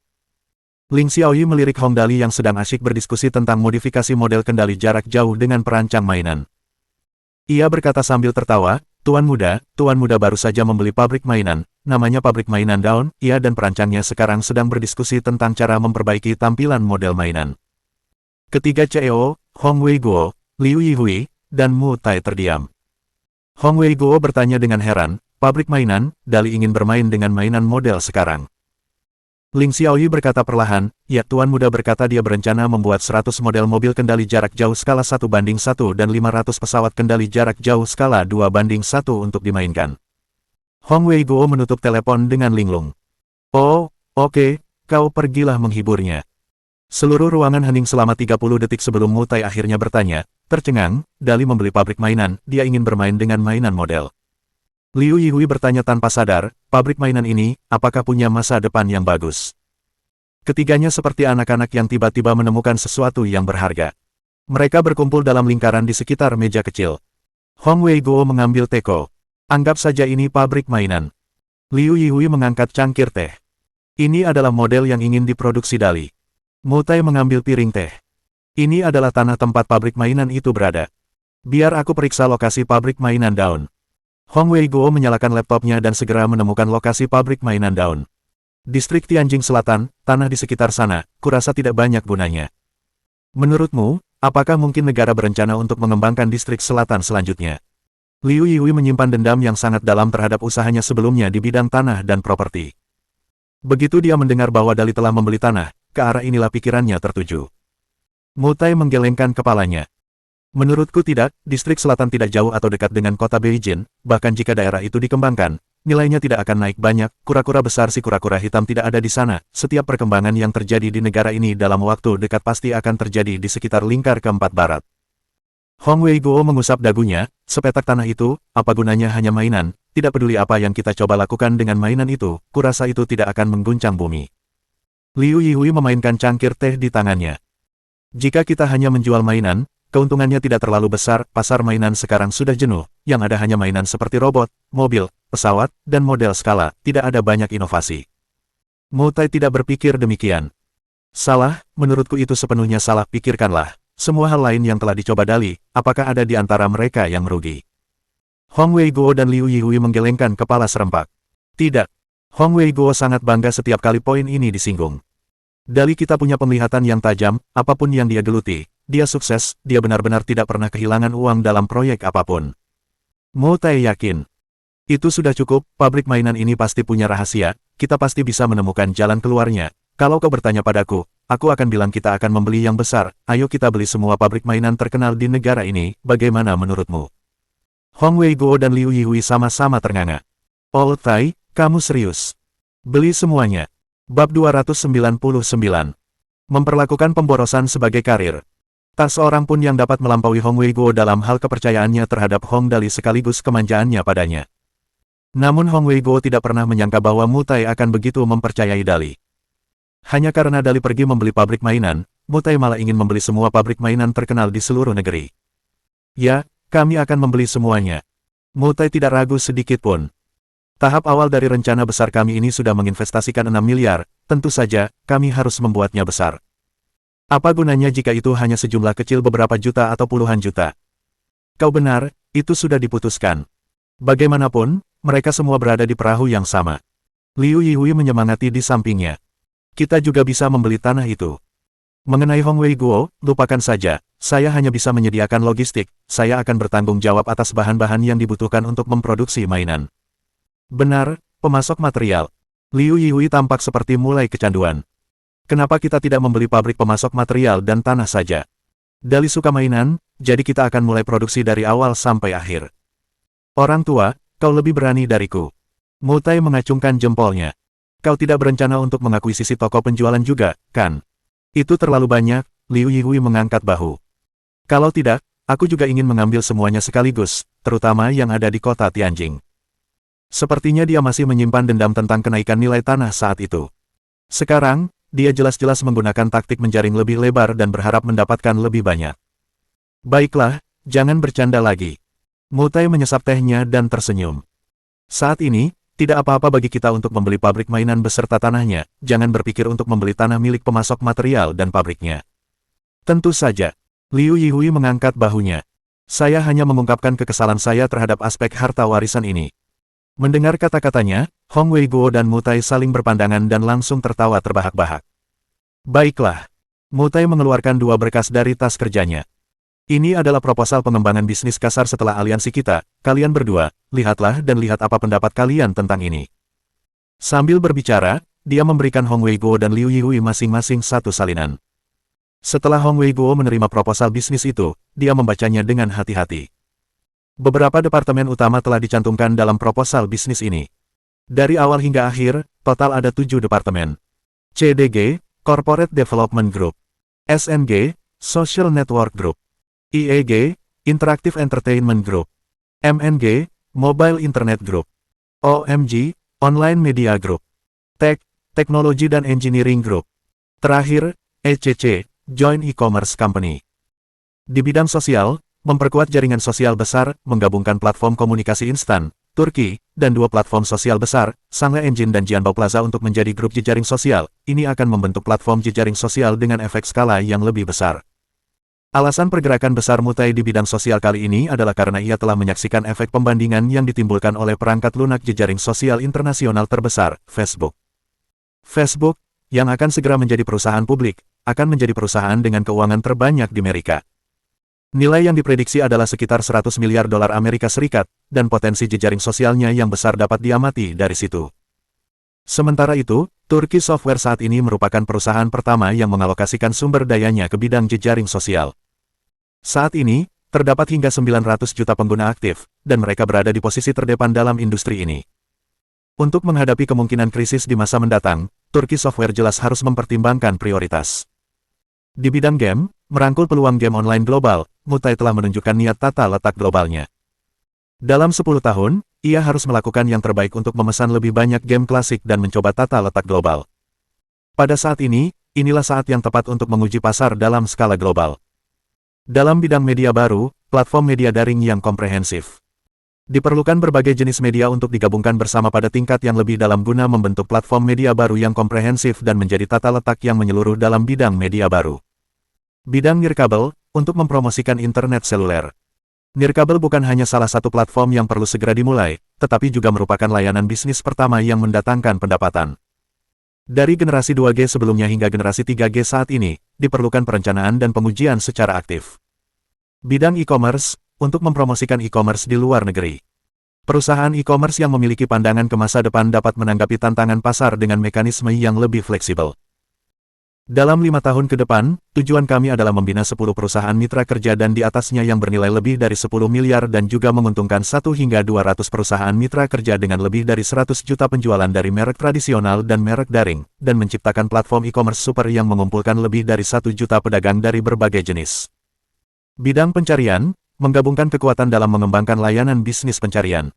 Ling Xiaoyi melirik Hongdali yang sedang asyik berdiskusi tentang modifikasi model kendali jarak jauh dengan perancang mainan. Ia berkata sambil tertawa, Tuan muda baru saja membeli pabrik mainan, namanya pabrik mainan Dawn, ia dan perancangnya sekarang sedang berdiskusi tentang cara memperbaiki tampilan model mainan. Ketiga CEO, Hong Weiguo, Liu Yihui, dan Mu Tai terdiam. Hong Weiguo bertanya dengan heran, pabrik mainan, Dali ingin bermain dengan mainan model sekarang. Ling Xiaoyi berkata perlahan, ya Tuan muda berkata dia berencana membuat 100 model mobil kendali jarak jauh skala 1:1 dan 500 pesawat kendali jarak jauh skala 2:1 untuk dimainkan. Hong Weiguo menutup telepon dengan linglung. Oh, oke, kau pergilah menghiburnya. Seluruh ruangan hening selama 30 detik sebelum Mu Tai akhirnya bertanya, tercengang, Dali membeli pabrik mainan, dia ingin bermain dengan mainan model. Liu Yihui bertanya tanpa sadar, pabrik mainan ini, apakah punya masa depan yang bagus? Ketiganya seperti anak-anak yang tiba-tiba menemukan sesuatu yang berharga. Mereka berkumpul dalam lingkaran di sekitar meja kecil. Hong Weiguo mengambil teko. Anggap saja ini pabrik mainan. Liu Yihui mengangkat cangkir teh. Ini adalah model yang ingin diproduksi Dali. Mu Tai mengambil piring teh. Ini adalah tanah tempat pabrik mainan itu berada. Biar aku periksa lokasi pabrik mainan Dawn. Hong Weiguo menyalakan laptopnya dan segera menemukan lokasi pabrik mainan Dawn. Distrik Tianjing Selatan, tanah di sekitar sana, kurasa tidak banyak gunanya. Menurutmu, apakah mungkin negara berencana untuk mengembangkan distrik selatan selanjutnya? Liu Yihui menyimpan dendam yang sangat dalam terhadap usahanya sebelumnya di bidang tanah dan properti. Begitu dia mendengar bahwa Dali telah membeli tanah, ke arah inilah pikirannya tertuju. Mu Tai menggelengkan kepalanya. Menurutku tidak, distrik selatan tidak jauh atau dekat dengan kota Beijing, bahkan jika daerah itu dikembangkan, nilainya tidak akan naik banyak, kura-kura besar si kura-kura hitam tidak ada di sana, setiap perkembangan yang terjadi di negara ini dalam waktu dekat pasti akan terjadi di sekitar lingkar keempat barat. Hong Weiguo mengusap dagunya, sepetak tanah itu, apa gunanya hanya mainan, tidak peduli apa yang kita coba lakukan dengan mainan itu, kurasa itu tidak akan mengguncang bumi. Liu Yihui memainkan cangkir teh di tangannya. Jika kita hanya menjual mainan, keuntungannya tidak terlalu besar, pasar mainan sekarang sudah jenuh, yang ada hanya mainan seperti robot, mobil, pesawat, dan model skala, tidak ada banyak inovasi. Mu Tai tidak berpikir demikian. Salah, menurutku itu sepenuhnya salah, pikirkanlah. Semua hal lain yang telah dicoba Dali, apakah ada di antara mereka yang merugi? Hong Weiguo dan Liu Yihui menggelengkan kepala serempak. Tidak. Hong Weiguo sangat bangga setiap kali poin ini disinggung. Dali kita punya penglihatan yang tajam, apapun yang dia geluti. Dia sukses, dia benar-benar tidak pernah kehilangan uang dalam proyek apapun. Mu Tai yakin. Itu sudah cukup, pabrik mainan ini pasti punya rahasia, kita pasti bisa menemukan jalan keluarnya. Kalau kau bertanya padaku, aku akan bilang kita akan membeli yang besar, ayo kita beli semua pabrik mainan terkenal di negara ini, bagaimana menurutmu? Hong Weiguo dan Liu Yihui sama-sama ternganga. Oh Tai, kamu serius? Beli semuanya. Bab 299. Memperlakukan pemborosan sebagai karir. Tak seorang pun yang dapat melampaui Hong Weiguo dalam hal kepercayaannya terhadap Hong Dali sekaligus kemanjaannya padanya. Namun Hong Weiguo tidak pernah menyangka bahwa Mu Tai akan begitu mempercayai Dali. Hanya karena Dali pergi membeli pabrik mainan, Mutai malah ingin membeli semua pabrik mainan terkenal di seluruh negeri. Ya, kami akan membeli semuanya. Mutai tidak ragu sedikit pun. Tahap awal dari rencana besar kami ini sudah menginvestasikan 6 miliar, tentu saja, kami harus membuatnya besar. Apa gunanya jika itu hanya sejumlah kecil beberapa juta atau puluhan juta? Kau benar, itu sudah diputuskan. Bagaimanapun, mereka semua berada di perahu yang sama. Liu Yihui menyemangati di sampingnya. Kita juga bisa membeli tanah itu. Mengenai Hong Wei Guo, lupakan saja, saya hanya bisa menyediakan logistik, saya akan bertanggung jawab atas bahan-bahan yang dibutuhkan untuk memproduksi mainan. Benar, pemasok material. Liu Yihui tampak seperti mulai kecanduan. Kenapa kita tidak membeli pabrik pemasok material dan tanah saja? Dali suka mainan, jadi kita akan mulai produksi dari awal sampai akhir. Orang tua, kau lebih berani dariku. Mutai mengacungkan jempolnya. Kau tidak berencana untuk mengakuisisi toko penjualan juga, kan? Itu terlalu banyak, Liu Yihui mengangkat bahu. Kalau tidak, aku juga ingin mengambil semuanya sekaligus, terutama yang ada di kota Tianjing. Sepertinya dia masih menyimpan dendam tentang kenaikan nilai tanah saat itu. Sekarang, dia jelas-jelas menggunakan taktik menjaring lebih lebar dan berharap mendapatkan lebih banyak. Baiklah, jangan bercanda lagi. Mutai menyesap tehnya dan tersenyum. Saat ini, tidak apa-apa bagi kita untuk membeli pabrik mainan beserta tanahnya, jangan berpikir untuk membeli tanah milik pemasok material dan pabriknya. Tentu saja. Liu Yihui mengangkat bahunya. Saya hanya mengungkapkan kekesalan saya terhadap aspek harta warisan ini. Mendengar kata-katanya, Hong Wei Guo dan Mutai saling berpandangan dan langsung tertawa terbahak-bahak. Baiklah. Mutai mengeluarkan 2 berkas dari tas kerjanya. Ini adalah proposal pengembangan bisnis kasar setelah aliansi kita, kalian berdua, lihatlah dan lihat apa pendapat kalian tentang ini. Sambil berbicara, dia memberikan Hong Wei Guo dan Liu Yihui masing-masing satu salinan. Setelah Hong Wei Guo menerima proposal bisnis itu, dia membacanya dengan hati-hati. Beberapa departemen utama telah dicantumkan dalam proposal bisnis ini. Dari awal hingga akhir, total ada 7 departemen. CDG, Corporate Development Group. SNG, Social Network Group. IEG, Interactive Entertainment Group. MNG, Mobile Internet Group. OMG, Online Media Group. Tech, Technology dan Engineering Group. Terakhir, ECC, Joint E-Commerce Company. Di bidang sosial, memperkuat jaringan sosial besar, menggabungkan platform komunikasi instan, Turki, dan 2 platform sosial besar, Sangla Engine dan Jianbao Plaza untuk menjadi grup jejaring sosial, ini akan membentuk platform jejaring sosial dengan efek skala yang lebih besar. Alasan pergerakan besar Mutai di bidang sosial kali ini adalah karena ia telah menyaksikan efek pembandingan yang ditimbulkan oleh perangkat lunak jejaring sosial internasional terbesar, Facebook. Facebook, yang akan segera menjadi perusahaan publik, akan menjadi perusahaan dengan keuangan terbanyak di Amerika. Nilai yang diprediksi adalah sekitar 100 miliar dolar Amerika Serikat, dan potensi jejaring sosialnya yang besar dapat diamati dari situ. Sementara itu, Turki Software saat ini merupakan perusahaan pertama yang mengalokasikan sumber dayanya ke bidang jejaring sosial. Saat ini, terdapat hingga 900 juta pengguna aktif, dan mereka berada di posisi terdepan dalam industri ini. Untuk menghadapi kemungkinan krisis di masa mendatang, Turki Software jelas harus mempertimbangkan prioritas. Di bidang game, merangkul peluang game online global, Mutai telah menunjukkan niat tata letak globalnya. Dalam 10 tahun, ia harus melakukan yang terbaik untuk memesan lebih banyak game klasik dan mencoba tata letak global. Pada saat ini, inilah saat yang tepat untuk menguji pasar dalam skala global. Dalam bidang media baru, platform media daring yang komprehensif. Diperlukan berbagai jenis media untuk digabungkan bersama pada tingkat yang lebih dalam guna membentuk platform media baru yang komprehensif dan menjadi tata letak yang menyeluruh dalam bidang media baru. Bidang nirkabel, untuk mempromosikan internet seluler. Nirkabel bukan hanya salah satu platform yang perlu segera dimulai, tetapi juga merupakan layanan bisnis pertama yang mendatangkan pendapatan. Dari generasi 2G sebelumnya hingga generasi 3G saat ini, diperlukan perencanaan dan pengujian secara aktif. Bidang e-commerce, untuk mempromosikan e-commerce di luar negeri. Perusahaan e-commerce yang memiliki pandangan ke masa depan dapat menanggapi tantangan pasar dengan mekanisme yang lebih fleksibel. Dalam 5 tahun ke depan, tujuan kami adalah membina 10 perusahaan mitra kerja dan di atasnya yang bernilai lebih dari 10 miliar dan juga menguntungkan 1 hingga 200 perusahaan mitra kerja dengan lebih dari 100 juta penjualan dari merek tradisional dan merek daring, dan menciptakan platform e-commerce super yang mengumpulkan lebih dari 1 juta pedagang dari berbagai jenis. Bidang pencarian, menggabungkan kekuatan dalam mengembangkan layanan bisnis pencarian.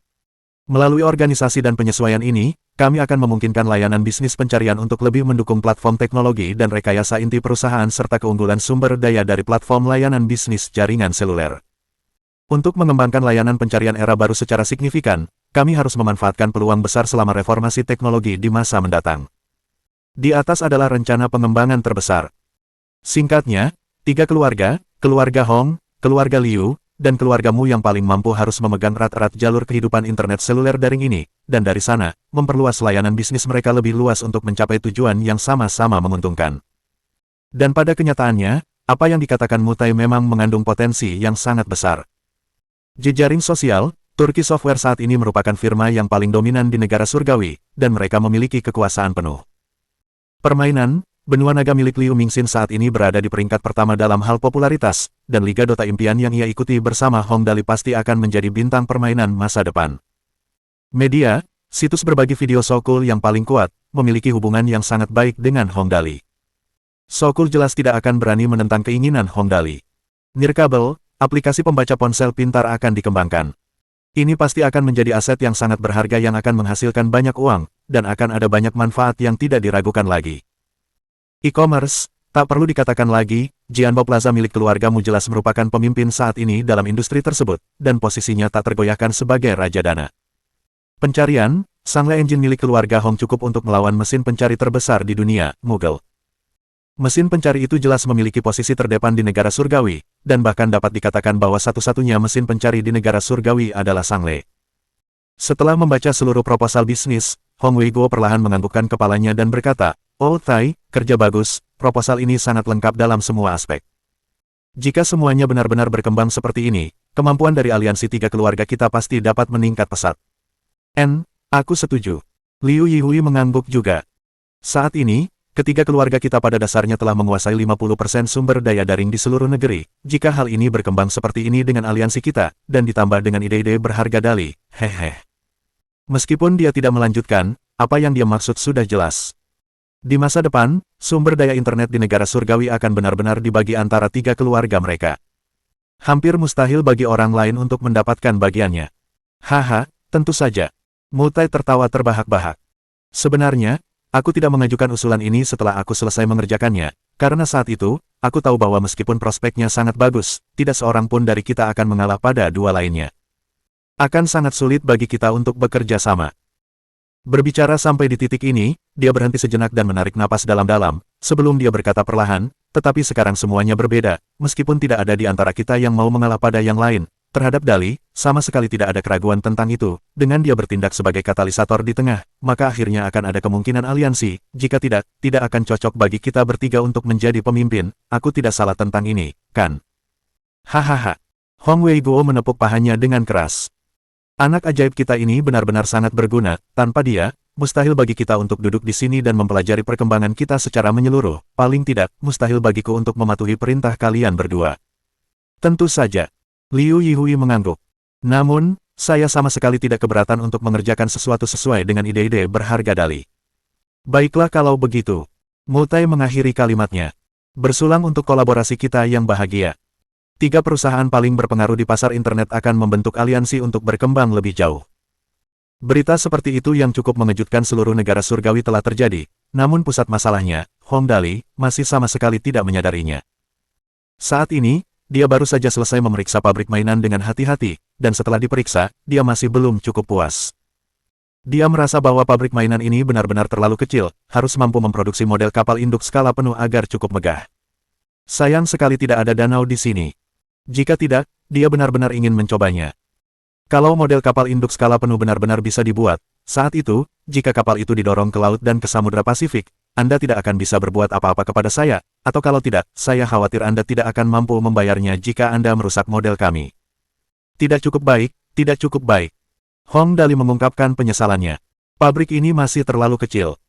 Melalui organisasi dan penyesuaian ini, kami akan memungkinkan layanan bisnis pencarian untuk lebih mendukung platform teknologi dan rekayasa inti perusahaan serta keunggulan sumber daya dari platform layanan bisnis jaringan seluler. Untuk mengembangkan layanan pencarian era baru secara signifikan, kami harus memanfaatkan peluang besar selama reformasi teknologi di masa mendatang. Di atas adalah rencana pengembangan terbesar. Singkatnya, 3 keluarga, keluarga Hong, keluarga Liu, dan keluargamu yang paling mampu harus memegang erat-erat jalur kehidupan internet seluler daring ini, dan dari sana, memperluas layanan bisnis mereka lebih luas untuk mencapai tujuan yang sama-sama menguntungkan. Dan pada kenyataannya, apa yang dikatakan Mutai memang mengandung potensi yang sangat besar. Jejaring sosial, Turki Software saat ini merupakan firma yang paling dominan di negara surgawi, dan mereka memiliki kekuasaan penuh. Permainan, benua naga milik Liu Mingxin saat ini berada di peringkat pertama dalam hal popularitas, dan Liga Dota impian yang ia ikuti bersama Hong Dali pasti akan menjadi bintang permainan masa depan. Media, situs berbagi video Sokul yang paling kuat, memiliki hubungan yang sangat baik dengan Hong Dali. Sokul jelas tidak akan berani menentang keinginan Hong Dali. Nirkabel, aplikasi pembaca ponsel pintar akan dikembangkan. Ini pasti akan menjadi aset yang sangat berharga yang akan menghasilkan banyak uang, dan akan ada banyak manfaat yang tidak diragukan lagi. E-commerce, tak perlu dikatakan lagi, Jianbao Plaza milik keluargamu jelas merupakan pemimpin saat ini dalam industri tersebut, dan posisinya tak tergoyahkan sebagai raja dana. Pencarian, Sangle Engine milik keluarga Hong cukup untuk melawan mesin pencari terbesar di dunia, Google. Mesin pencari itu jelas memiliki posisi terdepan di negara surgawi, dan bahkan dapat dikatakan bahwa satu-satunya mesin pencari di negara surgawi adalah Sangle. Setelah membaca seluruh proposal bisnis, Hong Weigo perlahan menganggukkan kepalanya dan berkata, "Oh Tai, kerja bagus, proposal ini sangat lengkap dalam semua aspek. Jika semuanya benar-benar berkembang seperti ini, kemampuan dari aliansi 3 keluarga kita pasti dapat meningkat pesat." Aku setuju. Liu Yihui mengangguk juga. Saat ini, ketiga keluarga kita pada dasarnya telah menguasai 50% sumber daya daring di seluruh negeri. Jika hal ini berkembang seperti ini dengan aliansi kita, dan ditambah dengan ide-ide berharga Dali, hehe. Meskipun dia tidak melanjutkan, apa yang dia maksud sudah jelas. Di masa depan, sumber daya internet di negara surgawi akan benar-benar dibagi antara 3 keluarga mereka. Hampir mustahil bagi orang lain untuk mendapatkan bagiannya. Haha, tentu saja. Mutai tertawa terbahak-bahak. Sebenarnya, aku tidak mengajukan usulan ini setelah aku selesai mengerjakannya, karena saat itu, aku tahu bahwa meskipun prospeknya sangat bagus, tidak seorang pun dari kita akan mengalah pada 2 lainnya. Akan sangat sulit bagi kita untuk bekerja sama. Berbicara sampai di titik ini, dia berhenti sejenak dan menarik napas dalam-dalam, sebelum dia berkata perlahan, "Tetapi sekarang semuanya berbeda, meskipun tidak ada di antara kita yang mau mengalah pada yang lain. Terhadap Dali, sama sekali tidak ada keraguan tentang itu. Dengan dia bertindak sebagai katalisator di tengah, maka akhirnya akan ada kemungkinan aliansi. Jika tidak, tidak akan cocok bagi kita bertiga untuk menjadi pemimpin. Aku tidak salah tentang ini, kan?" Hahaha. Hong Weibo menepuk pahanya dengan keras. Anak ajaib kita ini benar-benar sangat berguna. Tanpa dia, mustahil bagi kita untuk duduk di sini dan mempelajari perkembangan kita secara menyeluruh. Paling tidak, mustahil bagiku untuk mematuhi perintah kalian berdua. Tentu saja. Liu Yihui mengangguk. Namun, saya sama sekali tidak keberatan untuk mengerjakan sesuatu sesuai dengan ide-ide berharga Dali. Baiklah kalau begitu. Mutai mengakhiri kalimatnya. Bersulang untuk kolaborasi kita yang bahagia. 3 perusahaan paling berpengaruh di pasar internet akan membentuk aliansi untuk berkembang lebih jauh. Berita seperti itu yang cukup mengejutkan seluruh negara surgawi telah terjadi, namun pusat masalahnya, Hong Dali, masih sama sekali tidak menyadarinya. Saat ini, dia baru saja selesai memeriksa pabrik mainan dengan hati-hati, dan setelah diperiksa, dia masih belum cukup puas. Dia merasa bahwa pabrik mainan ini benar-benar terlalu kecil, harus mampu memproduksi model kapal induk skala penuh agar cukup megah. Sayang sekali tidak ada danau di sini. Jika tidak, dia benar-benar ingin mencobanya. Kalau model kapal induk skala penuh benar-benar bisa dibuat, saat itu, jika kapal itu didorong ke laut dan ke Samudra Pasifik, Anda tidak akan bisa berbuat apa-apa kepada saya, atau kalau tidak, saya khawatir Anda tidak akan mampu membayarnya jika Anda merusak model kami. Tidak cukup baik, tidak cukup baik. Hong Dali mengungkapkan penyesalannya. Pabrik ini masih terlalu kecil.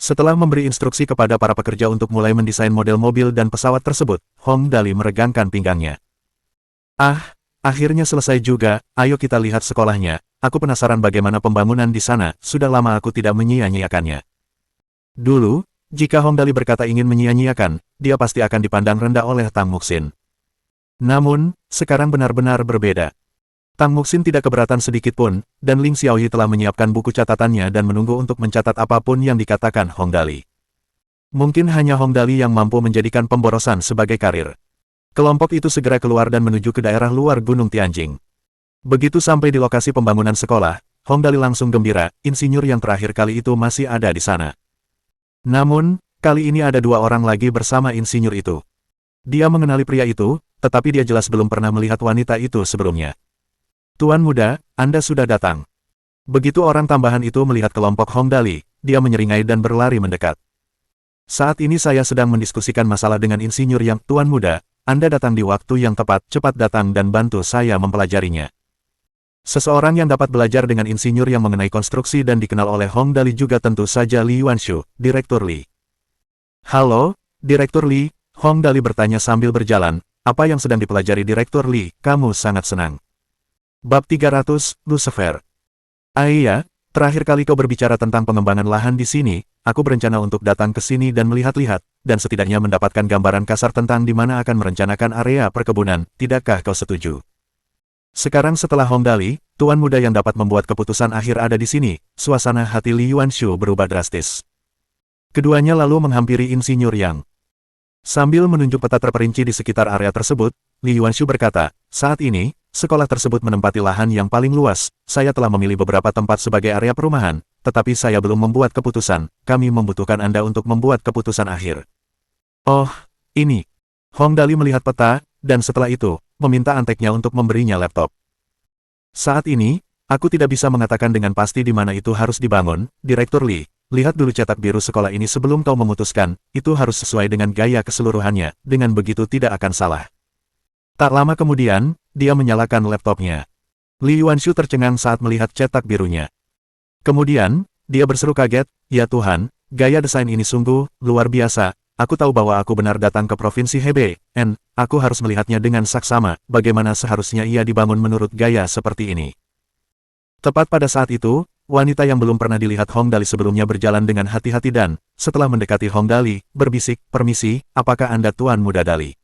Setelah memberi instruksi kepada para pekerja untuk mulai mendesain model mobil dan pesawat tersebut, Hong Dali meregangkan pinggangnya. Akhirnya selesai juga, ayo kita lihat sekolahnya. Aku penasaran bagaimana pembangunan di sana, sudah lama aku tidak menyia-nyiakannya. Dulu, jika Hong Dali berkata ingin menyia-nyiakan, dia pasti akan dipandang rendah oleh Tang Muxin. Namun, sekarang benar-benar berbeda. Tang Muxin tidak keberatan sedikit pun, dan Ling Xiaoyi telah menyiapkan buku catatannya dan menunggu untuk mencatat apapun yang dikatakan Hong Dali. Mungkin hanya Hong Dali yang mampu menjadikan pemborosan sebagai karir. Kelompok itu segera keluar dan menuju ke daerah luar Gunung Tianjing. Begitu sampai di lokasi pembangunan sekolah, Hong Dali langsung gembira, insinyur yang terakhir kali itu masih ada di sana. Namun, kali ini ada dua orang lagi bersama insinyur itu. Dia mengenali pria itu, tetapi dia jelas belum pernah melihat wanita itu sebelumnya. Tuan muda, Anda sudah datang. Begitu orang tambahan itu melihat kelompok Hong Dali, dia menyeringai dan berlari mendekat. Saat ini saya sedang mendiskusikan masalah dengan insinyur yang, Tuan muda, Anda datang di waktu yang tepat, cepat datang dan bantu saya mempelajarinya. Seseorang yang dapat belajar dengan insinyur yang mengenai konstruksi dan dikenal oleh Hong Dali juga tentu saja Li Yuanshu, Direktur Li. Halo, Direktur Li, Hong Dali bertanya sambil berjalan, apa yang sedang dipelajari Direktur Li, kamu sangat senang. Bab 300, Lucifer. Iya, terakhir kali kau berbicara tentang pengembangan lahan di sini, aku berencana untuk datang ke sini dan melihat-lihat, dan setidaknya mendapatkan gambaran kasar tentang di mana akan merencanakan area perkebunan, tidakkah kau setuju? Sekarang setelah Hong Dali, tuan muda yang dapat membuat keputusan akhir ada di sini, suasana hati Li Yuanshu berubah drastis. Keduanya lalu menghampiri insinyur Yang. Sambil menunjuk peta terperinci di sekitar area tersebut, Li Yuanshu berkata, saat ini, sekolah tersebut menempati lahan yang paling luas, saya telah memilih beberapa tempat sebagai area perumahan, tetapi saya belum membuat keputusan, kami membutuhkan Anda untuk membuat keputusan akhir. Oh, ini. Hong Dali melihat peta, dan setelah itu, meminta anteknya untuk memberinya laptop. Saat ini, aku tidak bisa mengatakan dengan pasti di mana itu harus dibangun, Direktur Li. Lihat dulu cetak biru sekolah ini sebelum kau memutuskan, itu harus sesuai dengan gaya keseluruhannya, dengan begitu tidak akan salah. Tak lama kemudian, dia menyalakan laptopnya. Li Yuanshu tercengang saat melihat cetak birunya. Kemudian, dia berseru kaget, ya Tuhan, gaya desain ini sungguh luar biasa, aku tahu bahwa aku benar datang ke Provinsi Hebei, aku harus melihatnya dengan saksama, bagaimana seharusnya ia dibangun menurut gaya seperti ini. Tepat pada saat itu, wanita yang belum pernah dilihat Hong Dali sebelumnya berjalan dengan hati-hati dan, setelah mendekati Hong Dali, berbisik, permisi, apakah Anda Tuan Muda Dali?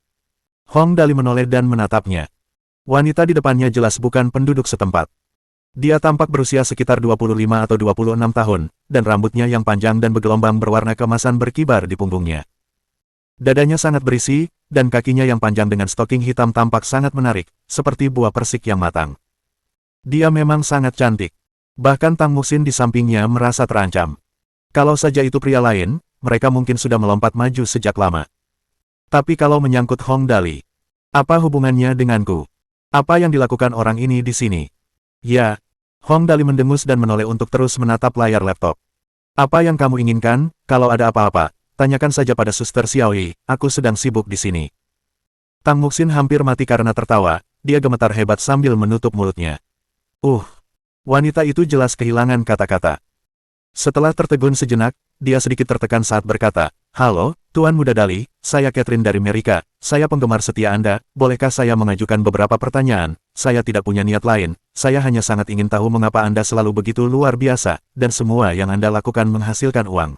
Hong Dali menoleh dan menatapnya. Wanita di depannya jelas bukan penduduk setempat. Dia tampak berusia sekitar 25 atau 26 tahun, dan rambutnya yang panjang dan bergelombang berwarna keemasan berkibar di punggungnya. Dadanya sangat berisi, dan kakinya yang panjang dengan stoking hitam tampak sangat menarik, seperti buah persik yang matang. Dia memang sangat cantik. Bahkan Tang Muxin di sampingnya merasa terancam. Kalau saja itu pria lain, mereka mungkin sudah melompat maju sejak lama. Tapi kalau menyangkut Hong Dali, apa hubungannya denganku? Apa yang dilakukan orang ini di sini? Ya, Hong Dali mendengus dan menoleh untuk terus menatap layar laptop. Apa yang kamu inginkan? Kalau ada apa-apa, tanyakan saja pada Suster Xiaoyi, aku sedang sibuk di sini. Tang Muxin hampir mati karena tertawa, dia gemetar hebat sambil menutup mulutnya. Wanita itu jelas kehilangan kata-kata. Setelah tertegun sejenak, dia sedikit tertekan saat berkata, halo, Tuan Muda Dali, saya Catherine dari Amerika, saya penggemar setia Anda, bolehkah saya mengajukan beberapa pertanyaan? Saya tidak punya niat lain, saya hanya sangat ingin tahu mengapa Anda selalu begitu luar biasa, dan semua yang Anda lakukan menghasilkan uang.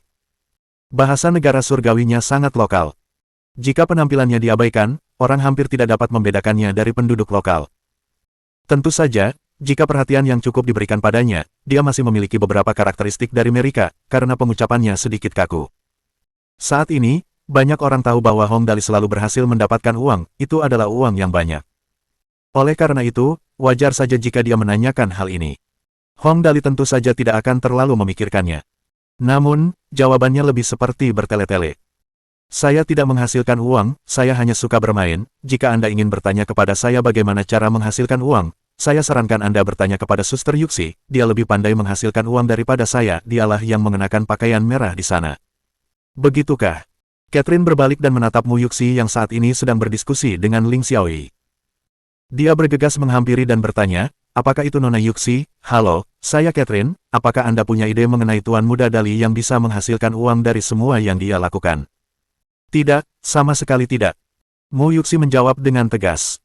Bahasa negara surgawinya sangat lokal. Jika penampilannya diabaikan, orang hampir tidak dapat membedakannya dari penduduk lokal. Tentu saja, jika perhatian yang cukup diberikan padanya, dia masih memiliki beberapa karakteristik dari Amerika, karena pengucapannya sedikit kaku. Saat ini, banyak orang tahu bahwa Hong Dali selalu berhasil mendapatkan uang, itu adalah uang yang banyak. Oleh karena itu, wajar saja jika dia menanyakan hal ini. Hong Dali tentu saja tidak akan terlalu memikirkannya. Namun, jawabannya lebih seperti bertele-tele. Saya tidak menghasilkan uang, saya hanya suka bermain, jika Anda ingin bertanya kepada saya bagaimana cara menghasilkan uang, saya sarankan Anda bertanya kepada Suster Yuxi, dia lebih pandai menghasilkan uang daripada saya, dialah yang mengenakan pakaian merah di sana. Begitukah? Catherine berbalik dan menatap Mu Yuxi yang saat ini sedang berdiskusi dengan Ling Xiaoyi. Dia bergegas menghampiri dan bertanya, apakah itu Nona Yuxi? Halo, saya Catherine, apakah Anda punya ide mengenai Tuan Muda Dali yang bisa menghasilkan uang dari semua yang dia lakukan? Tidak, sama sekali tidak. Mu Yuxi menjawab dengan tegas.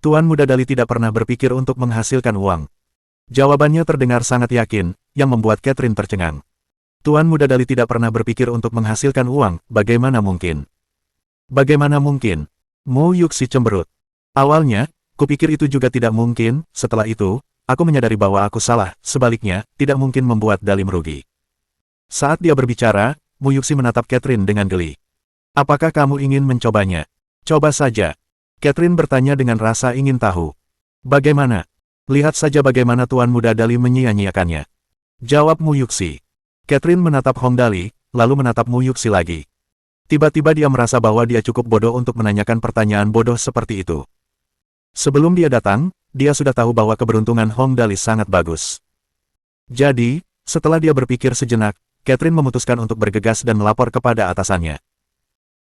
Tuan Muda Dali tidak pernah berpikir untuk menghasilkan uang. Jawabannya terdengar sangat yakin, yang membuat Catherine tercengang. Tuan Muda Dali tidak pernah berpikir untuk menghasilkan uang, bagaimana mungkin? Bagaimana mungkin? Mu Yuxi cemberut. Awalnya, Kupikir itu juga tidak mungkin, setelah itu, aku menyadari bahwa aku salah, sebaliknya, tidak mungkin membuat Dali merugi. Saat dia berbicara, Mu Yuxi menatap Catherine dengan geli. Apakah kamu ingin mencobanya? Coba saja. Catherine bertanya dengan rasa ingin tahu. Bagaimana? Lihat saja bagaimana Tuan Muda Dali menyia-nyiakannya. Jawab Mu Yuxi. Catherine menatap Hong Dali, lalu menatap Mu Yuxi lagi. Tiba-tiba dia merasa bahwa dia cukup bodoh untuk menanyakan pertanyaan bodoh seperti itu. Sebelum dia datang, dia sudah tahu bahwa keberuntungan Hong Dali sangat bagus. Jadi, setelah dia berpikir sejenak, Catherine memutuskan untuk bergegas dan melapor kepada atasannya.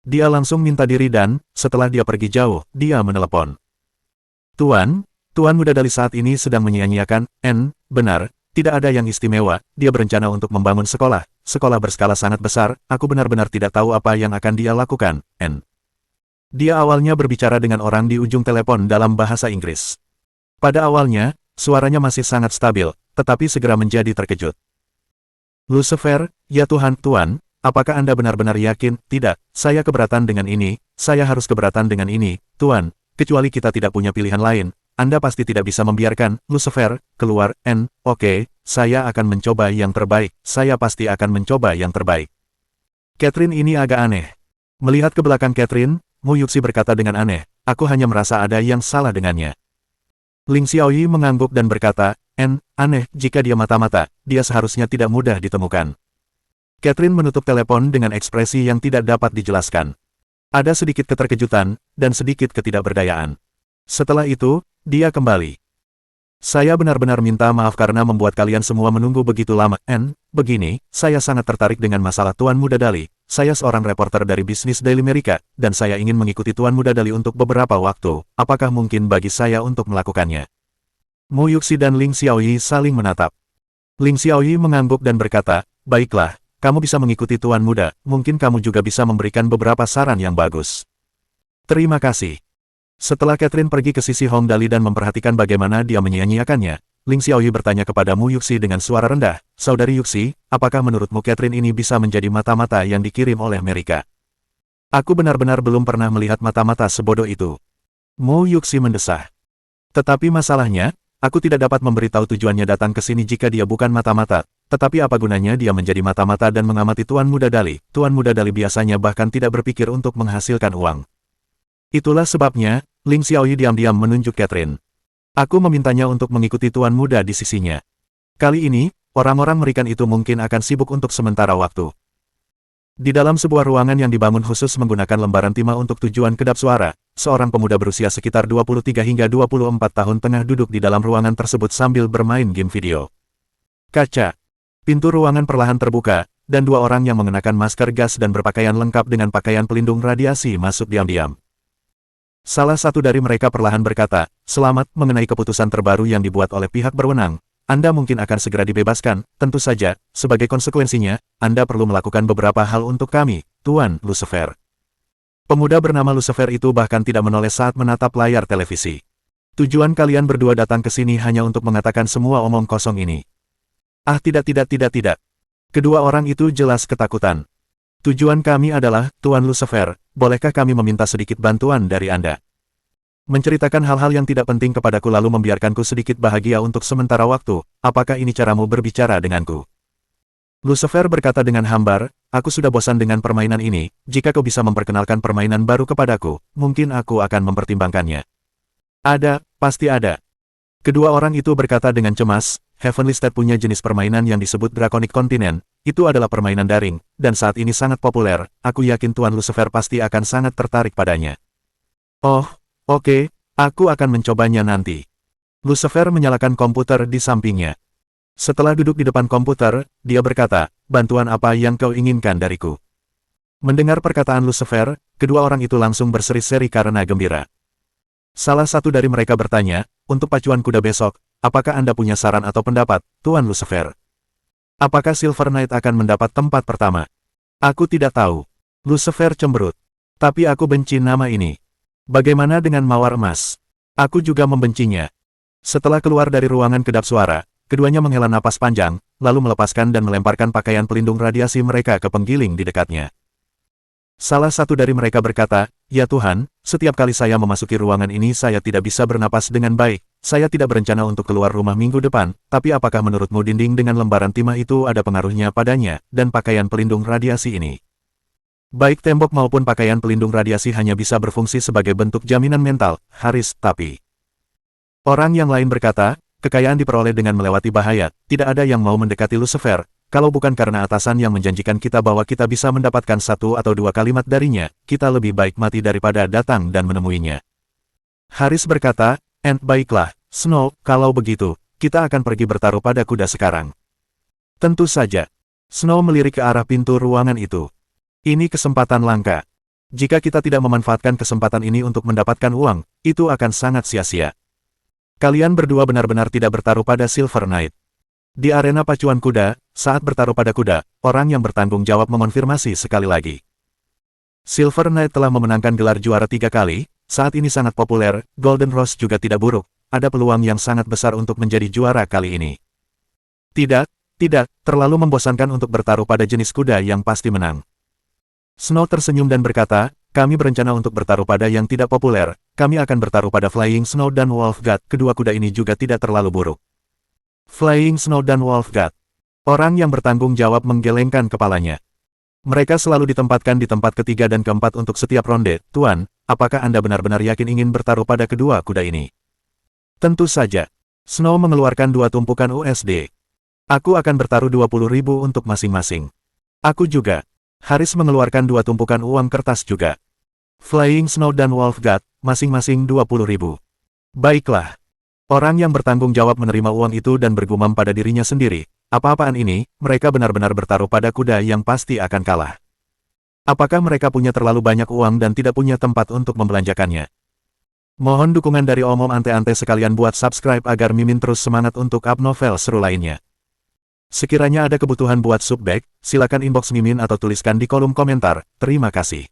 Dia langsung minta diri dan, setelah dia pergi jauh, dia menelepon. Tuan Muda Dali saat ini sedang menyia-nyiakan, benar, tidak ada yang istimewa, dia berencana untuk membangun sekolah berskala sangat besar, aku benar-benar tidak tahu apa yang akan dia lakukan, Dia awalnya berbicara dengan orang di ujung telepon dalam bahasa Inggris. Pada awalnya, suaranya masih sangat stabil, tetapi segera menjadi terkejut. Lucifer, ya Tuhan, Tuan, apakah Anda benar-benar yakin? Tidak, saya keberatan dengan ini, saya harus keberatan dengan ini, Tuan, kecuali kita tidak punya pilihan lain, Anda pasti tidak bisa membiarkan, Lucifer, keluar, oke, saya akan mencoba yang terbaik, saya pasti akan mencoba yang terbaik. Catherine ini agak aneh. Melihat ke belakang Catherine, Mu Yuxi berkata dengan aneh, aku hanya merasa ada yang salah dengannya. Ling Xiaoyi mengangguk dan berkata, aneh, jika dia mata-mata, dia seharusnya tidak mudah ditemukan. Catherine menutup telepon dengan ekspresi yang tidak dapat dijelaskan. Ada sedikit keterkejutan, dan sedikit ketidakberdayaan. Setelah itu, dia kembali. Saya benar-benar minta maaf karena membuat kalian semua menunggu begitu lama, begini, saya sangat tertarik dengan masalah Tuan Muda Dali, saya seorang reporter dari bisnis Daily America, dan saya ingin mengikuti Tuan Muda Dali untuk beberapa waktu, apakah mungkin bagi saya untuk melakukannya? Mu Yuxi dan Ling Xiaoyi saling menatap. Ling Xiaoyi mengangguk dan berkata, baiklah, kamu bisa mengikuti Tuan Muda, mungkin kamu juga bisa memberikan beberapa saran yang bagus. Terima kasih. Setelah Catherine pergi ke sisi Hong Dali dan memperhatikan bagaimana dia menyia-nyiakannya, Ling Xiaoyi bertanya kepada Mu Yuxi dengan suara rendah, Saudari Yuxi, apakah menurutmu Catherine ini bisa menjadi mata-mata yang dikirim oleh Amerika? Aku benar-benar belum pernah melihat mata-mata sebodoh itu. Mu Yuxi mendesah. Tetapi masalahnya, aku tidak dapat memberitahu tujuannya datang ke sini jika dia bukan mata-mata, tetapi apa gunanya dia menjadi mata-mata dan mengamati Tuan Muda Dali? Tuan Muda Dali biasanya bahkan tidak berpikir untuk menghasilkan uang. Itulah sebabnya, Ling Xiaoyi diam-diam menunjuk Catherine. Aku memintanya untuk mengikuti Tuan Muda di sisinya. Kali ini, orang-orang Merikan itu mungkin akan sibuk untuk sementara waktu. Di dalam sebuah ruangan yang dibangun khusus menggunakan lembaran timah untuk tujuan kedap suara, seorang pemuda berusia sekitar 23 hingga 24 tahun tengah duduk di dalam ruangan tersebut sambil bermain game video. Kaca. Pintu ruangan perlahan terbuka, dan dua orang yang mengenakan masker gas dan berpakaian lengkap dengan pakaian pelindung radiasi masuk diam-diam. Salah satu dari mereka perlahan berkata, selamat mengenai keputusan terbaru yang dibuat oleh pihak berwenang. Anda mungkin akan segera dibebaskan, tentu saja, sebagai konsekuensinya, Anda perlu melakukan beberapa hal untuk kami, Tuan Lucifer. Pemuda bernama Lucifer itu bahkan tidak menoleh saat menatap layar televisi. Tujuan kalian berdua datang ke sini hanya untuk mengatakan semua omong kosong ini. Ah tidak. Kedua orang itu jelas ketakutan. Tujuan kami adalah, Tuan Lucifer, bolehkah kami meminta sedikit bantuan dari Anda? Menceritakan hal-hal yang tidak penting kepadaku lalu membiarkanku sedikit bahagia untuk sementara waktu, apakah ini caramu berbicara denganku? Lucifer berkata dengan hambar, aku sudah bosan dengan permainan ini, jika kau bisa memperkenalkan permainan baru kepadaku, mungkin aku akan mempertimbangkannya. Ada, pasti ada. Kedua orang itu berkata dengan cemas, Heavenly State punya jenis permainan yang disebut Draconic Continent, itu adalah permainan daring, dan saat ini sangat populer, aku yakin Tuan Lucifer pasti akan sangat tertarik padanya. Oh, oke, aku akan mencobanya nanti. Lucifer menyalakan komputer di sampingnya. Setelah duduk di depan komputer, dia berkata, bantuan apa yang kau inginkan dariku? Mendengar perkataan Lucifer, kedua orang itu langsung berseri-seri karena gembira. Salah satu dari mereka bertanya, untuk pacuan kuda besok, apakah Anda punya saran atau pendapat, Tuan Lucifer? Apakah Silver Knight akan mendapat tempat pertama? Aku tidak tahu. Lucifer cemberut. Tapi aku benci nama ini. Bagaimana dengan Mawar Emas? Aku juga membencinya. Setelah keluar dari ruangan kedap suara, keduanya menghela napas panjang, lalu melepaskan dan melemparkan pakaian pelindung radiasi mereka ke penggiling di dekatnya. Salah satu dari mereka berkata, "Ya Tuhan, setiap kali saya memasuki ruangan ini saya tidak bisa bernapas dengan baik. Saya tidak berencana untuk keluar rumah minggu depan, tapi apakah menurutmu dinding dengan lembaran timah itu ada pengaruhnya padanya, dan pakaian pelindung radiasi ini? Baik tembok maupun pakaian pelindung radiasi hanya bisa berfungsi sebagai bentuk jaminan mental, Haris, tapi..." Orang yang lain berkata, "Kekayaan diperoleh dengan melewati bahaya, tidak ada yang mau mendekati Lucifer. Kalau bukan karena atasan yang menjanjikan kita bahwa kita bisa mendapatkan satu atau dua kalimat darinya, kita lebih baik mati daripada datang dan menemuinya." Haris berkata, Baiklah, Snow, kalau begitu, kita akan pergi bertaruh pada kuda sekarang." Tentu saja. Snow melirik ke arah pintu ruangan itu. Ini kesempatan langka. Jika kita tidak memanfaatkan kesempatan ini untuk mendapatkan uang, itu akan sangat sia-sia. Kalian berdua benar-benar tidak bertaruh pada Silver Knight. Di arena pacuan kuda, saat bertaruh pada kuda, orang yang bertanggung jawab mengonfirmasi sekali lagi. Silver Knight telah memenangkan gelar juara 3 kali, saat ini sangat populer, Golden Rose juga tidak buruk, ada peluang yang sangat besar untuk menjadi juara kali ini. Tidak, terlalu membosankan untuk bertaruh pada jenis kuda yang pasti menang. Snow tersenyum dan berkata, "Kami berencana untuk bertaruh pada yang tidak populer, kami akan bertaruh pada Flying Snow dan Wolf God, kedua kuda ini juga tidak terlalu buruk." Flying Snow dan Wolf God. Orang yang bertanggung jawab menggelengkan kepalanya. Mereka selalu ditempatkan di tempat ketiga dan keempat untuk setiap ronde. "Tuan, apakah Anda benar-benar yakin ingin bertaruh pada kedua kuda ini?" "Tentu saja." Snow mengeluarkan 2 tumpukan USD. "Aku akan bertaruh 20.000 untuk masing-masing." "Aku juga." Haris mengeluarkan 2 tumpukan uang kertas juga. Flying Snow dan Wolf God, masing-masing 20.000. "Baiklah." Orang yang bertanggung jawab menerima uang itu dan bergumam pada dirinya sendiri, "Apa-apaan ini, mereka benar-benar bertaruh pada kuda yang pasti akan kalah. Apakah mereka punya terlalu banyak uang dan tidak punya tempat untuk membelanjakannya?" Mohon dukungan dari Om Ante-Ante sekalian buat subscribe agar Mimin terus semangat untuk up novel seru lainnya. Sekiranya ada kebutuhan buat subback, silakan inbox Mimin atau tuliskan di kolom komentar. Terima kasih.